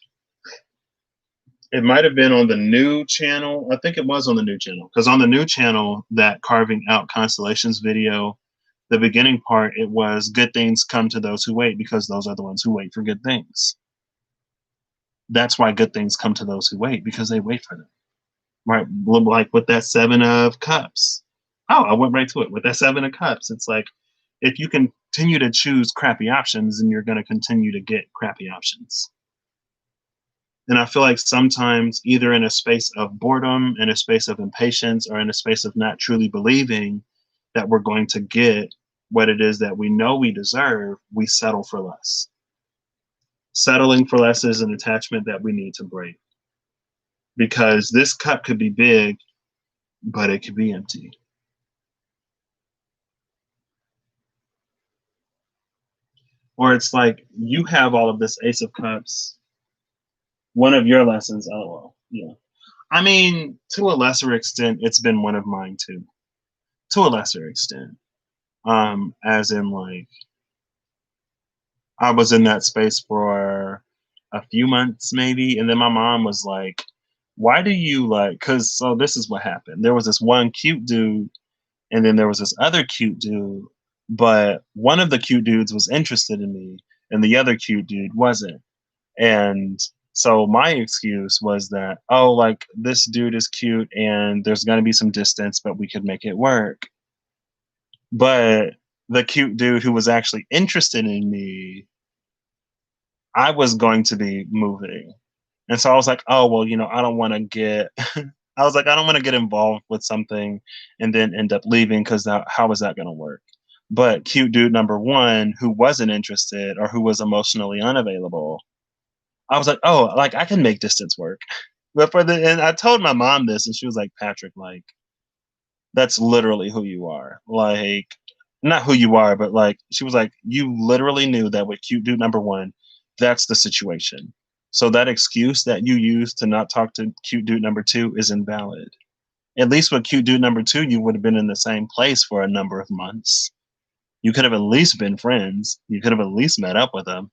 It might have been on the new channel. I think it was on the new channel, because on the new channel, that carving out constellations video, the beginning part, it was good things come to those who wait, because those are the ones who wait for good things. That's why good things come to those who wait, because they wait for them. Right? Like with that Seven of Cups. Oh, I went right to it. With that Seven of Cups, it's like, if you continue to choose crappy options, then you're going to continue to get crappy options. And I feel like sometimes, either in a space of boredom, in a space of impatience, or in a space of not truly believing that we're going to get what it is that we know we deserve, we settle for less. Settling for less is an attachment that we need to break. Because this cup could be big, but it could be empty. Or it's like, you have all of this Ace of Cups. One of your lessons, LOL. Yeah. I mean, to a lesser extent, it's been one of mine too. To a lesser extent. As in, like, I was in that space for a few months maybe, and then my mom was like, why do you like, because so this is what happened. There was this one cute dude, and then there was this other cute dude, but one of the cute dudes was interested in me, and the other cute dude wasn't. And so my excuse was that, oh, like, this dude is cute and there's going to be some distance, but we could make it work. But the cute dude who was actually interested in me, I was going to be moving. And so I was like, oh, well, I don't want to get, I was like, I don't want to get involved with something and then end up leaving, because how is that going to work? But cute dude number one, who wasn't interested or who was emotionally unavailable, I was like, oh, like, I can make distance work. But and I told my mom this, and she was like, Patrick, like, that's literally who you are. Like, not who you are, but like, she was like, you literally knew that with cute dude number one, that's the situation. So that excuse that you used to not talk to cute dude number two is invalid. At least with cute dude number two, you would have been in the same place for a number of months. You could have at least been friends. You could have at least met up with them.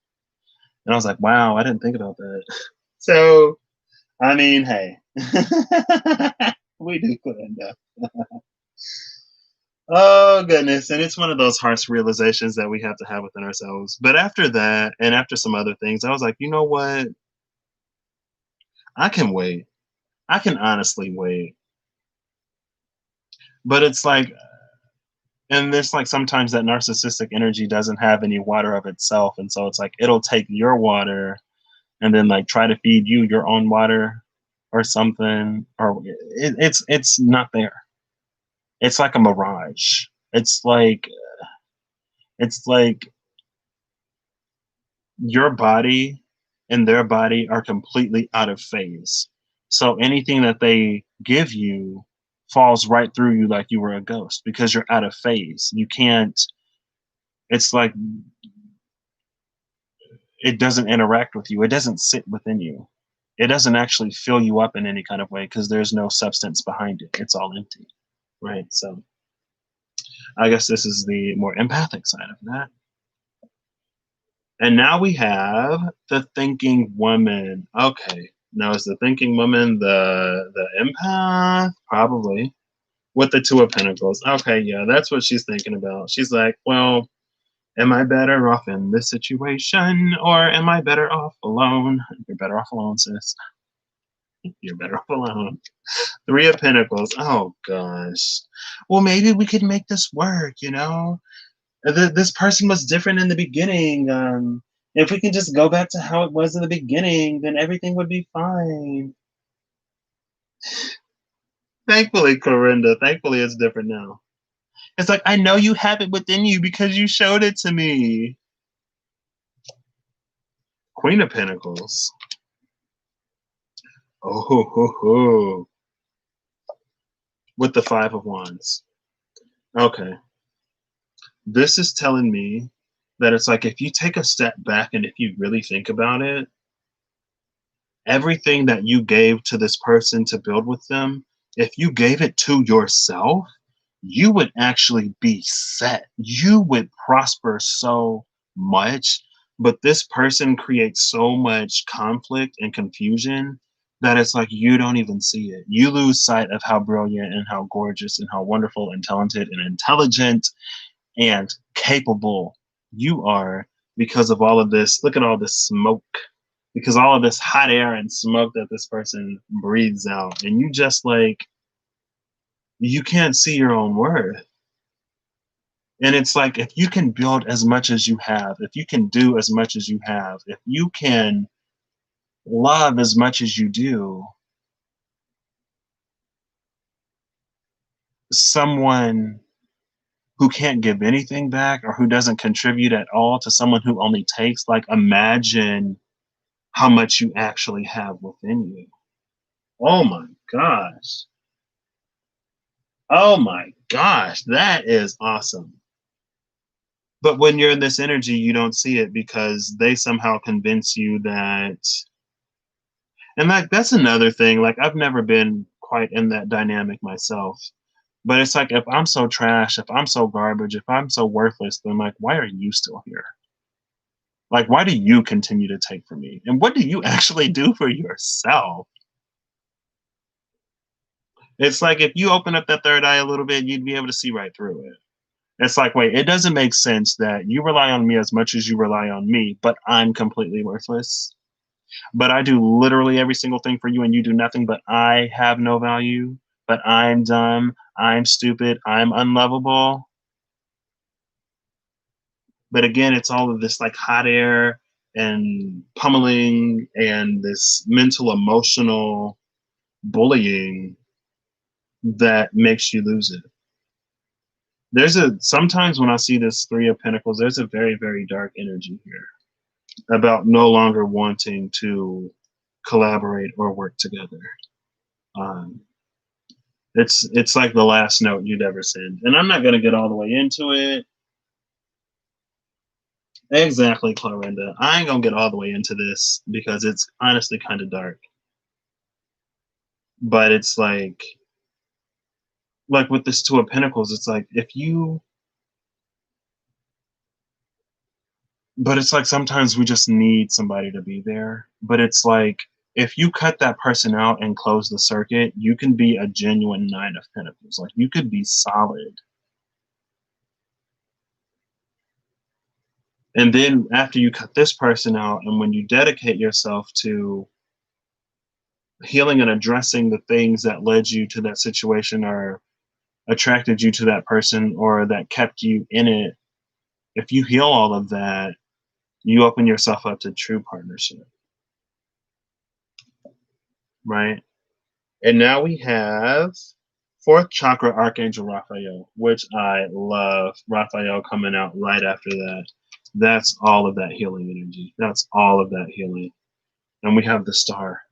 And I was like, wow, I didn't think about that. So, I mean, hey, we do could end up. Oh, goodness. And it's one of those harsh realizations that we have to have within ourselves. But after that, and after some other things, I was like, you know what? I can wait. I can honestly wait. But it's like, and there's like sometimes that narcissistic energy doesn't have any water of itself. And so it's like, it'll take your water and then like try to feed you your own water or something, or it's not there. It's like a mirage. It's like your body and their body are completely out of phase. So anything that they give you falls right through you like you were a ghost, because you're out of phase. You can't, it's like, it doesn't interact with you. It doesn't sit within you. It doesn't actually fill you up in any kind of way, because there's no substance behind it. It's all empty. Right. So I guess this is the more empathic side of that. And now we have the thinking woman. Okay. Now is the thinking woman the empath? Probably. With the Two of Pentacles. Okay, yeah, that's what she's thinking about. She's like, well, am I better off in this situation, or am I better off alone? You're better off alone, sis. You're better off alone. Three of Pentacles. Oh gosh. Well, maybe we could make this work, This person was different in the beginning. If we can just go back to how it was in the beginning, then everything would be fine. Thankfully, Corinda, thankfully it's different now. It's like, I know you have it within you because you showed it to me. Queen of Pentacles. Oh, ho, ho, ho. With the Five of Wands. Okay. This is telling me that it's like if you take a step back and if you really think about it, everything that you gave to this person to build with them, if you gave it to yourself, you would actually be set. You would prosper so much. But this person creates so much conflict and confusion that it's like you don't even see it. You lose sight of how brilliant and how gorgeous and how wonderful and talented and intelligent and capable you are because of all of this. Look at all this smoke, because all of this hot air and smoke that this person breathes out. And you just like, you can't see your own worth. And it's like, if you can build as much as you have, if you can do as much as you have, if you can love as much as you do, someone who can't give anything back or who doesn't contribute at all to someone who only takes, like, imagine how much you actually have within you. Oh my gosh. Oh my gosh. That is awesome. But when you're in this energy, you don't see it because they somehow convince you that, and like that's another thing. Like I've never been quite in that dynamic myself. But it's like if I'm so trash, if I'm so garbage, if I'm so worthless, then like why are you still here? Like why do you continue to take from me? And what do you actually do for yourself? It's like if you open up that third eye a little bit, you'd be able to see right through it. It's like, wait, it doesn't make sense that you rely on me as much as you rely on me, but I'm completely worthless. But I do literally every single thing for you and you do nothing, but I have no value, but I'm dumb, I'm stupid, I'm unlovable. But again, it's all of this like hot air and pummeling and this mental emotional bullying that makes you lose it. There's a sometimes when I see this Three of Pentacles, there's a very, very dark energy here about no longer wanting to collaborate or work together. Um, it's like the last note you'd ever send, and I'm not going to get all the way into it. Exactly, Clorinda. I ain't gonna get all the way into this because it's honestly kind of dark. But it's like with this Two of Pentacles, it's like if you, but it's like sometimes we just need somebody to be there. But it's like if you cut that person out and close the circuit, you can be a genuine Nine of Pentacles. Like you could be solid. And then after you cut this person out, and when you dedicate yourself to healing and addressing the things that led you to that situation or attracted you to that person or that kept you in it, if you heal all of that, you open yourself up to true partnership, right? And now we have fourth chakra Archangel Raphael, which I love. Raphael coming out right after that. That's all of that healing energy. That's all of that healing. And we have the star.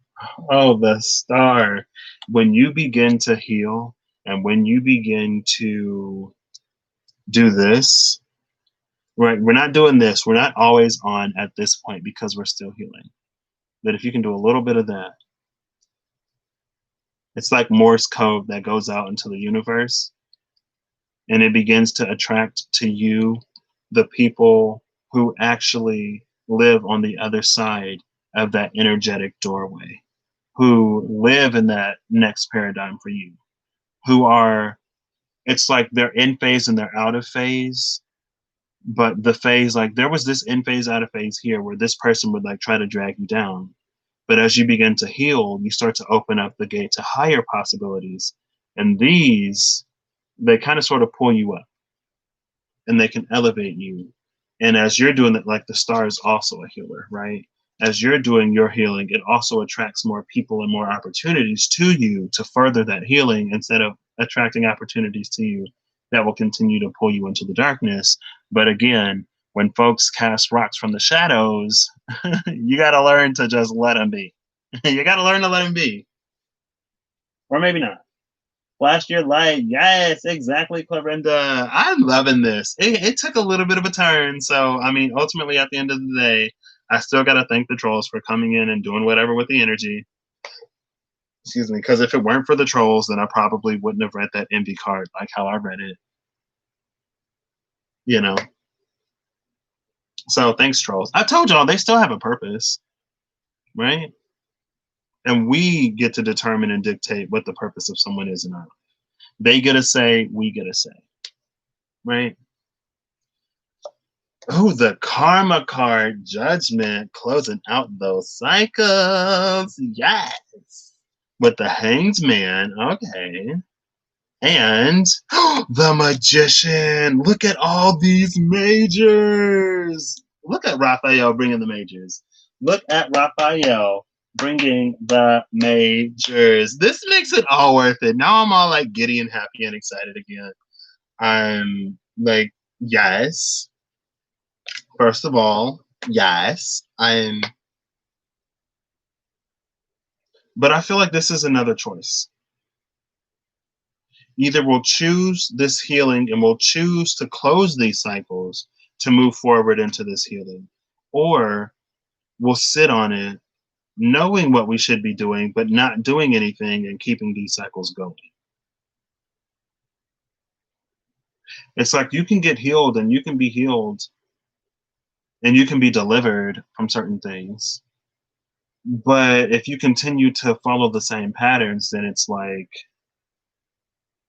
Oh, the star. When you begin to heal and when you begin to do this, right? We're not doing this. We're not always on at this point because we're still healing. But if you can do a little bit of that, it's like Morse code that goes out into the universe and it begins to attract to you the people who actually live on the other side of that energetic doorway, who live in that next paradigm for you, who are, it's like they're in phase and they're out of phase. But the phase, like there was this in phase, out of phase here where this person would like try to drag you down. But as you begin to heal, you start to open up the gate to higher possibilities. And these, they kind of sort of pull you up and they can elevate you. And as you're doing it, like the star is also a healer, right? as you're doing your healing, it also attracts more people and more opportunities to you to further that healing instead of attracting opportunities to you that will continue to pull you into the darkness. But again, when folks cast rocks from the shadows, you got to learn to just let them be. You got to learn to let them be. Or maybe not. Flash your light. Yes, exactly, Clarinda. I'm loving this. It took a little bit of a turn. So, I mean, ultimately, at the end of the day, I still got to thank the trolls for coming in and doing whatever with the energy. Excuse me. Because if it weren't for the trolls, then I probably wouldn't have read that envy card like how I read it. You know? So, thanks, trolls. I told y'all they still have a purpose, right? And we get to determine and dictate what the purpose of someone is in our life. They get a say, we get a say, right? Oh, the karma card, judgment, closing out those cycles. Yes. With the hanged man. Okay. And the magician. Look at all these majors. Look at Raphael bringing the majors. Look at Raphael bringing the majors. This makes it all worth it. Now I'm all like giddy and happy and excited again. I'm like, yes. First of all, yes. But I feel like this is another choice. Either we'll choose this healing and we'll choose to close these cycles to move forward into this healing, or we'll sit on it knowing what we should be doing, but not doing anything and keeping these cycles going. It's like you can get healed and you can be healed and you can be delivered from certain things. But if you continue to follow the same patterns, then it's like,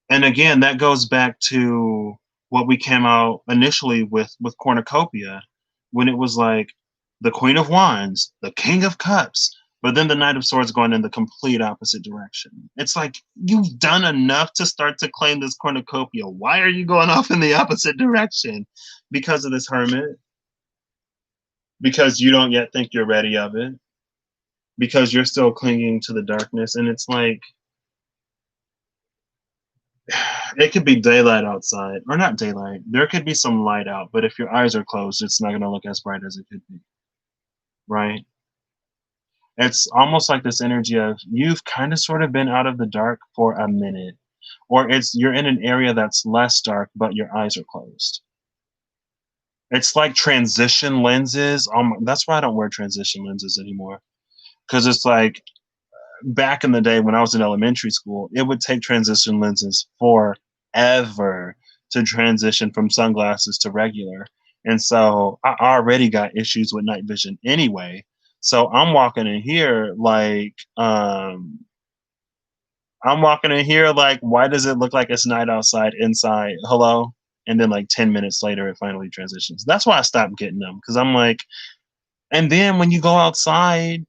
and again, that goes back to what we came out initially with cornucopia, when it was like the Queen of Wands, the King of Cups, but then the Knight of Swords going in the complete opposite direction. It's like you've done enough to start to claim this cornucopia. Why are you going off in the opposite direction? Because of this Hermit? Because you don't yet think you're ready of it? Because you're still clinging to the darkness? And it's like, it could be daylight outside, or not daylight. There could be some light out, but if your eyes are closed, it's not going to look as bright as it could be, right? It's almost like this energy of you've kind of sort of been out of the dark for a minute, or it's you're in an area that's less dark, but your eyes are closed. It's like transition lenses. That's why I don't wear transition lenses anymore, because it's like back in the day when I was in elementary school, it would take transition lenses forever to transition from sunglasses to regular. And so I already got issues with night vision anyway. So I'm walking in here like, why does it look like it's night outside, inside? Hello? And then like 10 minutes later, it finally transitions. That's why I stopped getting them, because I'm like, and then when you go outside,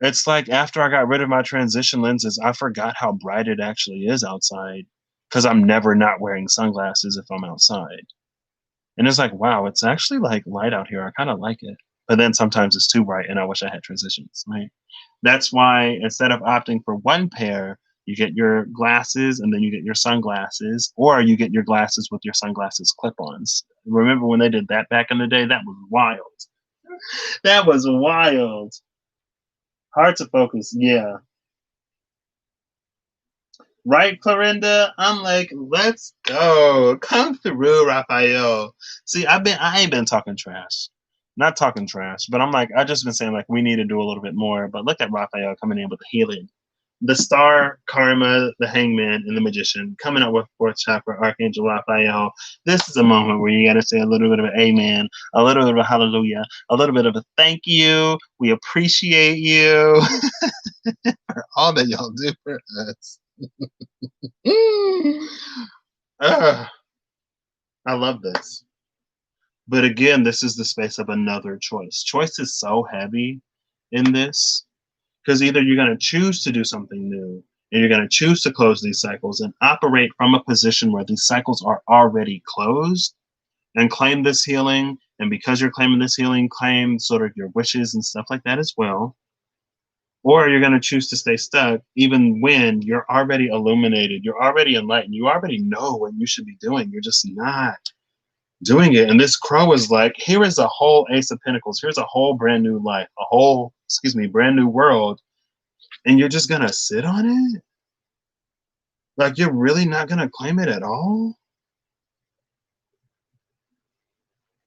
it's like after I got rid of my transition lenses, I forgot how bright it actually is outside, because I'm never not wearing sunglasses if I'm outside. And it's like, wow, it's actually like light out here. I kind of like it. But then sometimes it's too bright and I wish I had transitions, right? That's why instead of opting for one pair, you get your glasses and then you get your sunglasses, or you get your glasses with your sunglasses clip-ons. Remember when they did that back in the day? That was wild. That was wild. Hard to focus, yeah. Right, Clarinda? I'm like, let's go. Come through, Raphael. See, I ain't been talking trash. Not talking trash, but I'm like, I just been saying like we need to do a little bit more. But look at Raphael coming in with the healing. The star, karma, the hangman, and the magician coming up with fourth chakra, Archangel Raphael. This is a moment where you got to say a little bit of an amen, a little bit of a hallelujah, a little bit of a thank you. We appreciate you for all that y'all do for us. I love this. But again, this is the space of another choice. Choice is so heavy in this, because either you're going to choose to do something new and you're going to choose to close these cycles and operate from a position where these cycles are already closed and claim this healing And because you're claiming this healing, claim sort of your wishes and stuff like that as well. Or you're going to choose to stay stuck even when you're already illuminated, you're already enlightened, you already know what you should be doing. You're just not doing it. And this crow is like, here is a whole Ace of Pentacles. Here's a whole brand new life, a whole, brand new world. And you're just going to sit on it? Like, you're really not going to claim it at all?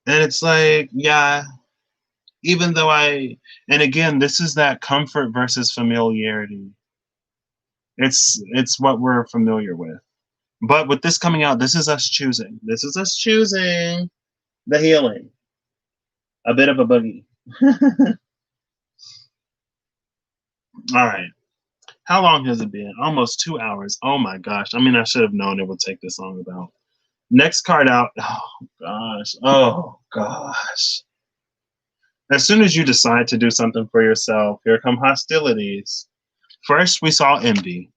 And it's like, yeah, even though and again, this is that comfort versus familiarity. It's what we're familiar with. But with this coming out, this is us choosing. This is us choosing the healing. A bit of a boogie. All right. How long has it been? Almost 2 hours. Oh my gosh. I mean, I should have known it would take this long about. Next card out. Oh gosh. Oh gosh. As soon as you decide to do something for yourself, here come hostilities. First, we saw envy.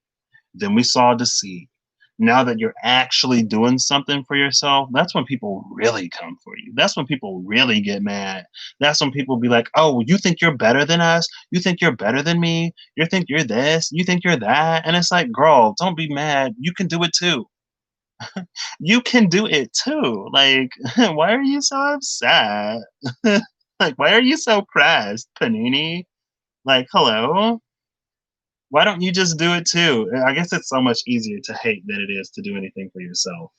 Then we saw deceit. Now that you're actually doing something for yourself, that's when people really come for you. That's when people really get mad. That's when people be like, oh, you think you're better than us? You think you're better than me? You think you're this? You think you're that? And it's like, girl, don't be mad. You can do it too. You can do it too. Like, why are you so upset? Like, why are you so pressed, Panini? Like, hello? Why don't you just do it too? I guess it's so much easier to hate than it is to do anything for yourself.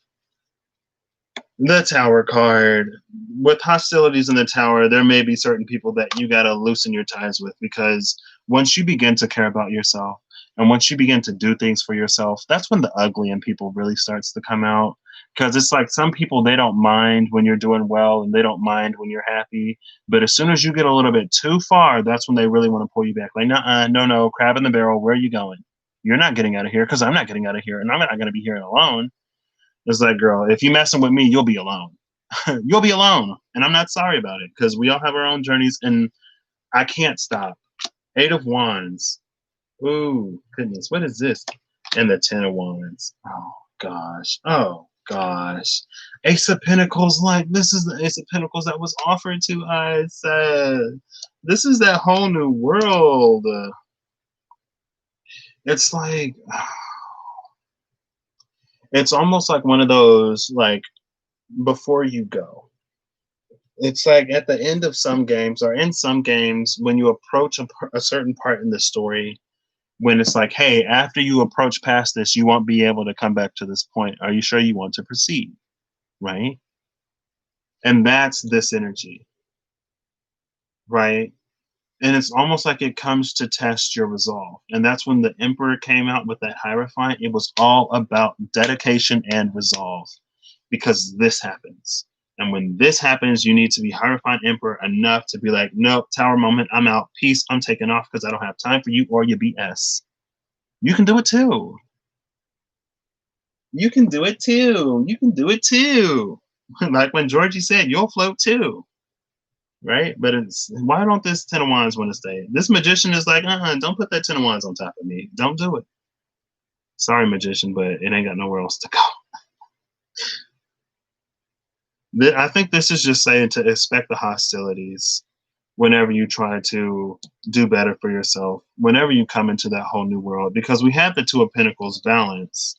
The Tower card. With hostilities in the Tower, there may be certain people that you got to loosen your ties with, because once you begin to care about yourself and once you begin to do things for yourself, that's when the ugly in people really starts to come out. Because it's like some people, they don't mind when you're doing well and they don't mind when you're happy. But as soon as you get a little bit too far, that's when they really want to pull you back. Like, no, crab in the barrel, where are you going? You're not getting out of here because I'm not getting out of here, and I'm not going to be here alone. It's like, girl, if you messing with me, you'll be alone. You'll be alone. And I'm not sorry about it, because we all have our own journeys and I can't stop. 8 of Wands. Ooh, goodness. What is this? And the 10 of Wands. Oh, gosh. Oh, gosh. Ace of Pentacles. Like, this is the Ace of Pentacles that was offered to us. This is that whole new world. It's like, it's almost like one of those, like, before you go. It's like at the end of some games, or in some games, when you approach a certain part in the story, when it's like, hey, after you approach past this, you won't be able to come back to this point. Are you sure you want to proceed? Right? And that's this energy, right? And it's almost like it comes to test your resolve. And that's when the Emperor came out with that Hierophant. It was all about dedication and resolve, because this happens. And when this happens, you need to be Hierophant Emperor enough to be like, nope, Tower moment, I'm out. Peace, I'm taking off because I don't have time for you or your BS. You can do it too. You can do it too. You can do it too. Like when Georgie said, you'll float too. Right? But it's, why don't this 10 of Wands want to stay? This Magician is like, don't put that 10 of Wands on top of me. Don't do it. Sorry, Magician, but it ain't got nowhere else to go. I think this is just saying to expect the hostilities whenever you try to do better for yourself, whenever you come into that whole new world, because we have the 2 of Pentacles balance,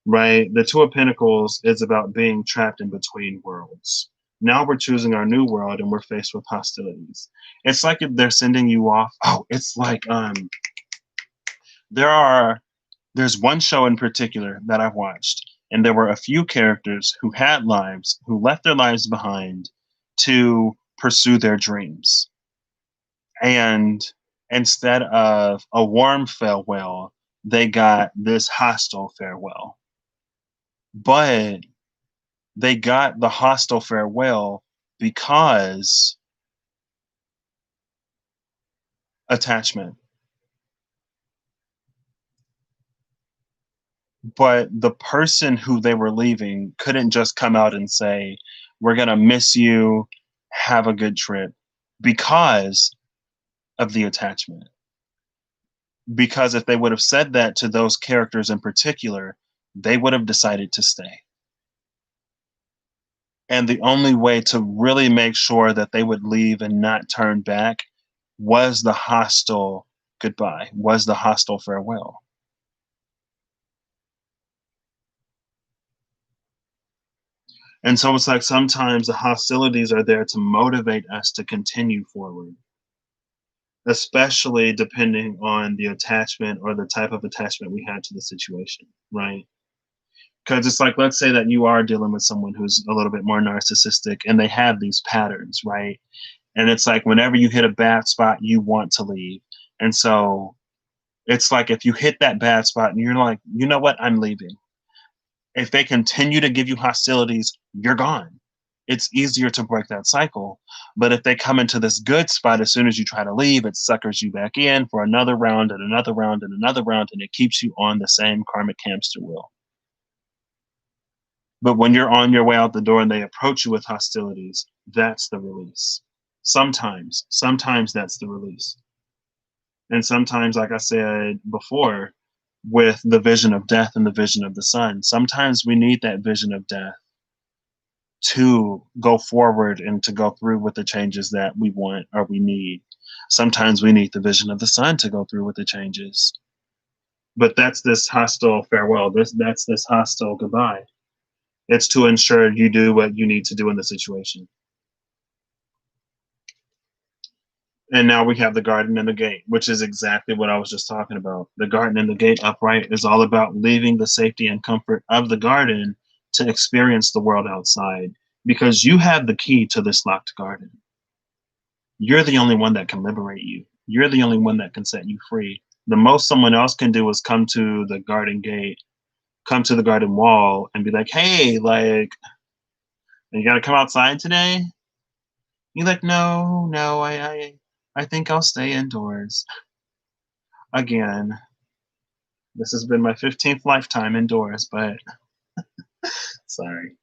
right? The 2 of Pentacles is about being trapped in between worlds. Now we're choosing our new world and we're faced with hostilities. It's like if they're sending you off. Oh, it's like there's one show in particular that I've watched, and there were a few characters who had lives, who left their lives behind to pursue their dreams. And instead of a warm farewell, they got this hostile farewell. But they got the hostile farewell because attachment. But the person who they were leaving couldn't just come out and say, we're going to miss you, have a good trip, because of the attachment. Because if they would have said that to those characters in particular, they would have decided to stay. And the only way to really make sure that they would leave and not turn back was the hostile goodbye, was the hostile farewell. And so it's like sometimes the hostilities are there to motivate us to continue forward, especially depending on the attachment or the type of attachment we had to the situation, right? Because it's like, let's say that you are dealing with someone who's a little bit more narcissistic and they have these patterns, right? And it's like whenever you hit a bad spot, you want to leave. And so it's like if you hit that bad spot and you're like, you know what, I'm leaving. If they continue to give you hostilities, you're gone. It's easier to break that cycle. But if they come into this good spot, as soon as you try to leave, it suckers you back in for another round and another round and another round, and it keeps you on the same karmic hamster wheel. But when you're on your way out the door and they approach you with hostilities, that's the release. Sometimes that's the release. And sometimes, like I said before, with the vision of death and the vision of the sun, sometimes we need that vision of death to go forward and to go through with the changes that we want or we need. Sometimes we need the vision of the sun to go through with the changes. But that's this hostile farewell. That's this hostile goodbye. It's to ensure you do what you need to do in the situation. And now we have the garden and the gate, which is exactly what I was just talking about. The garden and the gate upright is all about leaving the safety and comfort of the garden to experience the world outside, because you have the key to this locked garden. You're the only one that can liberate you. You're the only one that can set you free. The most someone else can do is come to the garden gate, come to the garden wall and be like, hey, like, you got to come outside today? You're like, no, I think I'll stay indoors. Again, this has been my 15th lifetime indoors, but sorry.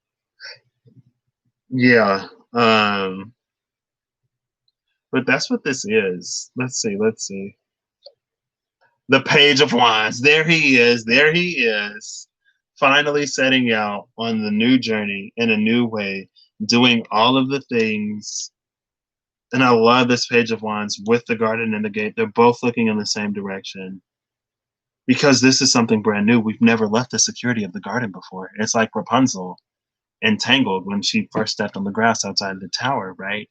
Yeah. But that's what this is. Let's see. The Page of Wands. There he is. There he is. Finally setting out on the new journey in a new way, doing all of the things. And I love this Page of Wands with the garden and the gate. They're both looking in the same direction, because this is something brand new. We've never left the security of the garden before. It's like Rapunzel entangled when she first stepped on the grass outside of the tower, right?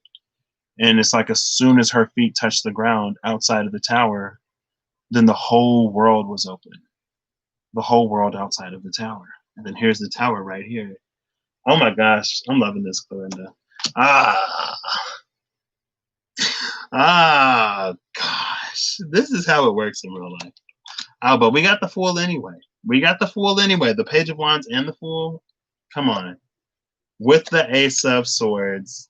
And it's like as soon as her feet touched the ground outside of the tower, then the whole world was open. The whole world outside of the tower. And then here's the tower right here. Oh my gosh, I'm loving this, Clorinda. Ah, gosh. This is how it works in real life. Oh, but we got the Fool anyway. The Page of Wands and the Fool. Come on. With the Ace of Swords.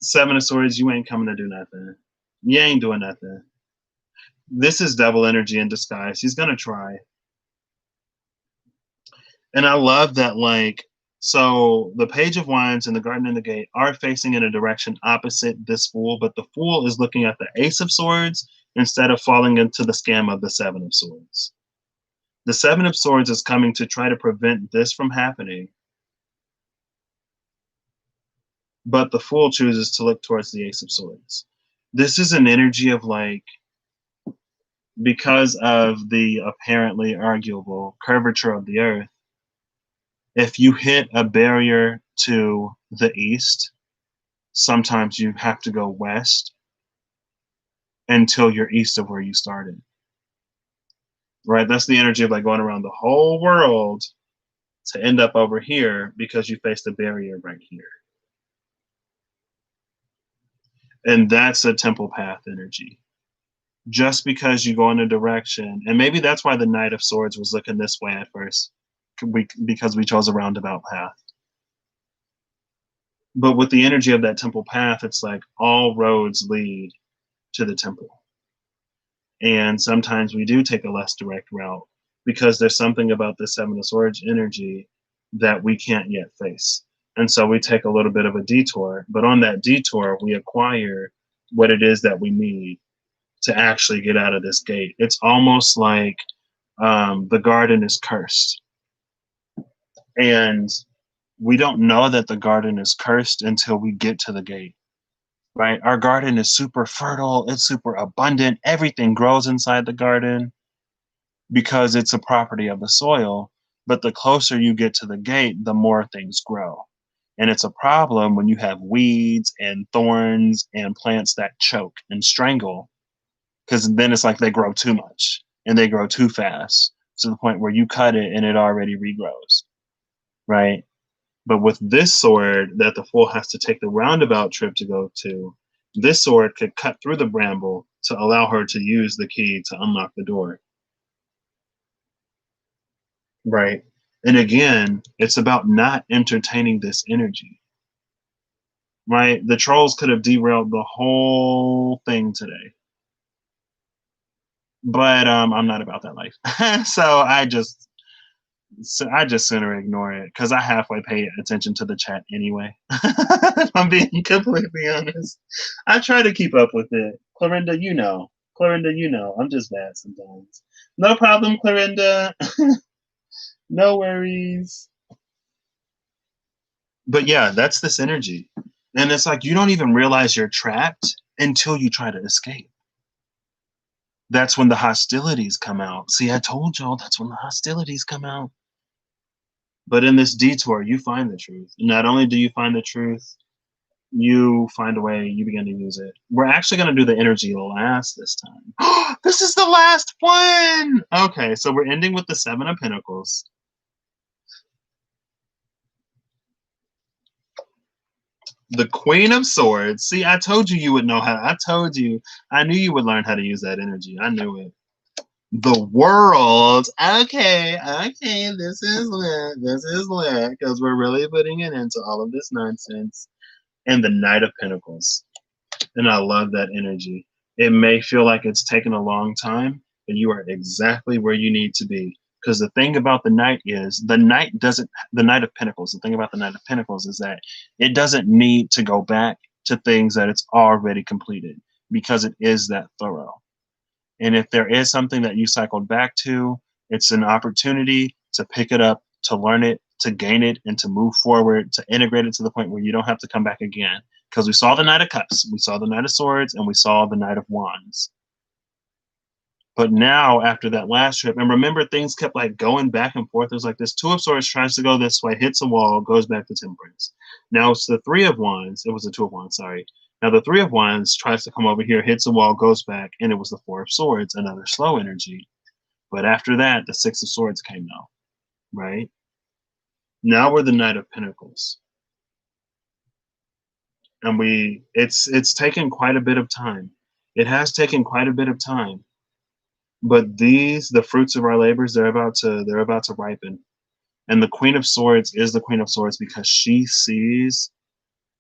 Seven of Swords, you ain't coming to do nothing. You ain't doing nothing. This is devil energy in disguise. He's gonna try. And I love that, like, so the Page of Wands and the Garden and the Gate are facing in a direction opposite this Fool, but the Fool is looking at the Ace of Swords instead of falling into the scam of the Seven of Swords. The Seven of Swords is coming to try to prevent this from happening, but the Fool chooses to look towards the Ace of Swords. This is an energy of, like, because of the apparently arguable curvature of the earth, if you hit a barrier to the east, sometimes you have to go west until you're east of where you started. Right? That's the energy of like going around the whole world to end up over here because you faced a barrier right here. And that's a temple path energy. Just because you go in a direction, and maybe that's why the Knight of Swords was looking this way at first, because we chose a roundabout path. But with the energy of that temple path, it's like all roads lead to the temple. And sometimes we do take a less direct route because there's something about the Seven of Swords energy that we can't yet face. And so we take a little bit of a detour, but on that detour, we acquire what it is that we need to actually get out of this gate. It's almost like the garden is cursed. And we don't know that the garden is cursed until we get to the gate, right? Our garden is super fertile, it's super abundant, everything grows inside the garden because it's a property of the soil. But the closer you get to the gate, the more things grow. And it's a problem when you have weeds and thorns and plants that choke and strangle, because then it's like they grow too much and they grow too fast to the point where you cut it and it already regrows, right? But with this sword that the fool has to take the roundabout trip to go to, this sword could cut through the bramble to allow her to use the key to unlock the door. Right. And again, it's about not entertaining this energy. Right? The trolls could have derailed the whole thing today. But I'm not about that life. So I just sooner ignore it because I halfway pay attention to the chat anyway. If I'm being completely honest, I try to keep up with it. Clorinda, you know. Clorinda, you know. I'm just bad sometimes. No problem, Clorinda. No worries. But yeah, that's this energy. And it's like you don't even realize you're trapped until you try to escape. That's when the hostilities come out. See, I told y'all that's when the hostilities come out. But in this detour, you find the truth. And not only do you find the truth, you find a way, you begin to use it. We're actually going to do the energy last this time. This is the last one. Okay, so we're ending with the Seven of Pentacles. The Queen of Swords. See, I told you would know how. I told you. I knew you would learn how to use that energy. I knew it. The World. Okay, this is lit, because we're really putting it into all of this nonsense. And the Knight of Pentacles. And I love that energy. It may feel like it's taken a long time, but you are exactly where you need to be. Because the thing about the Knight is, the Knight of Pentacles, the thing about the Knight of Pentacles is that it doesn't need to go back to things that it's already completed because it is that thorough. And if there is something that you cycled back to, it's an opportunity to pick it up, to learn it, to gain it, and to move forward, to integrate it to the point where you don't have to come back again. Because we saw the Knight of Cups, we saw the Knight of Swords, and we saw the Knight of Wands. But now, after that last trip, and remember, things kept like going back and forth. There's like this Two of Swords tries to go this way, hits a wall, goes back to Temperance. Now it's the Three of Wands. It was the Two of Wands, sorry. Now the Three of Wands tries to come over here, hits a wall, goes back, and it was the Four of Swords, another slow energy. But after that, the Six of Swords came out, right? Now we're the Knight of Pentacles. And it's taken quite a bit of time. It has taken quite a bit of time. But the fruits of our labors, they're about to ripen. And the Queen of Swords is the Queen of Swords because she sees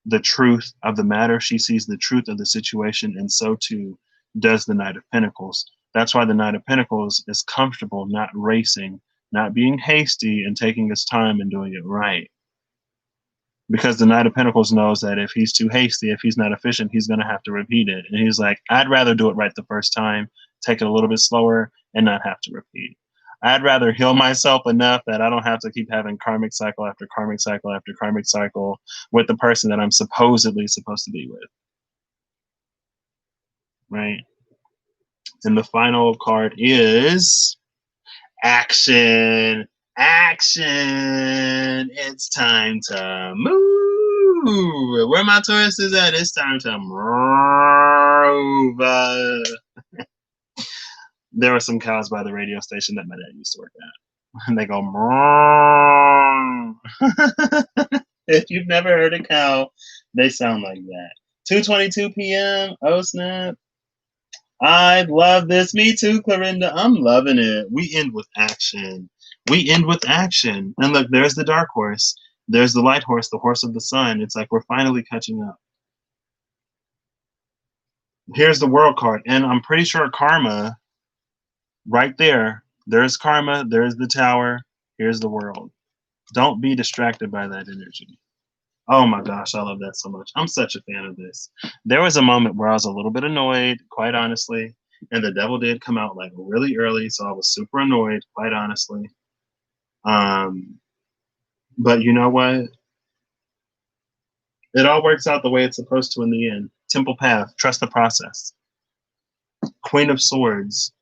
the truth of the matter. She sees the truth of the situation, and so too does the Knight of Pentacles. That's why the Knight of Pentacles is comfortable, not racing, not being hasty, and taking his time and doing it right. Because the Knight of Pentacles knows that if he's too hasty, if he's not efficient, he's going to have to repeat it. And he's like, I'd rather do it right the first time, take it a little bit slower, and not have to repeat. I'd rather heal myself enough that I don't have to keep having karmic cycle after karmic cycle after karmic cycle with the person that I'm supposedly supposed to be with. Right? And the final card is action. Action. It's time to move. Where my Taurus is at, it's time to move. There were some cows by the radio station that my dad used to work at. And they go, if you've never heard a cow, they sound like that. 2:22 p.m. Oh, snap. I love this. Me too, Clorinda. I'm loving it. We end with action. We end with action. And look, there's the dark horse. There's the light horse, the horse of the sun. It's like we're finally catching up. Here's the world card. And I'm pretty sure karma, right there. There's karma. There's the tower. Here's the world. Don't be distracted by that energy. Oh my gosh, I love that so much. I'm such a fan of this. There was a moment where I was a little bit annoyed, quite honestly, and the devil did come out like really early, so I was super annoyed, quite honestly. But you know what? It all works out the way it's supposed to in the end. Temple Path, trust the process. Queen of Swords,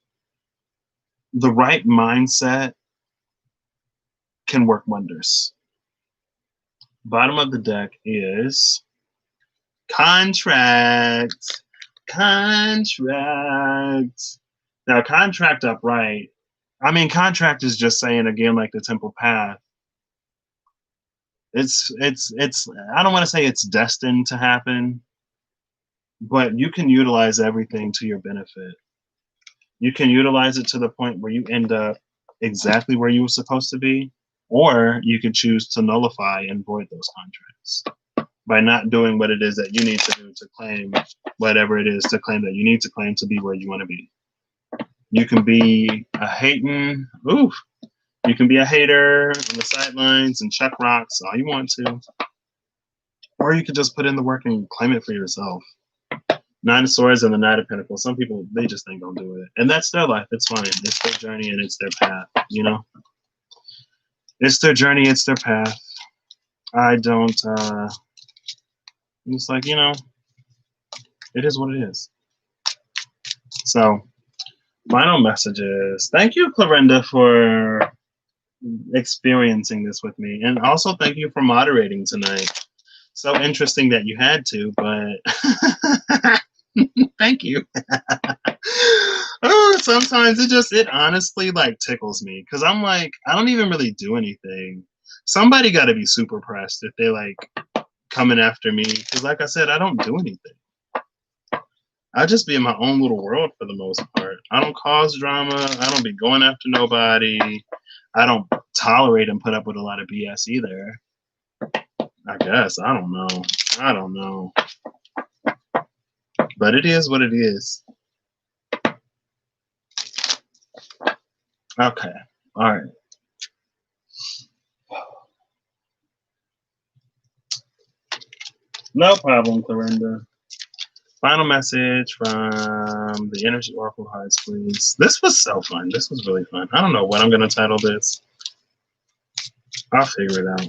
the right mindset can work wonders. Bottom of the deck is contract. Contract. Now, contract upright. I mean, contract is just saying again, like the Temple Path. It's. I don't want to say it's destined to happen, but you can utilize everything to your benefit. You can utilize it to the point where you end up exactly where you were supposed to be, or you can choose to nullify and void those contracts by not doing what it is that you need to do to claim whatever it is to claim that you need to claim to be where you want to be. You can be a hating, you can be a hater on the sidelines and chuck rocks all you want to, or you can just put in the work and claim it for yourself. Nine of Swords and the Knight of Pentacles. Some people, they just ain't gonna do it. And that's their life. It's fine. It's their journey and it's their path, you know? It's their journey, it's their path. I don't, it's like, you know, it is what it is. So, final message is, thank you, Clarinda, for experiencing this with me. And also thank you for moderating tonight. So interesting that you had to, but thank you. Oh, sometimes it honestly like tickles me because I'm like, I don't even really do anything. Somebody got to be super pressed if they like coming after me because, like I said, I don't do anything. I just be in my own little world for the most part. I don't cause drama. I don't be going after nobody. I don't tolerate and put up with a lot of BS either. I guess. I don't know. I don't know. But it is what it is. Okay. All right. No problem, Clarinda. Final message from the Energy Oracle Cards, please. This was so fun. This was really fun. I don't know what I'm going to title this. I'll figure it out.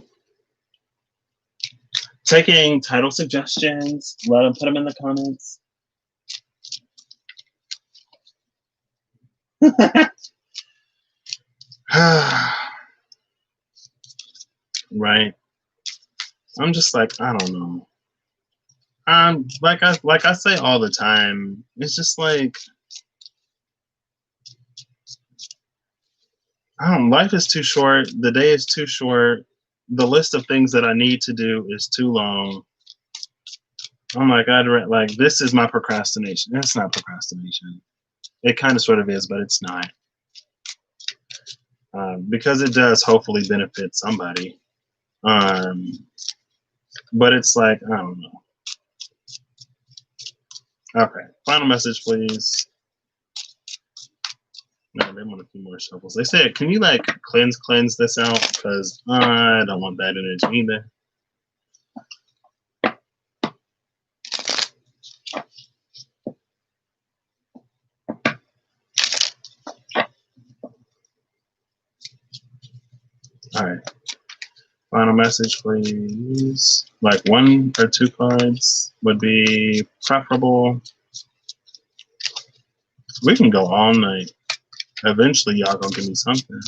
Taking title suggestions. Let them put them in the comments. Right. I'm just like, I don't know. Like I say all the time, it's just like life is too short, the day is too short, the list of things that I need to do is too long. I'm like, this is my procrastination. It's not procrastination. It kind of sort of is, but it's not. Because it does hopefully benefit somebody. But it's like, I don't know. Okay, final message, please. No, they want a few more shuffles. They said, can you like cleanse this out? Because I don't want that energy either. All right. Final message, please. Like 1 or 2 cards would be preferable. We can go all night. Eventually, y'all gonna give me something.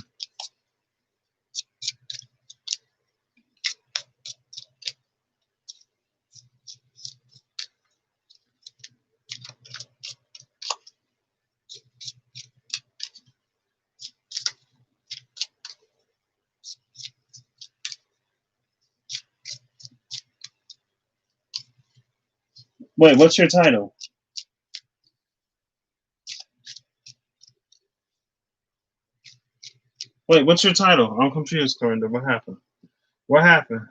Wait, what's your title? Wait, what's your title? I'm confused, Corinda. What happened? What happened?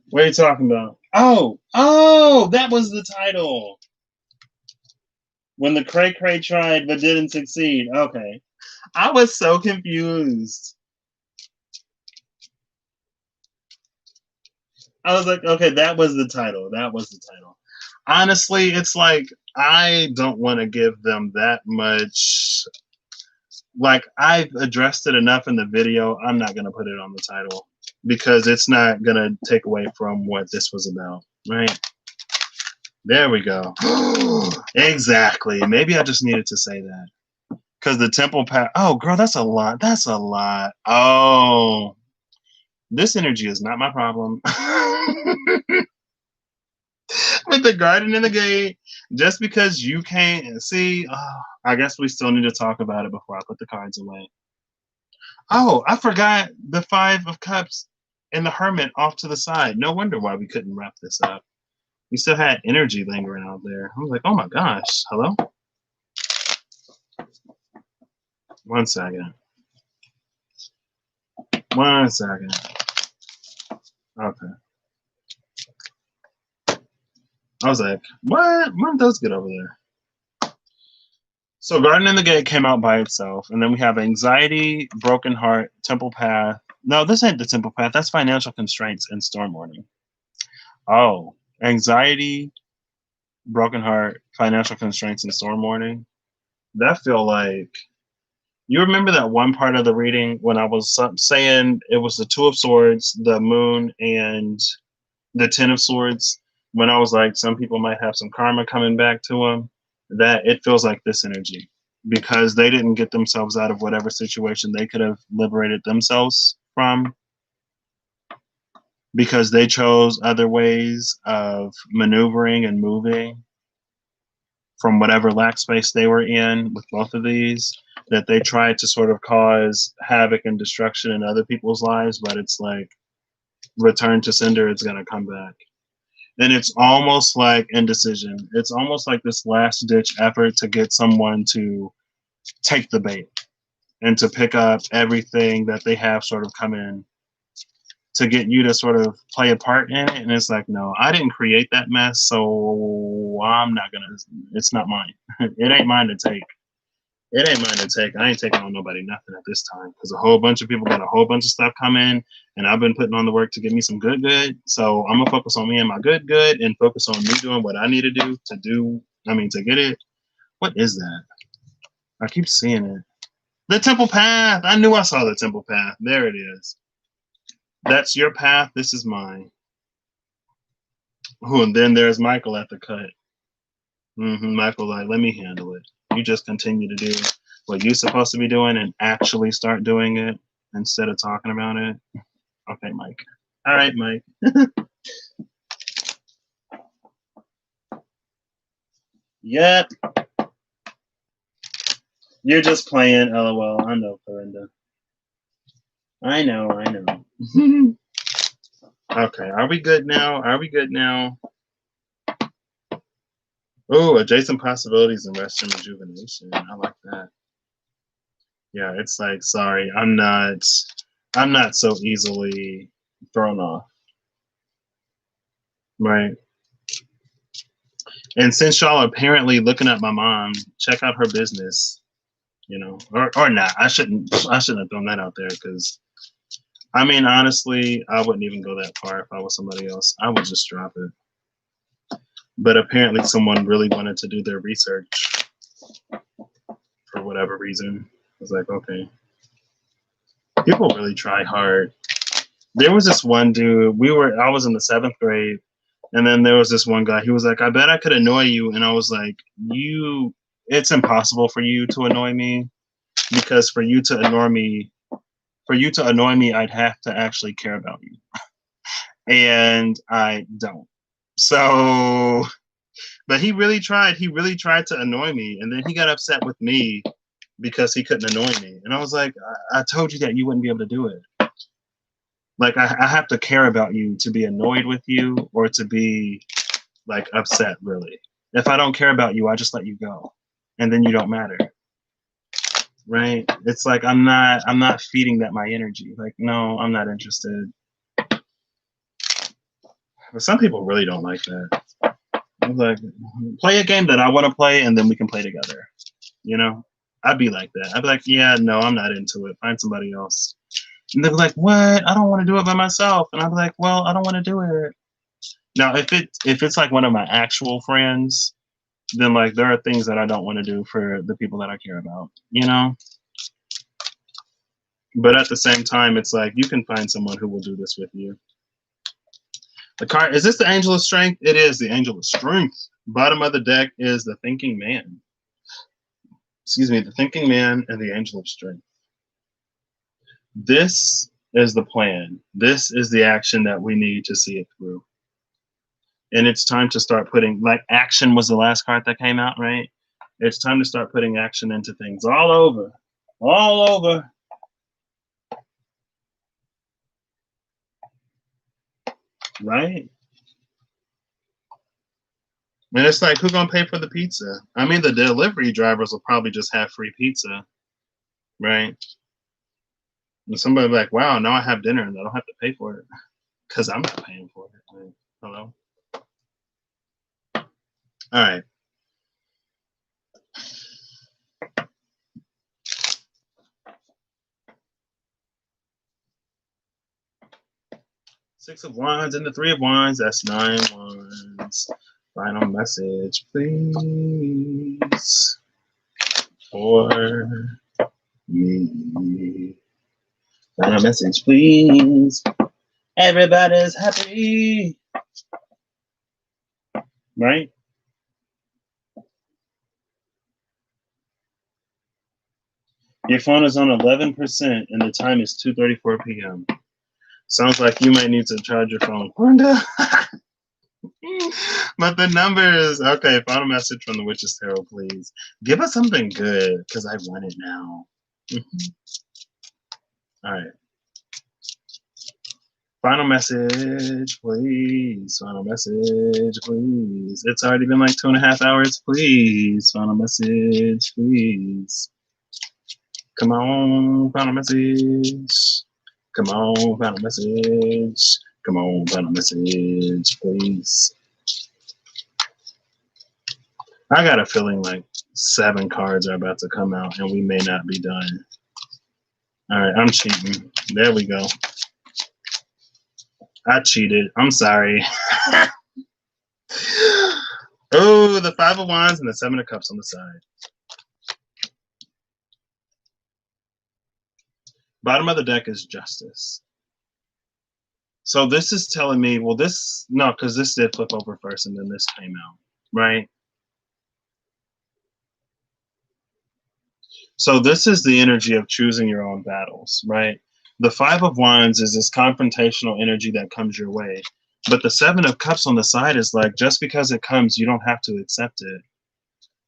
What are you talking about? Oh, that was the title. When the Cray Cray tried but didn't succeed. Okay. I was so confused. I was like, okay, that was the title. That was the title. Honestly, it's like, I don't want to give them that much like I've addressed it enough in the video. I'm not gonna put it on the title because it's not gonna take away from what this was about, right? There we go. Exactly. Maybe I just needed to say that because the temple path. Oh, girl, that's a lot. That's a lot. Oh, this energy is not my problem. With the garden and the gate, just because you can't see, I guess we still need to talk about it before I put the cards away. Oh, I forgot the Five of Cups and the Hermit off to the side. No wonder why we couldn't wrap this up. We still had energy lingering out there. I was like, oh my gosh, hello? One second. One second. Okay. I was like, what? Where did those get over there? So Garden in the Gate came out by itself. And then we have Anxiety, Broken Heart, Temple Path. No, this ain't the Temple Path. That's Financial Constraints and Storm Warning. Oh, Anxiety, Broken Heart, Financial Constraints, and Storm Warning. That feel like... You remember that one part of the reading when I was saying it was the Two of Swords, the Moon, and the Ten of Swords? When I was like, some people might have some karma coming back to them. That it feels like this energy because they didn't get themselves out of whatever situation they could have liberated themselves from because they chose other ways of maneuvering and moving from whatever lack space they were in with both of these, that they tried to sort of cause havoc and destruction in other people's lives, but it's like return to sender, it's going to come back. And it's almost like indecision. It's almost like this last ditch effort to get someone to take the bait and to pick up everything that they have sort of come in to get you to sort of play a part in it. And it's like, no, I didn't create that mess, so I'm not gonna, it's not mine. It ain't mine to take. It ain't mine to take. I ain't taking on nobody nothing at this time because a whole bunch of people got a whole bunch of stuff coming, and I've been putting on the work to get me some good. So I'm gonna focus on me and my good, and focus on me doing what I need to do to get it. What is that? I keep seeing it. The Temple Path. I knew I saw the Temple Path. There it is. That's your path. This is mine. Oh, and then there's Michael at the cut. Michael, like, let me handle it. You just continue to do what you're supposed to be doing and actually start doing it instead of talking about it. Okay, Mike. All right, Mike. Yep. You're just playing. LOL. I know, Florinda. I know. Okay, are we good now? Oh, adjacent possibilities and Western rejuvenation. I like that. Yeah, it's like, sorry, I'm not so easily thrown off. Right. And since y'all are apparently looking at my mom, check out her business, or not. I shouldn't have thrown that out there because, I mean, honestly, I wouldn't even go that far if I was somebody else. I would just drop it. But apparently someone really wanted to do their research for whatever reason. I was like, okay. People really try hard. There was this one dude, I was in the 7th grade, and then there was this one guy, he was like, I bet I could annoy you. And I was like, it's impossible for you to annoy me, because for you to annoy me, I'd have to actually care about you. And I don't. So, but he really tried to annoy me, and then he got upset with me because he couldn't annoy me. And I was like, I told you that you wouldn't be able to do it. Like, I have to care about you to be annoyed with you or to be like upset, really. If I don't care about you, I just let you go, and then you don't matter. Right? It's like I'm not feeding that my energy. Like, no, I'm not interested. But some people really don't like that. Like, play a game that I want to play, and then we can play together. I'd be like that. I'd be like, yeah, no, I'm not into it. Find somebody else. And they'd be like, what? I don't want to do it by myself. And I'd be like, well, I don't want to do it. Now, if it's like one of my actual friends, then like there are things that I don't want to do for the people that I care about. But at the same time, it's like you can find someone who will do this with you. The card, is this the Angel of Strength? It is the Angel of Strength. Bottom of the deck is the Thinking Man. Excuse me, the Thinking Man and the Angel of Strength. This is the plan. This is the action that we need to see it through. And it's time to start putting, like, action was the last card that came out, right? It's time to start putting action into things all over. All over. Right? And it's like, who's gonna pay for the pizza? I mean, the delivery drivers will probably just have free pizza, right? And somebody like, wow, now I have dinner and I don't have to pay for it because I'm not paying for it. Like, hello? All right. Six of Wands and the Three of Wands. That's 9 wands. Final message, please, for me. Final message, please. Everybody's happy. Right? Your phone is on 11% and the time is 2:34 p.m. Sounds like you might need to charge your phone. But the number is, okay, final message from the Witch's Tarot, please. Give us something good, because I want it now. All right. Final message, please. Final message, please. It's already been like 2.5 hours. Please. Final message, please. Come on, final message. Come on, final message. Come on, final message, please. I got a feeling like 7 cards are about to come out and we may not be done. All right, I'm cheating. There we go. I cheated. I'm sorry. Oh, the 5 of Wands and the 7 of Cups on the side. Bottom of the deck is Justice. So this is telling me, well, this, no, because this did flip over first and then this came out, right? So this is the energy of choosing your own battles, right? The 5 of Wands is this confrontational energy that comes your way. But the 7 of Cups on the side is like, just because it comes, you don't have to accept it.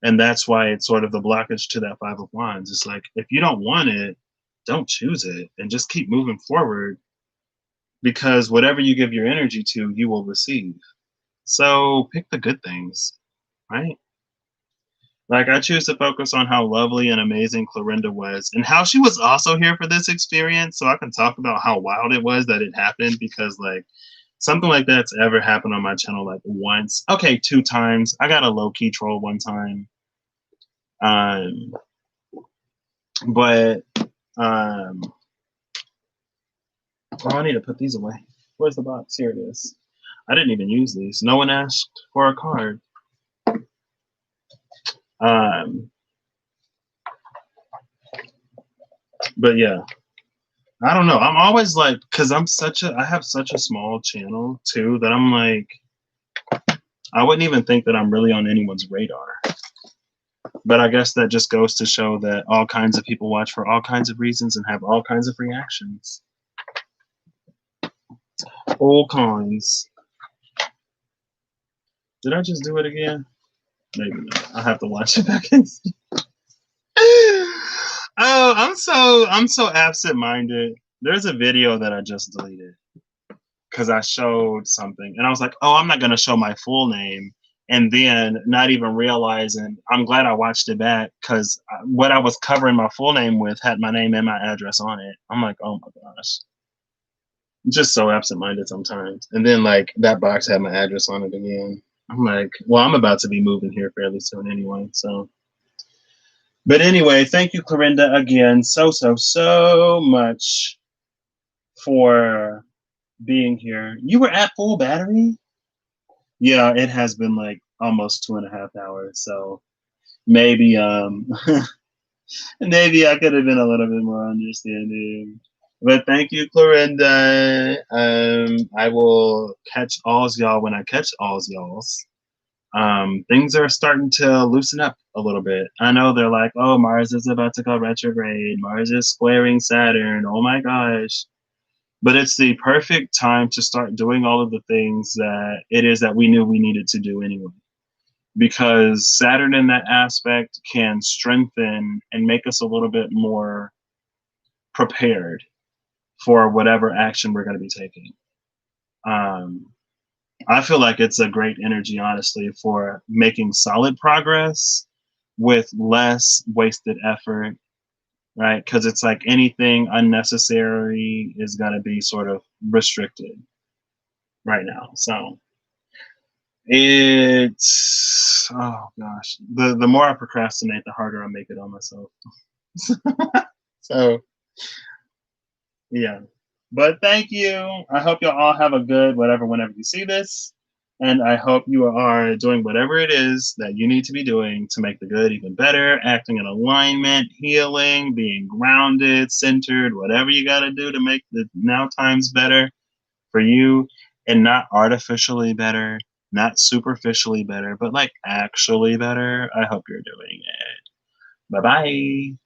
And that's why it's sort of the blockage to that 5 of Wands. It's like, if you don't want it, don't choose it and just keep moving forward, because whatever you give your energy to, you will receive. So pick the good things, right? Like, I choose to focus on how lovely and amazing Clorinda was and how she was also here for this experience. So I can talk about how wild it was that it happened, because like something like that's ever happened on my channel like once. Okay, 2 times. I got a low-key troll one time. Oh, I need to put these away. Where's the box? Here it is. I didn't even use these. No one asked for a card. But yeah, I don't know. I'm always like, because I have such a small channel too, that I'm like, I wouldn't even think that I'm really on anyone's radar. But I guess that just goes to show that all kinds of people watch for all kinds of reasons and have all kinds of reactions. All kinds. Did I just do it again? Maybe not. I'll have to watch it back in. Oh, I'm so absent-minded. There's a video that I just deleted because I showed something and I was like, oh, I'm not gonna show my full name, and then not even realizing, I'm glad I watched it back, because what I was covering my full name with had my name and my address on it. I'm like, oh my gosh. I'm just so absent-minded sometimes. And then like that box had my address on it again. I'm like, well, I'm about to be moving here fairly soon anyway, so. But anyway, thank you, Clorinda, again, so much for being here. You were at full battery? Yeah, it has been like almost 2.5 hours, so maybe Maybe I could have been a little bit more understanding. But thank you, Clorinda. I will catch alls y'all when I catch alls y'alls. Things are starting to loosen up a little bit. I know they're like, oh, Mars is about to go retrograde. Mars is squaring Saturn. Oh my gosh. But it's the perfect time to start doing all of the things that it is that we knew we needed to do anyway. Because Saturn in that aspect can strengthen and make us a little bit more prepared for whatever action we're going to be taking. I feel like it's a great energy, honestly, for making solid progress with less wasted effort, right? Because it's like anything unnecessary is going to be sort of restricted right now. So it's, oh gosh, the more I procrastinate, the harder I make it on myself. So yeah. But thank you. I hope you all have a good whatever whenever you see this. And I hope you are doing whatever it is that you need to be doing to make the good even better, acting in alignment, healing, being grounded, centered, whatever you got to do to make the now times better for you, and not artificially better, not superficially better, but like actually better. I hope you're doing it. Bye bye.